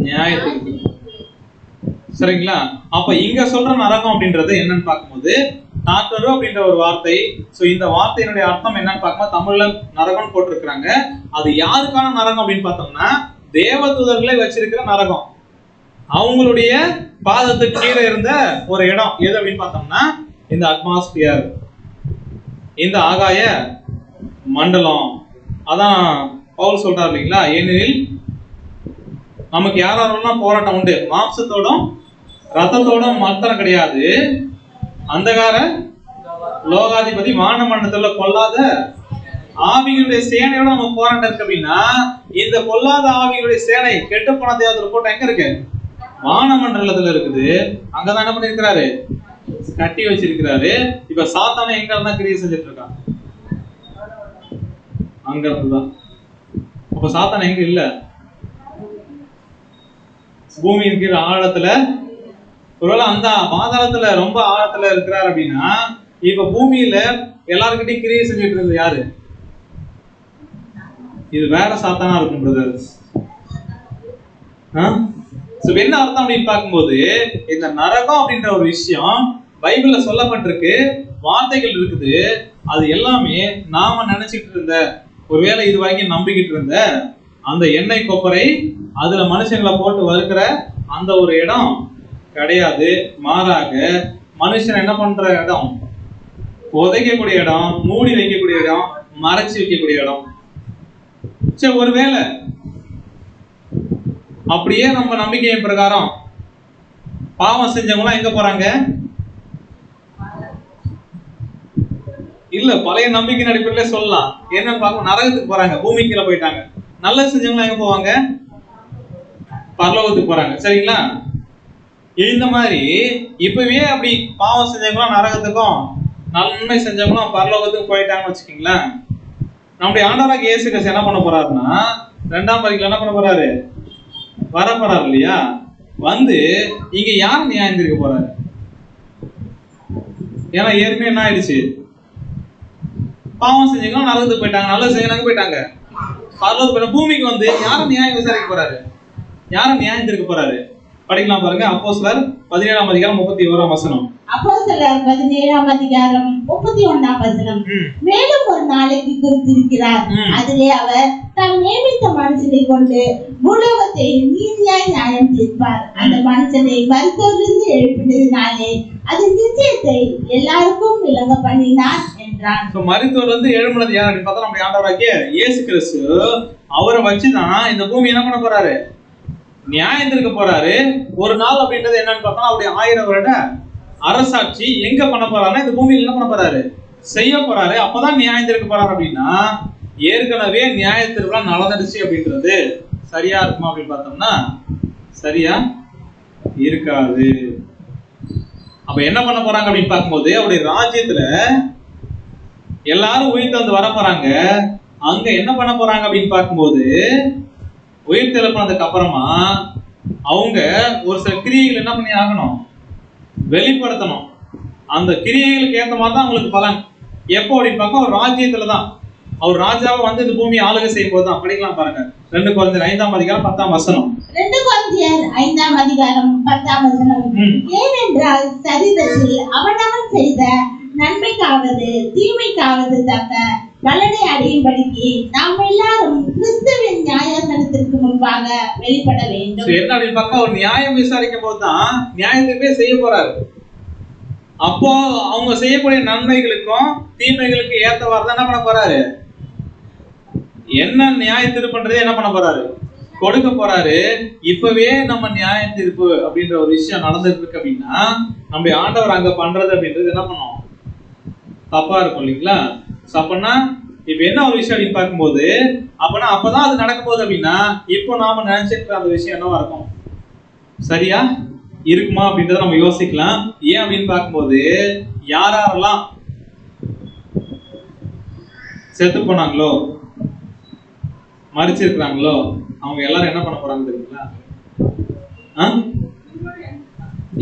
நியாயத்துக்கு. சரிங்களா? அப்ப இங்க சொல்ற நரகம் அப்படின்றது என்னன்னு பார்க்கும்போது டாட்டரு அப்படின்ற ஒரு வார்த்தை. சோ இந்த வார்த்தையினுடைய அர்த்தம் என்னன்னு பார்க்கும்போது தமிழ்ல நரகம் போட்டிருக்கிறாங்க. அது யாருக்கான நரகம் அப்படின்னு பார்த்தோம்னா தேவதூதர்களை வச்சிருக்கிற நரகம். அவங்களுடைய பாதத்துக்கு கீழே இருந்த ஒரு இடம் எது அப்படின்னு பார்த்தோம்னா இந்த அட்மாஸ்பியர், இந்த ஆகாய மண்டலம். அதான் பவுல் சொல்றாரு இல்லைங்களா, ஏனெனில் நமக்கு யாரெல்லாம் போராட்டம் உண்டு, மாம்சத்தோடும் ரத்தத்தோடும் மாத்திரம் கிடையாது, அந்தகார லோகாதிபதி வானமண்டலத்துல கொல்லாத ஆவிகளுடைய சேனையோட நம்ம போராட்டம் இருக்கு. அப்படின்னா இந்த கொல்லாத ஆவிகளுடைய சேனை கெட்டு போன தேவத்துல கூட்டம் எங்க இருக்கு? வானமண்டலத்துல இருக்குது. அங்கதான் என்ன பண்ணிருக்கிறாரு? கட்டி வச்சிருக்கிறாரு. இப்ப சாத்தான எங்க இருந்தா கிரியை செஞ்சுட்டு இருக்கான்? அங்க இருந்துதான். அப்ப சாத்தான எங்க இல்ல? பூமியின் கீழ் ஆழத்துல, ஒருவேளை அந்த பாதாளத்துல ரொம்ப ஆழத்துல இருக்கிறார் அப்படின்னா இப்ப பூமியில எல்லாருக்கிட்டையும் கிரியை செஞ்சுட்டு இருந்தது யாரு? இது வேற சாத்தானா இருக்கும் பிரதர். என்ன அர்த்தம் அப்படின்னு பார்க்கும்போது இந்த நரகம் அப்படின்ற ஒரு விஷயம் பைபிள்ல சொல்லப்பட்டிருக்கு, வார்த்தைகள் இருக்குது. அது எல்லாமே நாம நினைச்சிட்டு இருந்த, ஒருவேளை இது வரைக்கும் நம்பிக்கிட்டு இருந்த அந்த எண்ணெய் கொப்பரை அதுல மனுஷங்களை போட்டு வறுக்கிற அந்த ஒரு இடம் கிடையாது. மாறாக மனுஷன் என்ன பண்ற இடம்? புதைக்கக்கூடிய இடம், மூடி வைக்கக்கூடிய இடம், மறைச்சு வைக்கக்கூடிய இடம். சரி, ஒருவேளை அப்படியே நம்ம நம்பிக்கையின் பிரகாரம் பாவம் செஞ்சவங்க எங்க போறாங்க? இல்ல, பழைய நம்பிக்கை அடிப்படையில சொல்லலாம். என்னன்னு பார்க்க நரகத்துக்கு போறாங்க, பூமி கீழே போயிட்டாங்க. நல்லது செஞ்சவங்க எங்க போவாங்க? பரலோகத்துக்கு போறாங்க. சரிங்களா? இந்த மாதிரி இப்பவே அப்படி பாவம் செஞ்சவங்களும் நரகத்துக்கும், நன்மை செஞ்சவங்களும் பரலோகத்துக்கும் போயிட்டாங்கன்னு வச்சுக்கீங்களேன். நம்முடைய ஆண்டவராக இயேசு கிறிஸ்து என்ன பண்ண போறாருன்னா 2ஆம் வருகையில என்ன பண்ண போறாரு? வர போறாரு இல்லையா? வந்து இங்க யார் நியாயம் தீர்க்க போறாரு? ஏன்னா ஏற்கனவே என்ன ஆயிடுச்சு? பாவம் செஞ்சவங்களும் நரகத்துக்கு போயிட்டாங்க, நல்லது செஞ்சவங்க போயிட்டாங்க பரலோகத்துக்கு போயிட்டாங்க. பூமிக்கு வந்து யாரை நியாயம் விசாரிக்க போறாரு? யாரை நியாயம் தீர்க்க போறாரு? படிக்கலாம் பாருங்க. அப்போஸ்தலர் 17ஆம் அதிகாரம் 31ஆம் வசனம். அப்போஸ்தலர் 17ஆம் அதிகாரம் 31ஆம் வசனம். மேலும் ஒரு நாளைக்கு குறித்திருக்கிறார், அதிலே அவர் தாம் நியமித்த மனுஷனை கொண்டு பூலோகத்தை நீதியாய் நியாயம் தீர்ப்பார். அந்த மனுஷனை மரித்தோரிலிருந்து எழுப்பினதினாலே அது நிச்சயத்தை எல்லாருக்கும் விளங்க பண்ணினார் என்றார். மரித்தோர்ல இருந்து எழுப்பினது யார் அப்படின்னு பார்த்தா நம்முடைய ஆண்டவராகிய இயேசு கிறிஸ்து. அவரை வச்சுதான் இந்த பூமி என்ன பண்ண போறாரு? நியாயம் தீர்க்க போறாரு. ஒரு நாள் அப்படின்றது என்னன்னு பார்த்தா அவருடைய 1000 வருட அரசாட்சி எங்க பண்ண போறாருன்னா இந்த பூமியில என்ன பண்ண போறாரு? செய்ய போறாரு. அப்பதான் நியாயம் தீர்க்க போறாரு. அப்படின்னா ஏற்கனவே நியாய தீர்ப்புலாம் நடந்துடுச்சு அப்படின்றது சரியா இருக்குமா அப்படின்னு பார்த்தோம்னா சரியா இருக்காது. அப்ப என்ன பண்ண போறாங்க அப்படின்னு பார்க்கும்போது அவருடைய ராஜ்யத்துல எல்லாரும் உயிர் வந்து வர போறாங்க. அங்க என்ன பண்ண போறாங்க அப்படின்னு பார்க்கும்போது உயிர் தெளிப்பானதுக்கு அப்புறமா அவங்க ஒரு சில கிரியைகள் என்ன பண்ணி ஆகணும்? வெளிப்படுத்தணும். அந்த கிரியைகளுக்கு ஏற்ற மாதிரி தான் அவங்களுக்கு பலன். எப்போ அப்படின்னு பார்க்க ஒரு ராஜ்யத்துலதான், அவர் ராஜாவை வந்து இந்த பூமியை ஆளுகை செய்யும் போதுதான். படிக்கலாம் பாருங்க. 2 கொரிந்தியர் 5ஆம் அதிகாரம் 10ஆம் வசனம். 2 கொரிந்தியர் 5ஆம் அதிகாரம் 10ஆம் வசனம். ஏனென்றால் சரீரத்தில் அவனவன் செய்த நன்மைக்காவது தீமைக்காவது தக்க பலனை அடையும்படிக்கு நாம் எல்லாரும் கிறிஸ்துவின் நியாயாசனத்திற்கு முன்பாக வெளிப்பட வேண்டும். என்ன அப்படின்னு பார்க்க ஒரு நியாயம் விசாரிக்கும் போதுதான் நியாயத்துக்கு செய்ய போறாரு. அப்போ அவங்க செய்யக்கூடிய நன்மைகளுக்கும் தீமைகளுக்கு ஏற்றவாறு தான் என்ன பண்ண போறாரு, என்ன நியாய தீர்ப்புன்றதை என்ன பண்ண போறாரு, கொடுக்க போறாரு. இப்பவே நம்ம நியாய தீர்ப்பு அப்படின்ற ஒரு விஷயம் நடந்துட்டு இருக்கு அப்படின்னா நம்ம ஆண்டவர் அங்க பண்றது அப்படின்றது என்ன பண்ணும், தப்பா இருக்கும் இல்லைங்களா? அப்பனா இப்ப என்ன ஒரு விஷயம் அப்படின்னு பார்க்கும்போது அப்பதான் அது நடக்க போகுது அப்படின்னா இப்போ நாம நினைச்சிட்டு அந்த விஷயம் என்னவா இருக்கும், சரியா இருக்குமா அப்படின்றத நம்ம யோசிக்கலாம். ஏன் அப்படின்னு பார்க்கும்போது யாரெல்லாம் செத்து போனாங்களோ மறிச்சிருக்கிறாங்களோ அவங்க எல்லாரும் என்ன பண்ண போறாங்க தெரியுங்களா?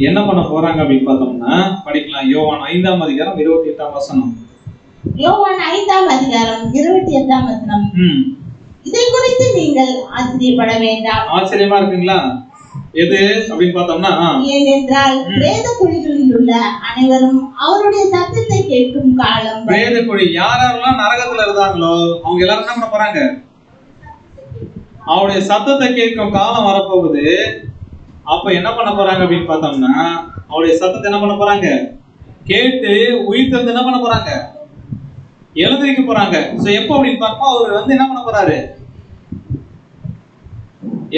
என்ன பண்ண போறாங்க அப்படின்னு பார்த்தோம்னா படிக்கலாம். யோவான் 5ஆம் அதிகாரம் 28ஆம் வசனம். யோவான் 5ஆம் அதிகாரம் 28ஆம் வசனம். இதை குறித்து நீங்கள் ஆச்சரியப்பட வேண்டாம். ஆச்சரியமா இருக்குங்களா? எது அப்படின்னு பார்த்தோம்னா, ஏனென்றால் பிரேத குழிகளில் உள்ள அனைவரும் அவருடைய சத்தத்தை கேட்கும் காலம். பிரேத குழி யாரெல்லாம் நரகத்துல இருந்தாங்களோ அவங்க எல்லாரும் என்ன பண்ண போறாங்க, அவருடைய சத்தத்தை கேட்கும் காலம் வரப்போகுது. அப்ப என்ன பண்ண போறாங்க அப்படின்னு பார்த்தோம்னா அவருடைய சத்தத்தை என்ன பண்ண போறாங்க, கேட்டு உயிர் தெரிந்து என்ன பண்ண போறாங்க, எழுந்திருக்க போறாங்க. சோ எப்போ அப்படின்னு பார்க்கும்போது அவர் வந்து என்ன பண்ண போறாரு,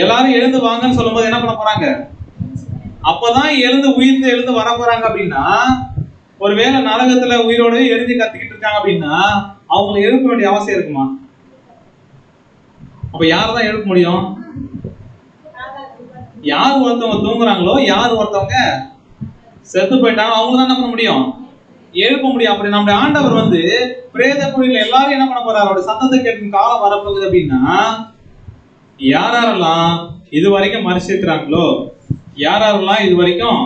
எல்லாரும் எழுந்து வாங்கன்னு சொல்லும் போது என்ன பண்ண போறாங்க, அப்பதான் எழுந்து வர போறாங்க. அப்படின்னா ஒருவேளை நரகத்துல உயிரோட எழுதி கத்திக்கிட்டு இருக்காங்க அப்படின்னா அவங்களை எழுப்ப வேண்டிய அவசியம் இருக்குமா? அப்ப யாரதான் எழுப்ப முடியும்? யார் ஒருத்தவங்க தூங்குறாங்களோ, யார் ஒருத்தவங்க செத்து போயிட்டாங்களோ அவங்க தான் என்ன பண்ண முடியும், எழுப்ப முடியும். அப்படி நம்முடைய ஆண்டவர் வந்து பிரேத குழியில எல்லாரும் என்ன பண்ண போறாரு, அவருடைய சத்தத்தை கேட்கும் காலம் வரப்போகுது. அப்படின்னா யாரெல்லாம் இது வரைக்கும் மறிச்சிருக்கிறாங்களோ, யாரெல்லாம் இது வரைக்கும்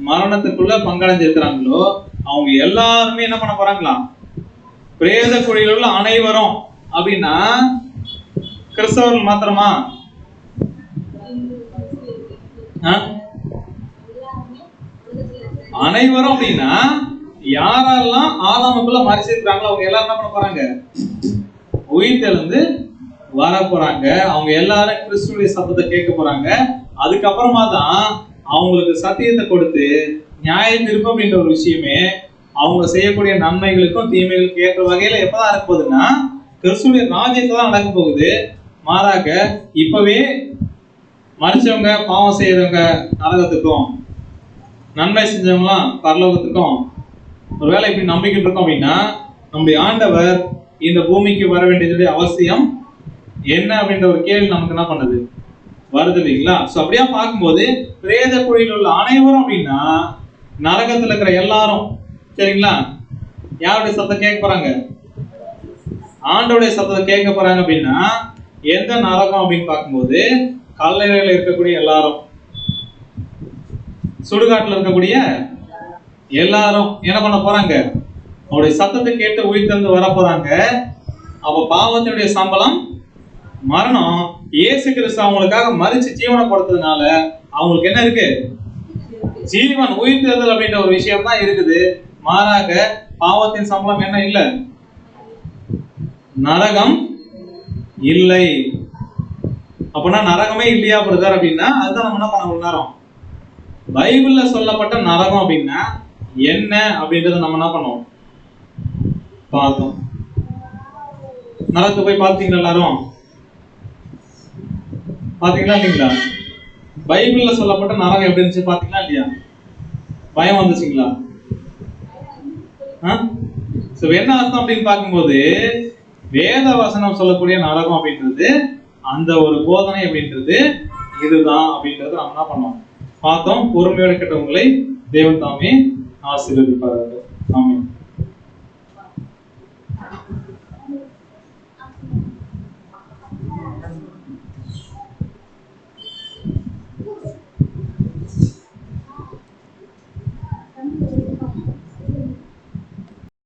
மரணத்துக்குள்ள பங்கடைஞ்சிருக்கிறாங்களோ அவங்க எல்லாருமே என்ன பண்ண போறாங்களாம், பிரேத குழியில் உள்ள அனைவரும். அப்படின்னா கிறிஸ்தவர்கள் மாத்திரமா? அனைவரும். அப்படின்னா யாரெல்லாம் ஆதாமுக்குள்ள மறிச்சிருக்கிறாங்களோ அவங்க எல்லாரும் என்ன பண்ண போறாங்க, உயிர் தெழுந்து வர போறாங்க. அவங்க எல்லாரும் கிறிஸ்துவின் சத்தத்தை கேட்க போறாங்க. அதுக்கப்புறமா தான் அவங்களுக்கு சத்தியத்தை கொடுத்து நியாய தீர்ப்பு அப்படின்ற ஒரு விஷயமே அவங்க செய்யக்கூடிய நன்மைகளுக்கும் தீமைகளுக்கும் ஏற்ற வகையில எப்பதான் நடக்க போகுதுன்னா கிறிஸ்துவிய ராஜ்யத்தை தான் நடக்க போகுது. மாறாக இப்பவே மறிச்சவங்க பாவம் செய்யறவங்க நரகத்துக்கும், நன்மை செஞ்சவங்களாம் பரலோகத்துக்கும் ஒருவேளை இப்படி நம்பிக்கிட்டு இருக்கோம் அப்படின்னா நம்முடைய ஆண்டவர் இந்த பூமிக்கு வர வேண்டியதுடைய அவசியம் என்ன அப்படின்ற ஒரு கேள்வி நமக்கு என்ன பண்ணுது, வருது இல்லைங்களா? சோ அப்படியா பார்க்கும்போது பிரேத குழியில் உள்ள அனைவரும் அப்படின்னா நரகத்துல இருக்கிற எல்லாரும், சரிங்களா, யாருடைய சத்தம் கேட்க போறாங்க, ஆண்டோடைய சத்தத்தை கேட்க போறாங்க. அப்படின்னா எந்த நரகம் அப்படின்னு பார்க்கும்போது கல்லறையில இருக்கக்கூடிய எல்லாரும், சுடுகாட்டுல இருக்கக்கூடிய எல்லாரும் என்ன பண்ண போறாங்க, அவருடைய சத்தத்தை கேட்டு உயிர் தந்து வர போறாங்க. அப்ப பாவத்தினுடைய சம்பளம் மரணம். இயேசு கிறிஸ்து அவங்களுக்காக மரிச்சு ஜீவனை கொடுத்ததுனால அவங்களுக்கு என்ன இருக்கு, ஜீவன், உயிர் தேர்தல் அப்படின்ற ஒரு விஷயம் தான் இருக்குது. மாறாக பாவத்தின் சம்பளம் என்ன இல்லை, நரகம் இல்லை. அப்படின்னா நரகமே இல்லையா பிரதர் அப்படின்னா அதுதான் நம்ம என்ன பண்ண நேரம் பைபிள்ல சொல்லப்பட்ட நரகம் அப்படின்னா என்ன அப்படின்றத நம்ம என்ன பண்ணோம் பார்த்தோம். நரகத்தை போய் பார்த்தீங்களா, எல்லாரும் பாத்தீங்களா இல்லைங்களா? பைபிள்ல சொல்லப்பட்ட நரகம் எப்படி இருந்துச்சு பாத்தீங்களா இல்லையா? பயம் வந்துச்சுங்களா? என்ன அர்த்தம் அப்படின்னு பார்க்கும்போது வேத வசனம் சொல்லக்கூடிய நரகம் அப்படின்றது அந்த ஒரு போதனை அப்படின்றது இதுதான் அப்படின்றத நம்ம என்ன பண்ணோம் பார்த்தோம். பொறுமையோட கேட்டவங்களை தேவன் தாமே ஆசீர்வதிப்பார்கள். ஆமென்.